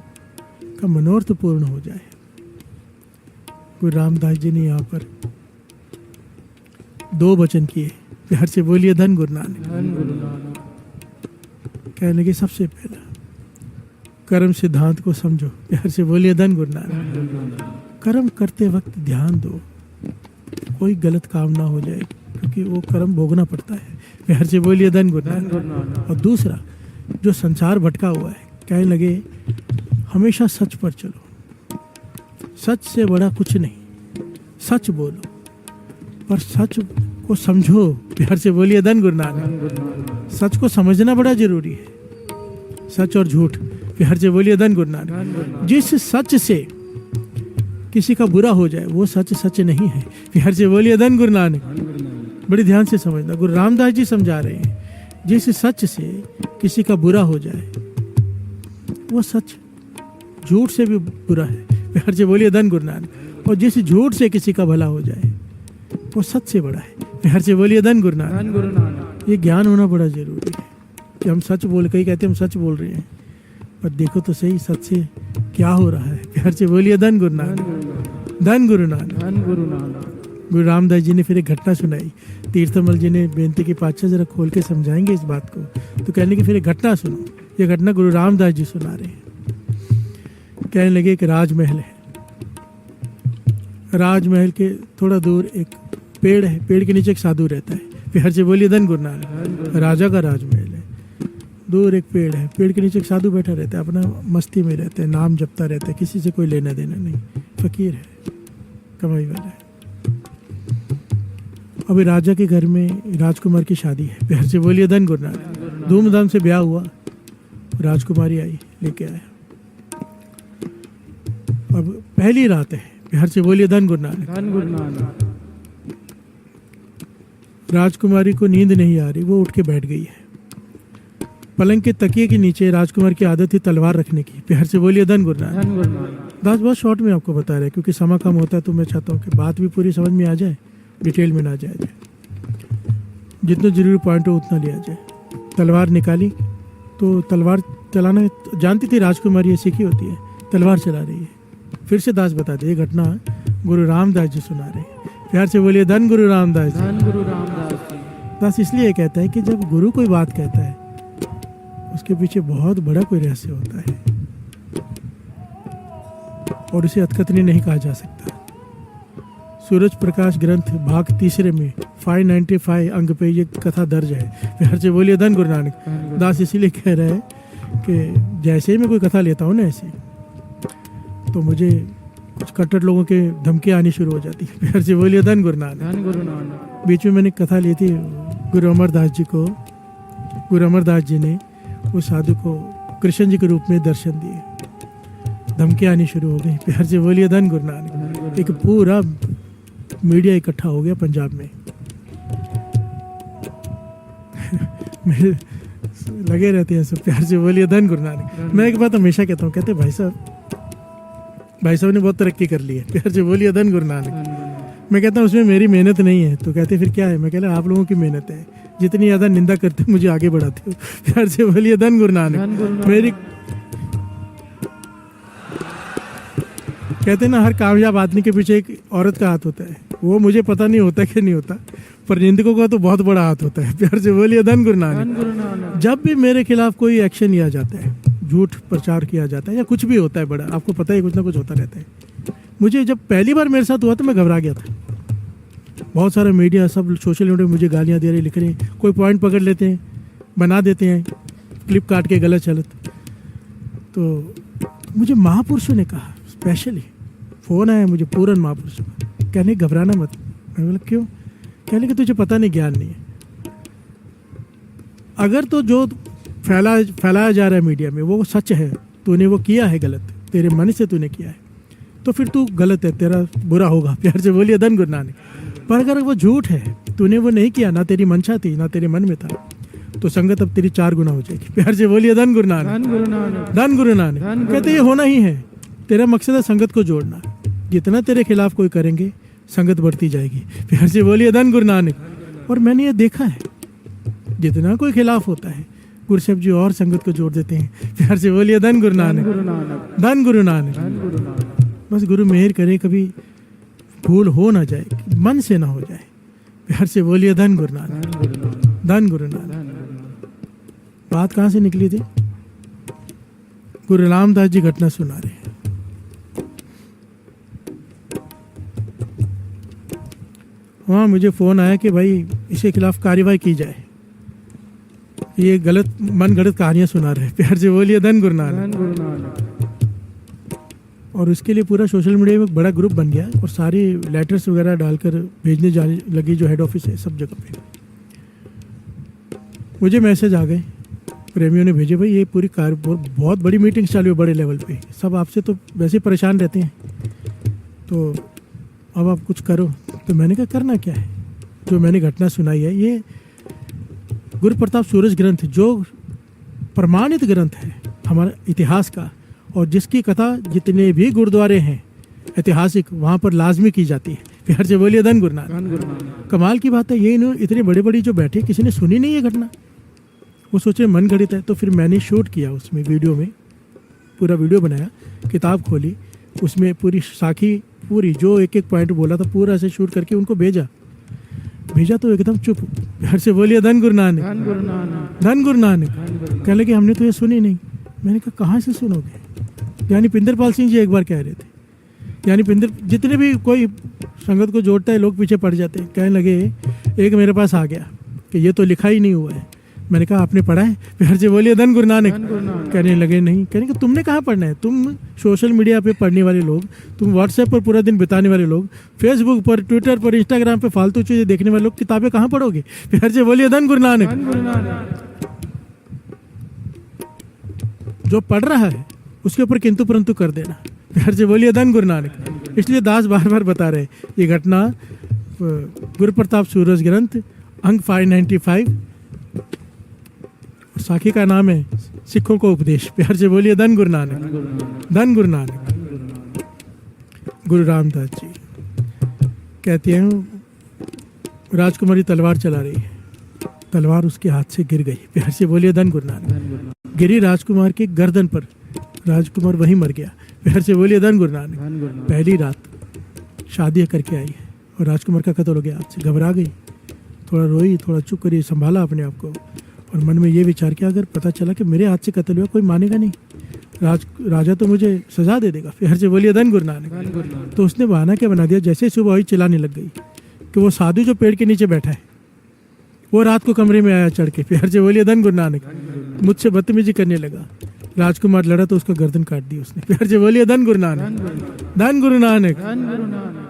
का मनोरथ पूर्ण हो जाए। गुरु रामदास जी ने यहाँ पर 2 वचन किए। प्यार से बोलिए धन गुरु नानक। कहने लगे सबसे पहला कर्म सिद्धांत को समझो। प्यार से बोलिए धन गुरु नानक। कर्म करते वक्त ध्यान दो, कोई गलत काम ना हो जाए, क्योंकि वो कर्म भोगना पड़ता है। प्यार से बोलिए धन गुरु नानक। और दूसरा, जो संसार भटका हुआ है, कहने लगे हमेशा सच पर चलो, सच से बड़ा कुछ नहीं, सच बोलो पर सच को समझो। प्यार से बोलिए धन गुरु नानक। सच को समझना बड़ा जरूरी है, सच और झूठ। प्यार से बोलिए धन गुरु नानक। जिस सच से किसी का बुरा हो जाए वो सच सच नहीं है। प्यार से बोलिए धन गुरु नानक। बड़ी ध्यान से समझना, गुरु रामदास जी समझा रहे हैं, जिस सच से किसी का बुरा हो जाए वो सच झूठ से भी बुरा है। प्यार से बोलिए धन गुरु नानक। और जिस झूठ से किसी का भला हो जाए वो सच से बड़ा है। प्यार से बोलिए धन गुरु नानक। ये ज्ञान होना बड़ा जरूरी है कि हम सच बोल, कई कहते हैं हम सच बोल रहे हैं, पर देखो तो सही सच से क्या हो रहा है। प्यार से बोलिए धन गुरु नानक। धन गुरु नानक। गुरु रामदास जी ने फिर एक घटना सुनाई। तीर्थमल जी ने बेनती की, पातशाह जरा खोल के समझाएंगे इस बात को, तो कहने की फिर एक घटना सुनो। ये घटना गुरु रामदास जी सुना रहे हैं। कहने लगे एक राजमहल है, राजमहल के थोड़ा दूर एक पेड़ है, पेड़ के नीचे एक साधु रहता है। प्यार से बोलिए धन गुरु नानक। राजा का राजमहल है, दूर एक पेड़ है, पेड़ के नीचे एक साधु बैठा रहता है, अपना मस्ती में रहता है, नाम जपता रहता है, किसी से कोई लेना देना नहीं, फकीर है, कमाई वाला है। अभी राजा के घर में राजकुमार की शादी है। प्यार से बोलिए धन गुरु नानक। धूमधाम से ब्याह हुआ, राजकुमारी आई, लेके आया। अब पहली रात है। प्यार से बोलिए धन गुरु नानक। राजकुमारी को नींद नहीं आ रही, वो उठ के बैठ गई है। पलंग के तकिए के नीचे राजकुमार की आदत थी तलवार रखने की। प्यार से बोलिए धन गुरु नानक। दास बहुत शॉर्ट में आपको बता रहे हैं, क्योंकि समय कम होता है, तो मैं चाहता हूँ कि बात भी पूरी समझ में आ जाए, डिटेल में ना जाया जाए, जितना जरूरी पॉइंट हो उतना लिया जाए। तलवार निकाली तो तलवार चलाना जानती थी राजकुमारी, ये सीखी होती है, तलवार चला रही है। फिर से दास बता दे, ये घटना गुरु रामदास जी सुना रहे हैं। प्यार से बोलिए धन गुरु रामदास जी। दास इसलिए कहता है कि जब गुरु कोई बात कहता है उसके पीछे बहुत बड़ा कोई रहस्य होता है, और उसे अतकथनी नहीं कहा जा सकता। सूरज प्रकाश ग्रंथ भाग 3 में 595 अंक पे ये कथा दर्ज है। प्यार से बोलिए धन गुरु नानक। दास इसीलिए कह रहा है कि जैसे ही मैं कोई कथा लेता हूँ ना ऐसे, तो मुझे कुछ कट्टर लोगों के धमकी आनी शुरू हो जाती है। प्यार से बोलिए धन गुरु नानक। बीच में मैंने कथा ली थी गुरु अमरदास जी को, गुरु अमरदास जी ने उस साधु को कृष्ण जी के रूप में दर्शन दिए, धमकी आनी शुरू हो गई। प्यार से बोलिए धन गुरु नानक। एक पूरा मीडिया इकट्ठा हो गया पंजाब में। मेरे लगे रहते हैं सब। प्यार से बोलिए धन गुरु नानक। मैं एक बात हमेशा कहता हूँ, कहते भाई साहब ने बहुत तरक्की कर ली है। प्यार से बोलिए धन गुरु नानक। मैं कहता हूँ उसमें मेरी मेहनत नहीं है, तो कहते फिर क्या है? मैं कहता आप लोगों की मेहनत है, जितनी ज्यादा निंदा करते हो मुझे आगे बढ़ाते हो। प्यार से बोलिए धन गुरु नानक। मेरी कहते हैं ना, हर कामयाब आदमी के पीछे एक औरत का हाथ होता है। वो मुझे पता नहीं होता कि नहीं होता, पर निंदकों का तो बहुत बड़ा हाथ होता है। प्यार से बोलिए धन गुरु नानक। जब भी मेरे खिलाफ कोई एक्शन लिया जाता है, झूठ प्रचार किया जाता है, या कुछ भी होता है बड़ा, आपको पता है कुछ ना कुछ होता रहता है। मुझे जब पहली बार मेरे साथ हुआ तो मैं घबरा गया था। बहुत सारा मीडिया, सब सोशल मीडिया में मुझे गालियाँ दे रहे, लिख रहे हैं, कोई पॉइंट पकड़ लेते हैं, बना देते हैं, क्लिप काट के गलत चलत। तो मुझे महापुरुषों ने कहा, स्पेशली फ़ोन आया मुझे पूरन महापुरुषों का, कहने घबराना मत। मैं बोला क्यों? कहने कि तुझे पता नहीं, ज्ञान नहीं है। अगर तो जो फैलाया जा रहा है मीडिया में वो सच है, तूने वो किया है गलत, तेरे मन से तूने किया है, तो फिर तू गलत है, तेरा बुरा होगा। प्यार से बोलिए धन गुरु नानक। पर अगर वो झूठ है, तूने वो नहीं किया, ना तेरी मंशा थी, ना तेरे मन में था, तो संगत अब तेरी 4 गुना हो जाएगी। प्यार से बोलिए धन गुरु नानक। धन गुरु नानक। कहते ये होना ही है, तेरा मकसद है संगत को जोड़ना। जितना तेरे खिलाफ कोई करेंगे, संगत बढ़ती जाएगी। प्यार से बोलिए धन गुरु नानक। और मैंने ये देखा है, जितना कोई खिलाफ होता है, गुरु साहब जी और संगत को जोड़ देते हैं। प्यार से बोलिए धन गुरु नानक। धन गुरु नानक। बस गुरु मेहर करे, कभी भूल हो ना जाए, मन से ना हो जाए। प्यार से बोलिए धन गुरु नानक। धन गुरु नानक। बात कहाँ से निकली थी? गुरु रामदास जी घटना सुना रहे हैं। वहाँ मुझे फ़ोन आया कि भाई इसके खिलाफ कार्रवाई की जाए, ये गलत मन गलत कहानियाँ सुना रहे। प्यार से बोलिए धन गुरु नानक। और उसके लिए पूरा सोशल मीडिया में एक बड़ा ग्रुप बन गया और सारी लेटर्स वगैरह डालकर भेजने जाने लगी, जो हेड ऑफिस है सब जगह पे। मुझे मैसेज आ गए, प्रेमियों ने भेजे, भाई ये पूरी बहुत बड़ी मीटिंग चालू है बड़े लेवल पे, सब आपसे तो वैसे परेशान रहते हैं, तो अब आप कुछ करो। तो मैंने कहा करना क्या है, जो मैंने घटना सुनाई है ये गुरु प्रताप सूरज ग्रंथ जो प्रमाणित ग्रंथ है हमारे इतिहास का, और जिसकी कथा जितने भी गुरुद्वारे हैं ऐतिहासिक वहाँ पर लाजमी की जाती है। प्यार से बोलिए धन गुरु नानक। कमाल की बात है, ये इतने बड़े बड़ी जो बैठे किसी ने सुनी नहीं है घटना, वो सोचे मन गढ़ित है। तो फिर मैंने शूट किया, उसमें वीडियो में पूरा वीडियो बनाया, किताब खोली, उसमें पूरी साखी पूरी जो एक एक पॉइंट बोला था पूरा ऐसे शूट करके उनको भेजा तो एकदम चुप। प्यार से बोलिए धन गुरु नानक, धन गुरु नानक। कह लगे हमने तो ये सुनी नहीं। मैंने कहा कहाँ से सुनोगे, यानी पिंदरपाल सिंह जी एक बार कह रहे थे, यानी जितने भी कोई संगत को जोड़ता है लोग पीछे पड़ जाते हैं। कहने लगे, एक मेरे पास आ गया कि ये तो लिखा ही नहीं हुआ है। मैंने कहा आपने पढ़ा है? प्यार से बोलिए धन गुरु नानक। कहने लगे नहीं। कहने कि तुमने कहाँ पढ़ना है, तुम सोशल मीडिया पे पढ़ने वाले लोग, तुम व्हाट्सएप पर पूरा दिन बिताने वाले लोग, फेसबुक पर, ट्विटर पर, इंस्टाग्राम पे फालतू चीजें देखने वाले लोग किताबें कहाँ पढ़ोगे? प्यार से बोलिए धन गुरु नानक। जो पढ़ रहा है उसके ऊपर किंतु परंतु कर देना। प्यार से बोलिए धन गुरु नानक। इसलिए दास बार बार बता रहे ये घटना गुरु प्रताप सूरज ग्रंथ अंक 595 और साखी का नाम है सिखों को उपदेश। प्यार से बोलिए धन गुरु नानक, धन गुरु नानक। गुरु रामदास जी कहते हैं राजकुमारी तलवार चला रही है, तलवार उसके हाथ से गिर गई। प्यार से बोलिए धन गुरु नानक। गिरी राजकुमार के गर्दन पर, राजकुमार वहीं मर गया। प्यार से बोलिए धन गुरु नानक। पहली रात शादी करके आई है और राजकुमार का कत्ल हो गया। हाथ से घबरा गई, थोड़ा रोई, थोड़ा चुप करी, संभाला अपने आप को और मन में ये विचार किया अगर पता चला कि मेरे हाथ से कत्ल हुआ कोई मानेगा नहीं, राजा तो मुझे सजा दे देगा। प्यार से बोलिए धन गुरु नानक। तो उसने बहाना क्या बना दिया, जैसे सुबह हुई चिल्लाने लग गई कि वो साधु जो पेड़ के नीचे बैठा है वो रात को कमरे में आया चढ़ के। प्यार से बोलिए धन गुरु नानक। मुझसे बदतमीजी करने लगा, राजकुमार लड़ा तो उसका गर्दन काट दी उसने। प्यार से बोलिए धन गुरु नानक, धन गुरु नानक।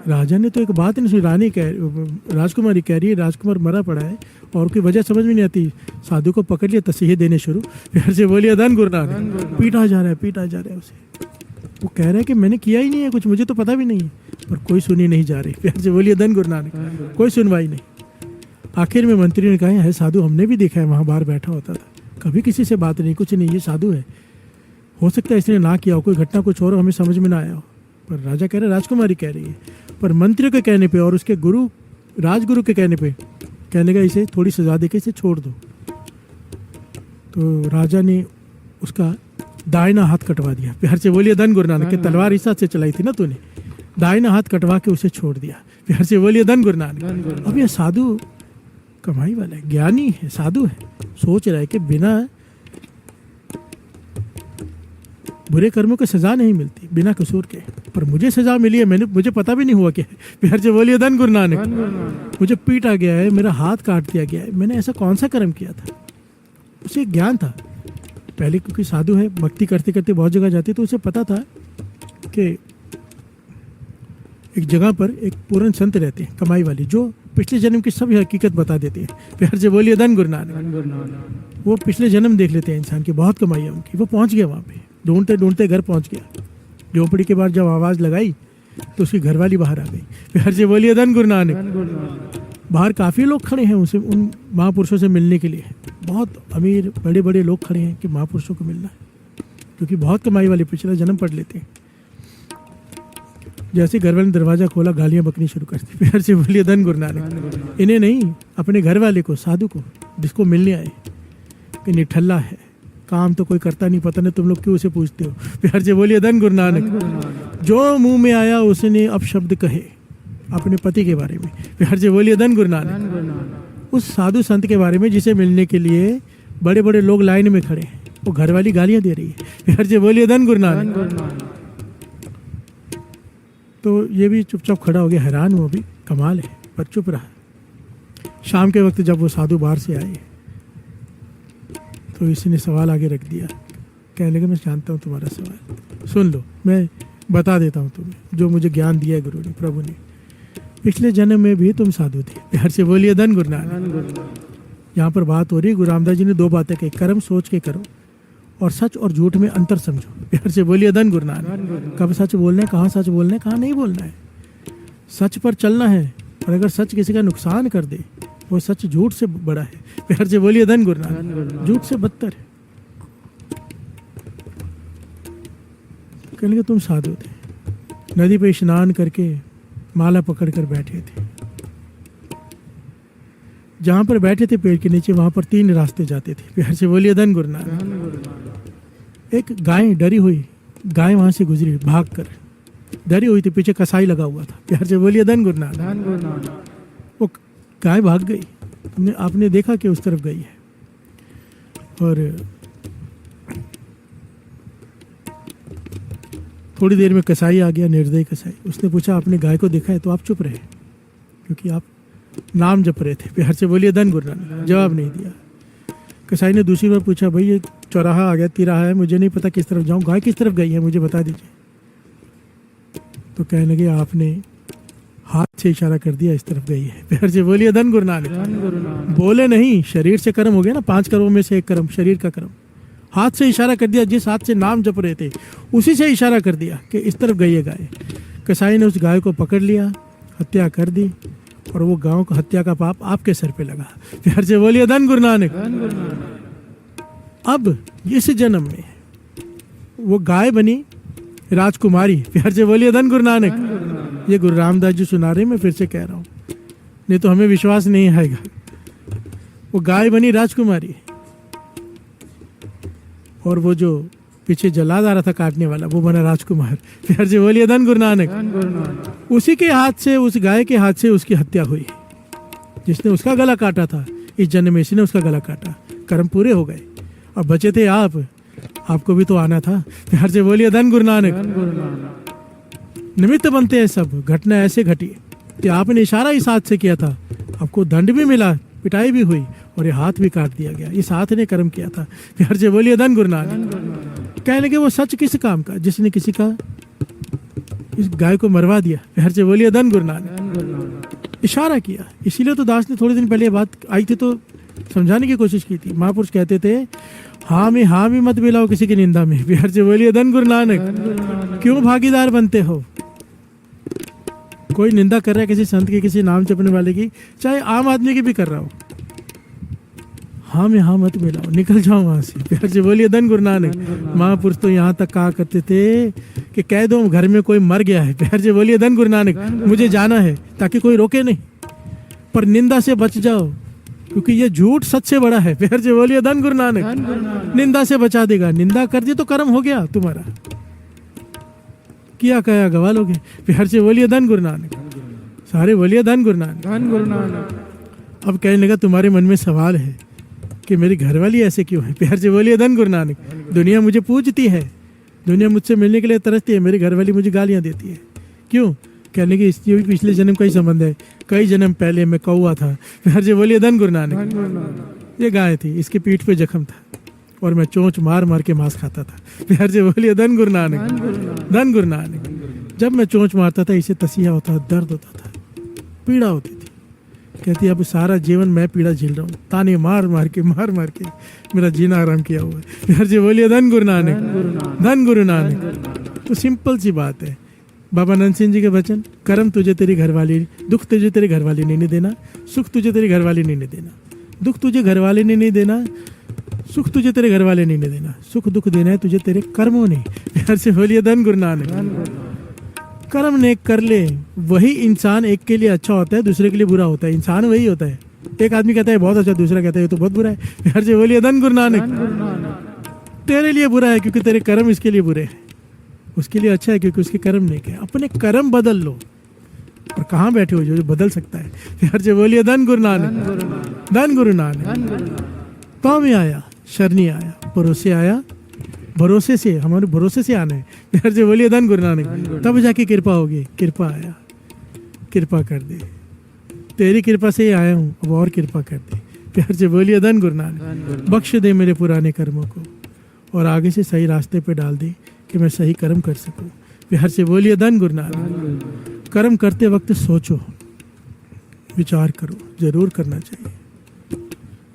राजा ने तो एक बात नहीं सुनी, राजकुमारी कह रही है राजकुमार मरा पड़ा है और कोई वजह समझ में नहीं आती। साधु को पकड़ लिया, तसीहे देने शुरू। प्यार से बोलिए धन गुरु नानक। पीटा जा रहा है उसे। वो कह रहा है कि मैंने किया ही नहीं है कुछ, मुझे तो पता भी नहीं है, पर कोई सुनी नहीं जा रही। प्यार से बोलिए धन गुरु नानक। कोई सुनवाई नहीं। आखिर में मंत्री ने कहा है साधु, हमने भी देखा है वहाँ बाहर बैठा होता था, कभी किसी से बात नहीं, कुछ नहीं, ये साधु है, हो सकता है इसने ना किया हो, कोई घटना कुछ और हमें समझ में ना आया हो। पर राजा कह रहे, राजकुमारी कह रही है, पर मंत्री के कहने पे और उसके गुरु राजगुरु के कहने पे कहने का इसे थोड़ी सजा देके इसे छोड़ दो। तो राजा ने उसका दाहिना हाथ कटवा दिया। प्यार से बोलिए धन गुरु नानक। तलवार इस हाथ से चलाई थी ना तूने, दाहिना हाथ कटवा के उसे छोड़ दिया। प्यार से बोलिए धन गुरु नानक। अब यह साधु कमाई वाला है, ज्ञानी है, साधु है, सोच रहा है कि बिना बुरे कर्मों की सजा नहीं मिलती बिना कसूर के, पर मुझे सजा मिली है, मुझे पता भी नहीं हुआ क्या है। प्यार से बोलिए धन गुरु नानक। मुझे पीटा गया है, मेरा हाथ काट दिया गया है, मैंने ऐसा कौन सा कर्म किया था? उसे ज्ञान था पहले, क्योंकि साधु है, भक्ति करते करते बहुत जगह जाती, तो उसे पता था कि एक जगह पर एक पूर्ण संत रहते हैं कमाई वाले, जो पिछले जन्म की सभी हकीकत बता देते हैं। प्यार से बोलिए धन गुरु नानक। वो पिछले जन्म देख लेते हैं इंसान की, बहुत कमाई है उनकी। वो पहुंच गया वहाँ पे, ढूंढते ढूंढते घर पहुंच गया। झोंपड़ी के बाद जब आवाज़ लगाई तो उसकी घरवाली बाहर आ गई। प्यार से बोलिए धन गुरु नानक। बाहर काफ़ी लोग खड़े हैं उसे, उन महापुरुषों से मिलने के लिए। बहुत अमीर बड़े बड़े लोग खड़े हैं कि महापुरुषों को मिलना है, क्योंकि बहुत कमाई वाले पिछला जन्म पढ़ लेते हैं। जैसे घरवाले ने दरवाज़ा खोला, गालियाँ बकनी शुरू कर दी। प्यार से बोलिए धन गुरु नानक। इन्हें नहीं, अपने घर वाले को, साधु को, जिसको मिलने आए, कि निठल्ला है, काम तो कोई करता नहीं, पता नहीं तुम लोग क्यों उसे पूछते हो। प्यार से बोलिए धन गुरु नानक। जो मुंह में आया उसने अपशब्द कहे अपने पति के बारे में। प्यार से बोलिए धन गुरु नानक। उस साधु संत के बारे में जिसे मिलने के लिए बड़े बड़े लोग लाइन में खड़े हैं, वो घरवाली गालियाँ दे रही है। प्यार से बोलिए धन गुरु नानक। तो ये भी चुपचाप खड़ा हो गया, हैरान हुआ, भी कमाल है। पर चुप रहा। शाम के वक्त जब वो साधु बाहर से आए तो इसने सवाल आगे रख दिया। कहने लगे मैं जानता हूँ तुम्हारा सवाल, सुन लो, मैं बता देता हूँ तुम्हें जो मुझे ज्ञान दिया है गुरु ने, प्रभु ने। पिछले जन्म में भी तुम साधु थे। प्यार से बोलिए धन गुरु नानक। यहाँ पर बात हो रही, गुरु रामदास जी ने दो बातें कही, कर्म सोच के करो और सच और झूठ में अंतर समझो। प्यार से बोलिए धन गुरु नानक। कब सच बोलना है, कहाँ सच बोलना है, कहाँ नहीं बोलना है। सच पर चलना है, और अगर सच किसी का नुकसान कर दे वो सच झूठ से बड़ा है। प्यार से बोलिए धन गुरु नानक। झूठ से बदतर है। कहने लगे तुम साधु थे, नदी पे स्नान करके माला पकड़ कर बैठे थे। जहां पर बैठे थे पेड़ के नीचे, वहां पर 3 रास्ते जाते थे। प्यार से बोलिए धन गुरु नानक। एक गाय डरी हुई, गाय वहां से गुजरी भाग कर, डरी हुई थी, पीछे कसाई लगा हुआ था। प्यार से बोलिए धन गुरु नानक। वो गाय भाग गई, आपने देखा कि उस तरफ गई है, और थोड़ी देर में कसाई आ गया, निर्दयी कसाई। उसने पूछा आपने गाय को देखा है? तो आप चुप रहे क्योंकि आप नाम जप रहे थे। प्यार से बोलिए धन गुरु नानक। जवाब नहीं दिया। कसाई ने दूसरी बार पूछा भाई ये चौराहा आ गया, तिराहा है, मुझे नहीं पता किस तरफ जाऊं, गाय किस तरफ गई है मुझे बता दीजिए। तो कहने लगे आपने हाथ से इशारा कर दिया, इस तरफ गई है। प्यार से बोलिए धन गुरु नानक। बोले नहीं, शरीर से कर्म हो गया ना, 5 कर्मों में से एक कर्म शरीर का कर्म। हाथ से इशारा कर दिया, जिस हाथ से नाम जप रहे थे उसी से इशारा कर दिया कि इस तरफ गई है गाय। कसाई ने उस गाय को पकड़ लिया, हत्या कर दी, और वो गांव का हत्या का पाप आपके सर पे लगा। प्यार से बोलिए धन गुरु नानक। अब इस जन्म में वो गाय बनी राजकुमारी। प्यार से बोलिए धन गुरु नानक। ये गुरु रामदास जी सुना रहे, मैं फिर से कह रहा हूं, नहीं तो हमें विश्वास नहीं आएगा। वो गाय बनी राजकुमारी, और वो जो पीछे जल्लाद आ रहा था काटने वाला, वो बना राजकुमार। प्यार से बोलिए धन गुरु नानक। उसी के हाथ से, उस गाय के हाथ से उसकी हत्या हुई। जिसने उसका गला काटा था, इस जन्म में इसने उसका गला काटा। कर्म पूरे हो गए। अब बचे थे आप, आपको भी तो आना था। प्यार से बोलिए धन गुरु नानक। निमित्त बनते हैं सब। घटना ऐसे घटी कि आपने इशारा इस हाथ से किया था, आपको दंड भी मिला, पिटाई भी हुई, और ये हाथ भी काट दिया गया। इस हाथ ने कर्म किया था। प्यार से बोलिए धन गुरु नानक। कहने लगे वो सच किस काम का, जिसने किसी का इस गाय को मरवा दिया। प्यार से बोलिए धन गुरु नानक। इशारा किया। इसीलिए तो दास ने थोड़े दिन पहले बात आई थी तो समझाने की कोशिश की थी। महापुरुष कहते थे हाँ में मत मिलाओ किसी की निंदा में। प्यार से बोलिए धन गुरु नानक। क्यों भागीदार बनते हो? कोई निंदा कर रहा है किसी संत की, किसी नाम जपने वाले की, चाहे आम आदमी की भी कर रहा हो, हाँ में हाँ मत मिलाओ, निकल जाओ वहां से। प्यार से बोलिए धन गुरु नानक। महापुरुष तो यहाँ तक कहा करते थे कि कह दो घर में कोई मर गया है, प्यार से बोलिए धन गुरु नानक, मुझे जाना है, ताकि कोई रोके नहीं। पर निंदा से बच जाओ, क्योंकि ये झूठ सच से बड़ा है। प्यार से बोलिए धन गुरु नानक। निंदा से बचा देगा। निंदा कर दी तो कर्म हो गया तुम्हारा, किया कया गवा लोगे। प्यार से बोलिए धन गुरु नानक। सारे बोलिए धन गुरु नानक। धन गुरु नानक। अब कहने लगा तुम्हारे मन में सवाल है कि मेरी घरवाली ऐसे क्यों है। प्यार से बोलिए धन गुरु नानक। दुनिया मुझे पूजती है, दुनिया मुझसे मिलने के लिए तरसती है, मेरी घरवाली मुझे गालियां देती है, क्यों? कहने की इसलिए भी पिछले जन्म का ही संबंध है। कई जन्म पहले मैं कौआ था। प्यार से बोलिए धन गुरु नानक। ये गाय थी, इसके पीठ पे जख्म था, और मैं चोंच मार मार के मांस खाता था। प्यार से बोलिए धन गुरु नानक। धन गुरु नानक। जब मैं चोंच मारता था, इसे तसिया होता, दर्द होता था, पीड़ा होती थी। कहती अब सारा जीवन मैं पीड़ा झेल रहा हूँ, ताने मार मार के मेरा जीना आराम किया हुआ है। प्यार से बोलिए धन गुरु नानक। धन गुरु नानक। तो सिंपल सी बात है। बाबा नंद सिंह जी के वचन, कर्म तुझे तेरी घरवाली, दुख तुझे तेरी घरवाली ने नहीं देना, सुख तुझे तेरी घरवाली ने नहीं देना, दुख तुझे घरवाले ने नहीं देना, सुख तुझे तेरे घरवाले ने नहीं देना, सुख दुख देना है तुझे तेरे कर्मों ने। प्यार से बोलिए धन गुरु नानक। कर्म ने कर ले, वही इंसान एक के लिए अच्छा होता है, दूसरे के लिए बुरा होता है। इंसान वही होता है। एक आदमी कहता है बहुत अच्छा, दूसरा कहता है ये तो बहुत बुरा है। प्यार से बोलिए धन गुरु नानक। तेरे लिए बुरा है क्योंकि तेरे कर्म इसके लिए बुरे हैं, उसके लिए अच्छा है क्योंकि उसके कर्म नहीं किए। अपने कर्म बदल लो। और कहाँ बैठे हो जो बदल सकता है। प्यार से बोलिए धन गुरु नानक। धन गुरु नानक। पाँव में आया, शरणी आया, भरोसे आया, भरोसे से, हमारे भरोसे से आना है। प्यार से बोलिए धन गुरु नानक। तब जाके कृपा होगी। कृपा आया, कृपा कर दे, तेरी कृपा से ही आया हूँ, अब और कृपा कर दे। प्यार से बोलिए धन गुरु नानक। बख्श दे मेरे पुराने कर्मों को और आगे से सही रास्ते पे डाल दे कि मैं सही कर्म कर सकूं। प्यार से बोलिए धन गुरु नानक। कर्म करते वक्त सोचो, विचार करो, जरूर करना चाहिए।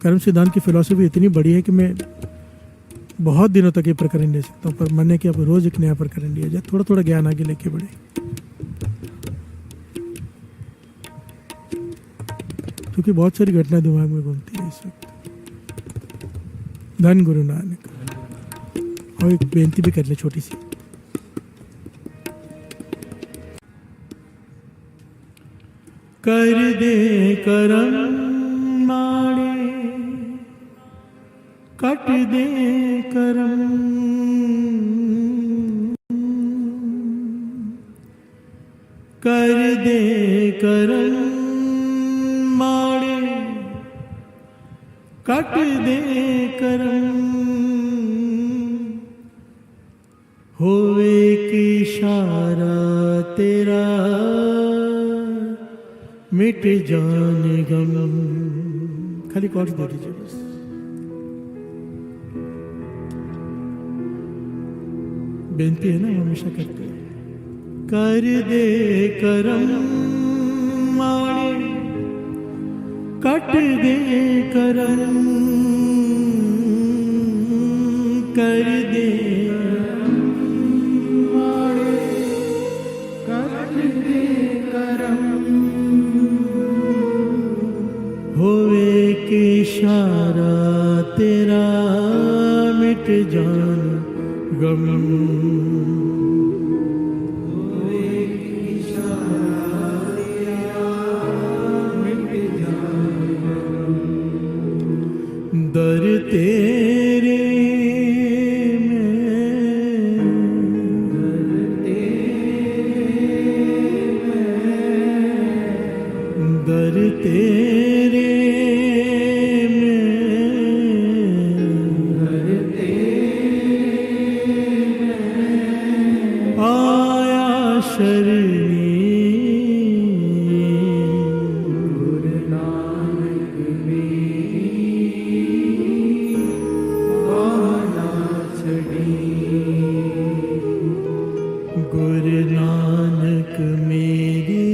कर्म सिद्धांत की फिलॉसफी इतनी बड़ी है कि मैं बहुत दिनों तक ये प्रकरण ले सकता हूँ, पर मन ने कि अब रोज एक नया प्रकरण लिया जाए, थोड़ा थोड़ा ज्ञान आगे लेके बढ़े। क्योंकि बहुत सारी घटना दिमाग में घूमती है इस वक्त। धन गुरु नानक। और एक बेनती भी कर ले छोटी सी। कर दे करम माड़े, कट दे करम, कर दे करम माड़े, कट दे करम, होवे की इशारा तेरा, मिट जाने गम। खाली कॉर्ड्स दे दीजिए बस। बेनती है ना, हमेशा करते हैं। कर दे करम माड़े, कट दे करम, कर दे माड़े, कट दे करम, होवे के इशारा तेरा, मिट जान गम। होवे के इशारा तेरा, मिट जान गम। दर तेरे दर तेरे आया शरणी, गुरु नानक मेरी बाना छड़ी, गुरु नानक मेरी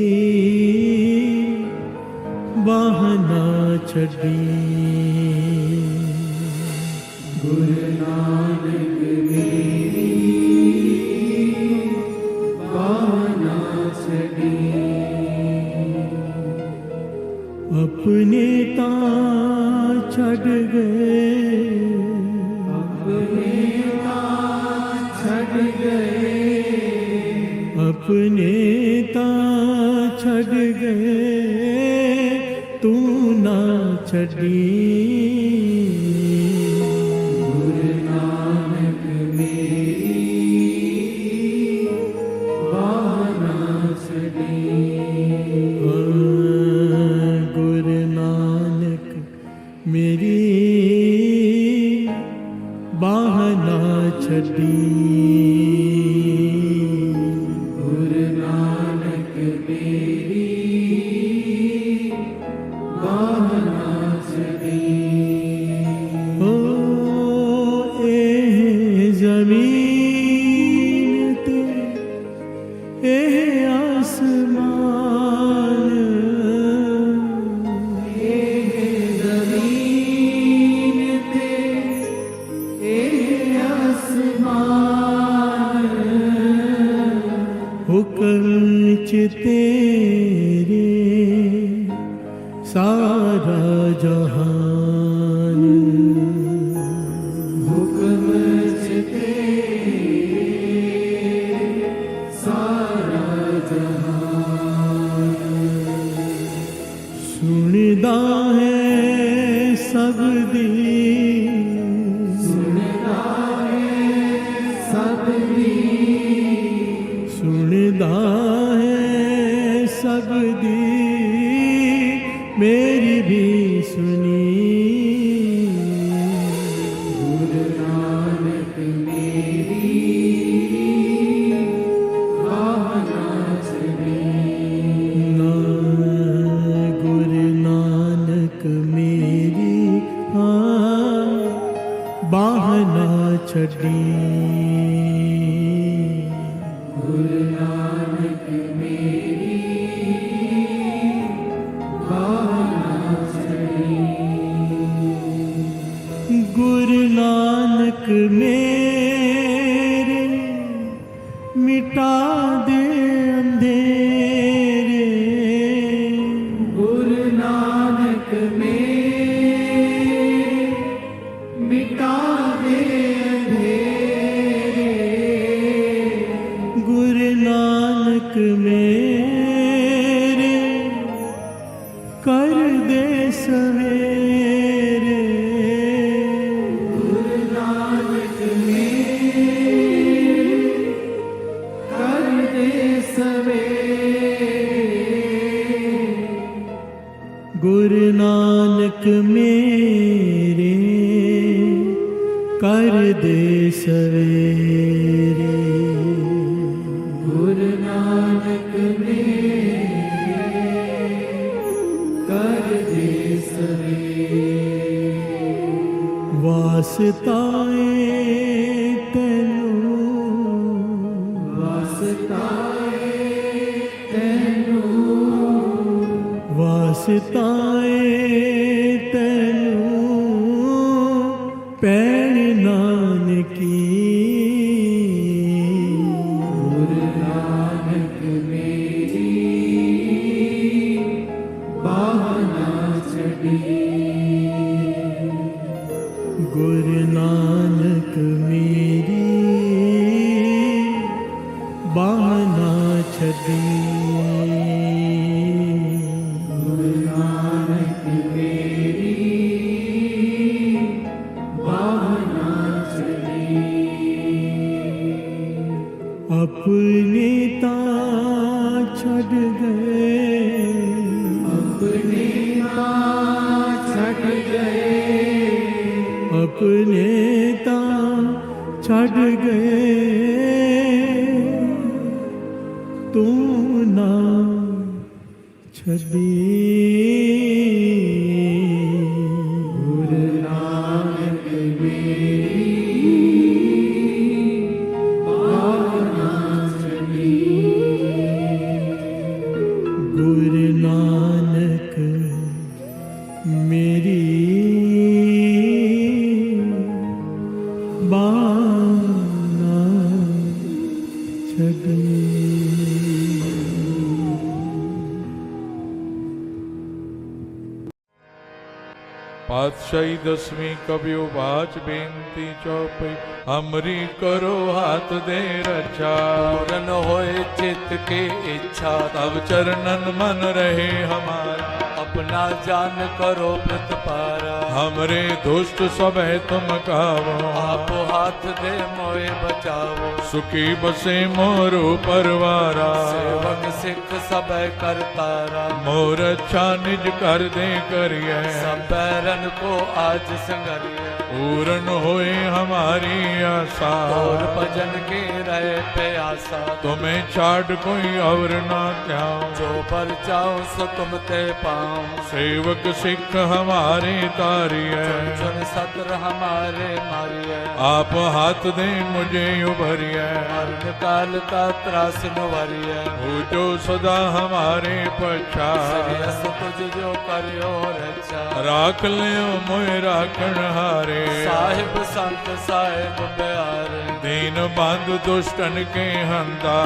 बाना छड़ी, गुरु नानक मेरी बाना छड़ी। अपने तां छड़ गए, अपने तां छड़ गए, अपने तां छड़ गए, तू ना छड़ी, गुरु नानक मेरी बाना छड़ी, गुरु नानक मेरी बाना छड़ी, गुरु नानक मेरी बाना छड़ी। ओ ए जमीन ते ए आसमान, ए जमीन ते ए आसमान, हुक्म च तेरे सारा जहान, हुक्म च तेरे सारा जहान, सुनदा है सब दी, सुनदा है सब दी, सुनदा है सब दी, मेरी भी सुनी, गुरु नानक मेरी बाना छड़ी, गुरु बाह ना छड़ी। गुरु नानक मेरी बाह ना छड़ी। गुरु नानक मेरे मिटा दे अंधेरे। गुरु नानक मेरे मिटा दे अंधेरे। गुरु नानक मेरे कर दे सवेरे। गुरु नानक मेरे कर दे सवेरे। गुरु नानक मेरे कर दे सवेरे। गुरु नानक मेरे कर दे सवेरे। वास्ताए तैनू, वास्ताए तैनू, वास्ताए तैनू पैण नानकी। गुरु नानक मेरी बाह ना छड़ी। गुरु नानक मेरी बाह ना छड़ी। गुरु नानक मेरी बाह ना छड़ी। अपने ता छड़ गए, अपने ता छड़ गए, अपने ता छड़ गए। तू ना छड़ी। गुरु नानक मेरी बाह ना छड़ी। गुरु नानक मेरी बाह ना छड़ी। पातशाही दसवीं कबियो बाच बेनती चौपई। हमरी करो हाथ दे रक्षा। पूरन होए चित के इच्छा। तब चरणन मन रहे हमारा। अपना जान करो प्रतिपारा। हमरे दुष्ट सब है तुम कावो। आप हाथ दे मोए बचावो। सुखी बसे मोरो परवारा। सेवक सिख सब करतारा। मोर अच्छा निज कर दे करिए। सब बैरन को आज संगरिए। पूर्ण होए हमारी आशा। और भजन के रहे प्यासा। तुम्हें छाड़ कोई और ना त्याओ। जो पर जाओ सो तुम ते पाओ। सेवक सिख हमारे तारिए। चुन सत्र हमारे मारिए। आप हाथ दे मुझे उभरिए। मरण काल का त्रास नुवरिए। हो जो सदा हमारे पछा। तुझ जो करियो रक्षा। राख लियो मोए राखण हारे। साहिब संत साहिब प्यारे। दीन बंधु दुष्टन के हंता।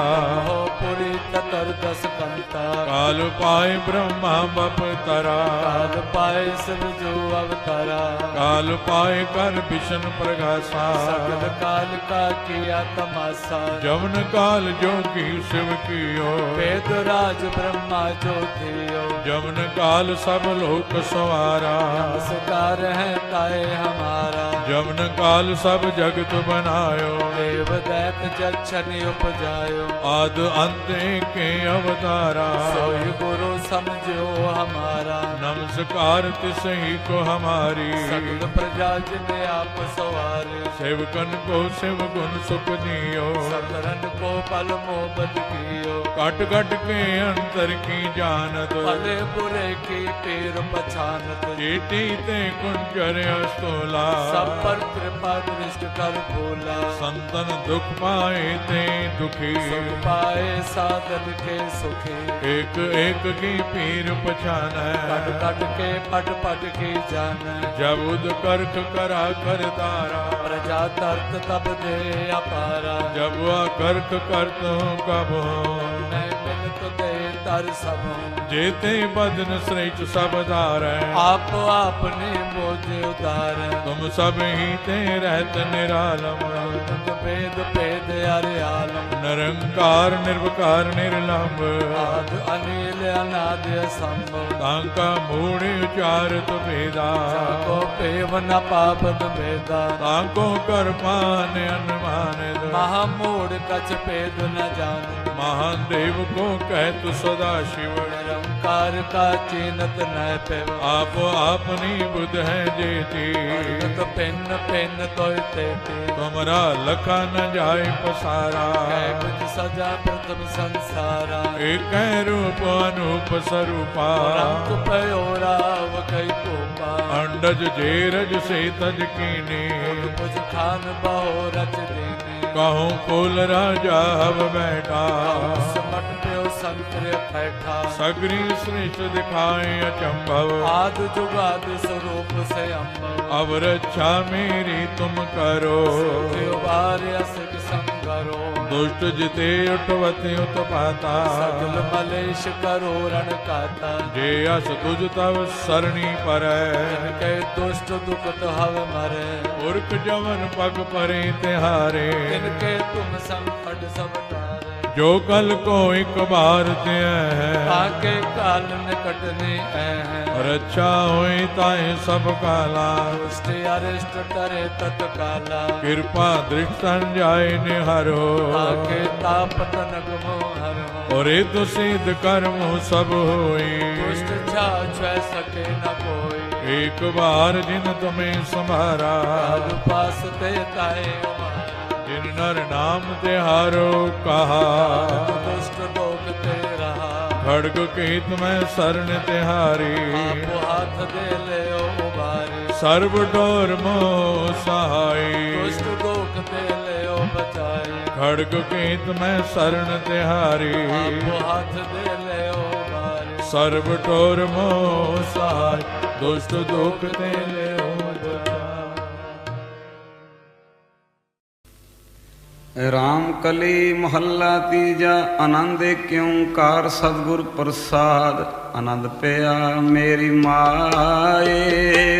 हो पुरी ततर दस कंता। काल पाए ब्रह्मा बप तरा। काल पाए शिव जो अवतारा। काल पाए कर विष्णु प्रगासा। सकल काल का किया तमाशा। जमन काल जोगी शिव कियो। वेद राज ब्रह्मा जो थियो। जमन काल सब लोक सवारा। नमस्कार है ताए हमारा। जमन काल सब जगत बनायो। देव दैत जक्षण उपजायो। आद अंत के अवतारा। सोई गुरु समझो हमारा। नमस्कार तिसही को हमारी। सकल प्रजा जिने आप सवारे। सेवकन को शिव गुण सुख दियो। सकरन को पल मोहब्बत कियो। कट कट के अंतर की जानत। भले बुरे की पीर पछानत। चीटी ते कुंजर अस्तोला। सब पर कृपा दृष्ट कर भोला। संतन दुख पाए ते दुखी, सुख पाए साधन के सुखी। एक एक की पीर पछानै, कट कट के पट पट की जानै। जब उद करख करा कर तारा, प्रजा तरत तब दे अपारा। जब वह करख करत हूँ कब मैं मिलत दे तर सब। जेते बदन श्रेष्ठ सब धारै, आप आपने बोझ उतार। तुम सब ही ते रहत निरालम, भेद भेद अरे आलम। निरंकार निर्विकार निर्लंब, आद अनिल अनाद असंभव। तांका मूढ़ उचारत भेदा, को पेव न पापत भेदा। तांको कर पान अनुमानित, महामूढ़ कछ भेद न जान। महादेव को कह तु सदा शिव, निरंकार का चीनत न पेव। आप अपनी बुध है जेती, तो पिन पिन तो तेती। तुमरा लखा न जाए पसारा, कुछ सजा प्रथम संसारा। एक रूप अनूप स्वरूपा, रंग पयोराव कई पोपा। अंडज जेरज से तज कीने, कुछ खान बहु रच देने। कहूँ कुल राजा हव बैठा, समट प्यो संकर बैठा। सगरी श्रेष्ठ दिखाए अचंभव, आद जुगाद स्वरूप से अम्भव। अब रक्षा मेरी तुम करो, असुख संगरो। दुष्ट जिते उठवते उत्पाता, सगल मलेश करो रण काता। जे अस तुझ तव सरणी पर, इनके दुष्ट दुखत हव मरे। पुरख जवन पग परे तिहारे, इनके तुम संकट सब टारे। जो कल को एक बार ते है, आके काल निकटने है। रक्षा होई ताए सब काला, दुष्ट अरिष्ट टरे तत्काला। कृपा दृष्ट संजाय निहारो, आके तापत नगमो हरो। और तो सिद्ध कर्म सब होई, दुष्ट छाछ सके न कोई। एक बार जिन तुम्हें संभारा, पास ते ताए जिन नर नाम तिहारो कहा। दुष्ट लोक ते रहा, खड्ग केत में शरण तिहारी। आप हाथ दे ले उबारी, सर्व डोर मोह सहाय। दुष्ट लोक ते ले बचाई, खड्ग केत में शरण तिहारी। आप हाथ दे ले उबारी, सर्व डोर मोह सहाय। दुष्ट दुख ते ले राम कली महला तीजा। आनंद क्यों कार सतगुर प्रसाद। आनंद पिया मेरी माए,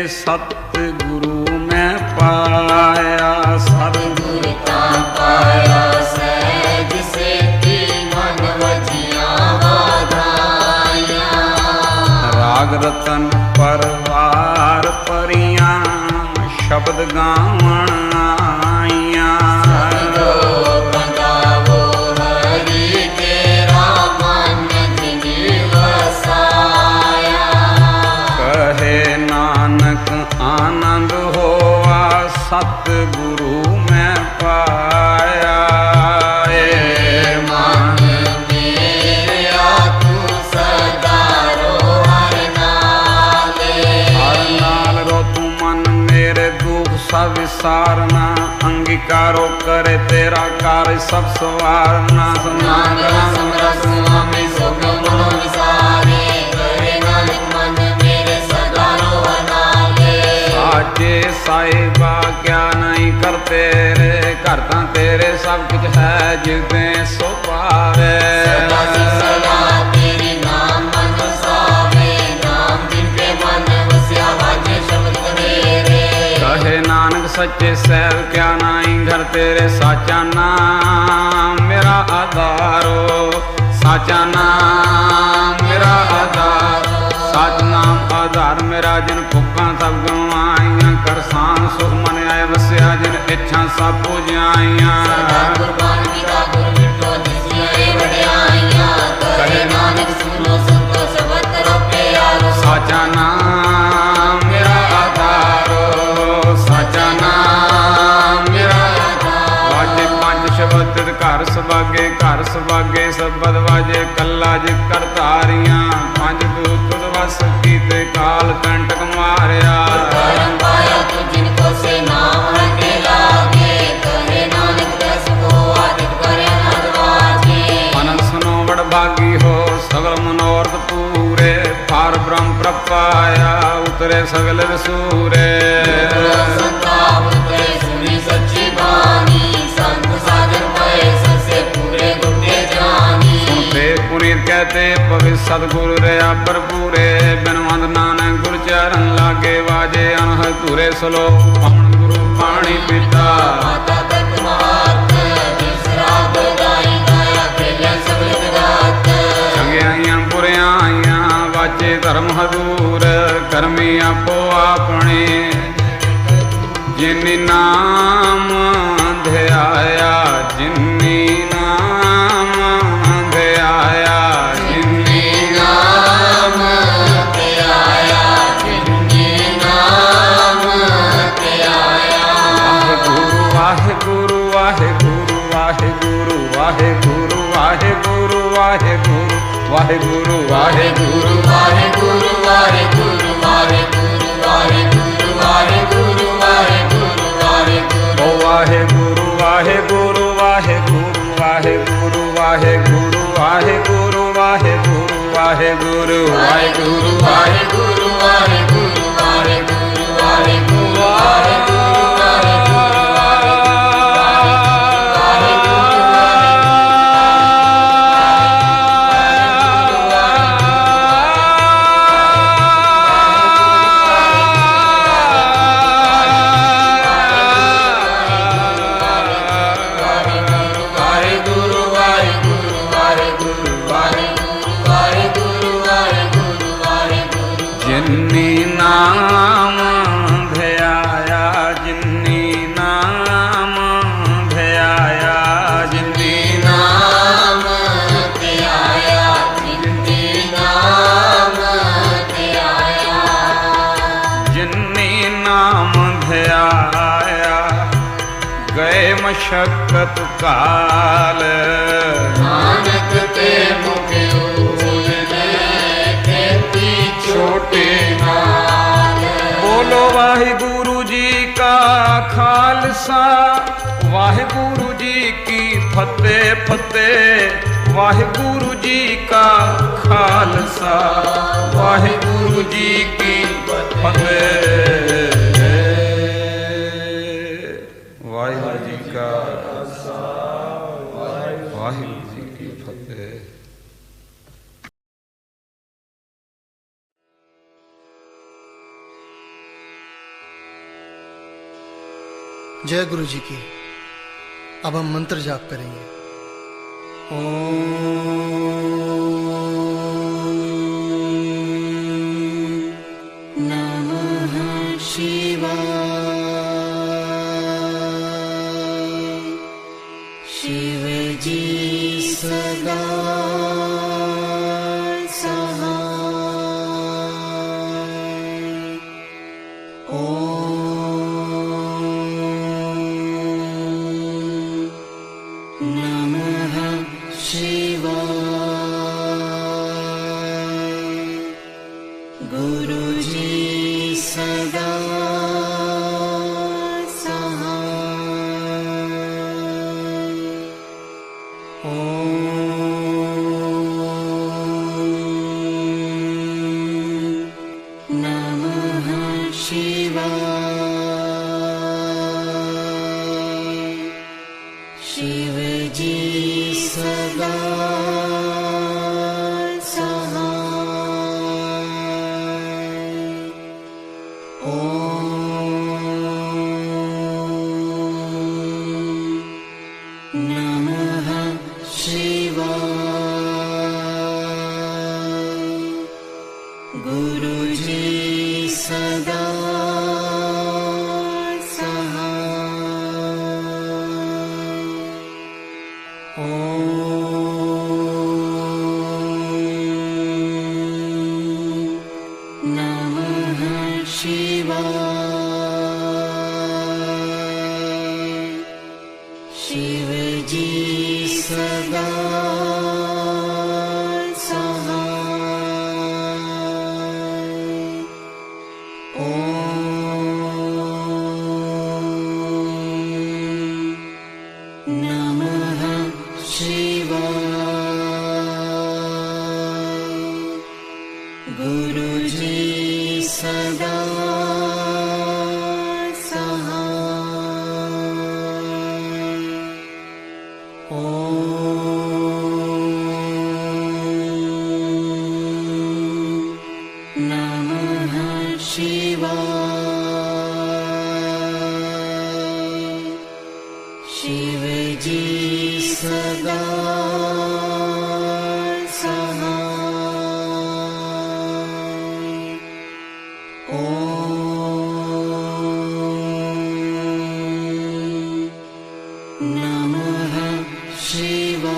सतगुरु मैं पाया। सतगुरु का पाया सहज से की मन वजिया वाधाया। राग रतन परवार परियां, शब्द गावण आइया। आनंद होआ सतगुरु मैं पाया। मन मेरा तू सदा रो हर नाले। हर नाल रो तू मन मेरे दुख सब विसारना। अंगीकारो करे तेरा कार्य सब सवारना। साचे साहिबा क्या नहीं करते रे, करता तेरे सब कुछ है जिसे सो पावे। तेरी नाम मन वसावे, नाम जिनके मन वसिया बाजे शब्द मेरे। कहे नानक सच्चे सैल क्या नहीं घर तेरे। साचा नाम मेरा आधारो, साचा नाम मेरा आधार। साच नाम आधार मेरा जिन भुखा सब गवाइया। करसान सुख मन आए वस्या जिन इच्छा सब पूजाइया। साचा नाम मेरा आधारो, साचा नाम मेरा आधार। वाजे पंज शब्द घर सभागे, घर सभागे शब्द वाजे। कला जी करतारियां पंज दूत वस कीते। काल कंटक मारिया, पाया तू जिनको से ना कपाया उतरे सगल सूरे संताप उतरे सुनी सच्ची बानी संत साधन भय ससे पूरे गुटे जानी सुनते पुनीत कहते पवित्र सतगुरु रया भरपूरे बिनवंत नानक गुर चरण लागे वाजे अनहद तुरे सलो पवन गुरु पानी पीता माता तक महात जिसराब दाई गाया खेले सगल जगात चंगियाइयां बुरियाइयां वाचे धर्म हदूर करमी आपो अपने जिन्नी नाम ध्याया जिन्नी नाम ध्याया जिन्नी नाम ते आया जिन्नी नाम ते आया वाहेगुरु वाहेगुरु वाहेगुरु वाहेगुरु वाहेगुरु वाहेगुरु वाहेगुरु वाहेगुरु वाहेगुरु वाहेगुरु वाहेगुरु वाहेगुरु वाहेगुरु वाहेगुरु वाहेगुरु ओ वाहेगुरु वाहेगुरु वाहेगुरु वाहेगुरु वाहेगुरु वाहेगुरु वाहेगुरु वाहेगुरु वाहेगुरु वाहेगुरु वाहेगुरु वाहेगुरु वाहेगुरु जिन्नी नाम ध्याया जिन्नी नाम ध्याया जिन्नी नाम ते आया जिन्नी नाम ते आया जिन्नी नाम ध्याया गए मशक्कत काल नानक ते मुख उजले खेती छोटे नाल बोलो वाहिगुरु जी का खालसा वाहिगुरु जी की फतेह फतेह वाहिगुरु जी का खालसा वाहिगुरु जी की फतेह वाहिगुरु जी का वाहिगुरु जी की फतेह। जय गुरु जी की। अब हम मंत्र जाप करेंगे। नमः शिवाय शिव जी सदा गुरुजी शिव जी सदा सहाय। ओम नमः शिवाय।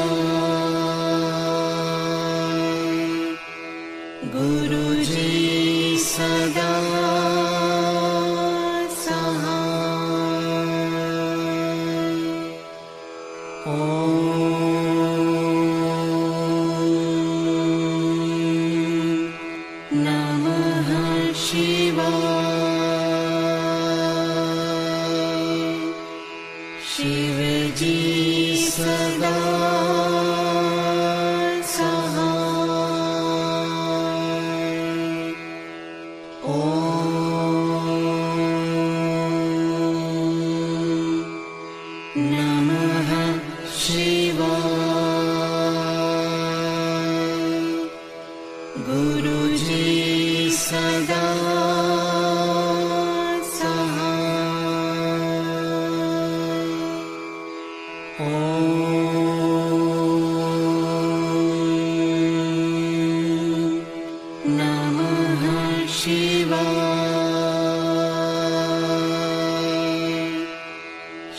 गुरु जी सदा शिव जी सदा सहाय। ओम नमः शिवाय। गुरु जी सदा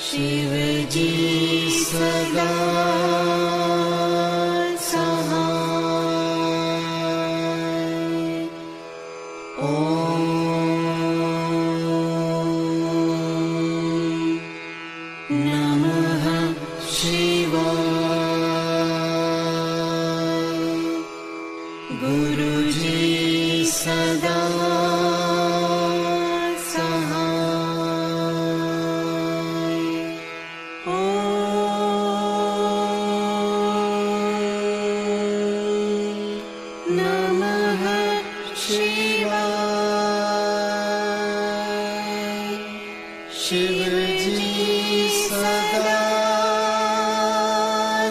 शिव जी सदा सहाय। ओम नमः शिवाय। गुरु जी सदा शिव जी सदा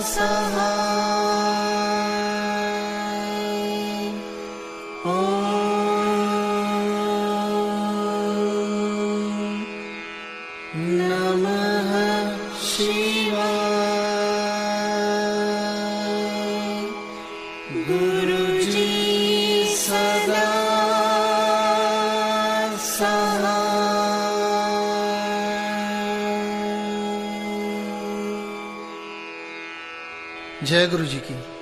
सहाय। ओम नमः शिवाय। गुरु जी सदा जय गुरु जी की।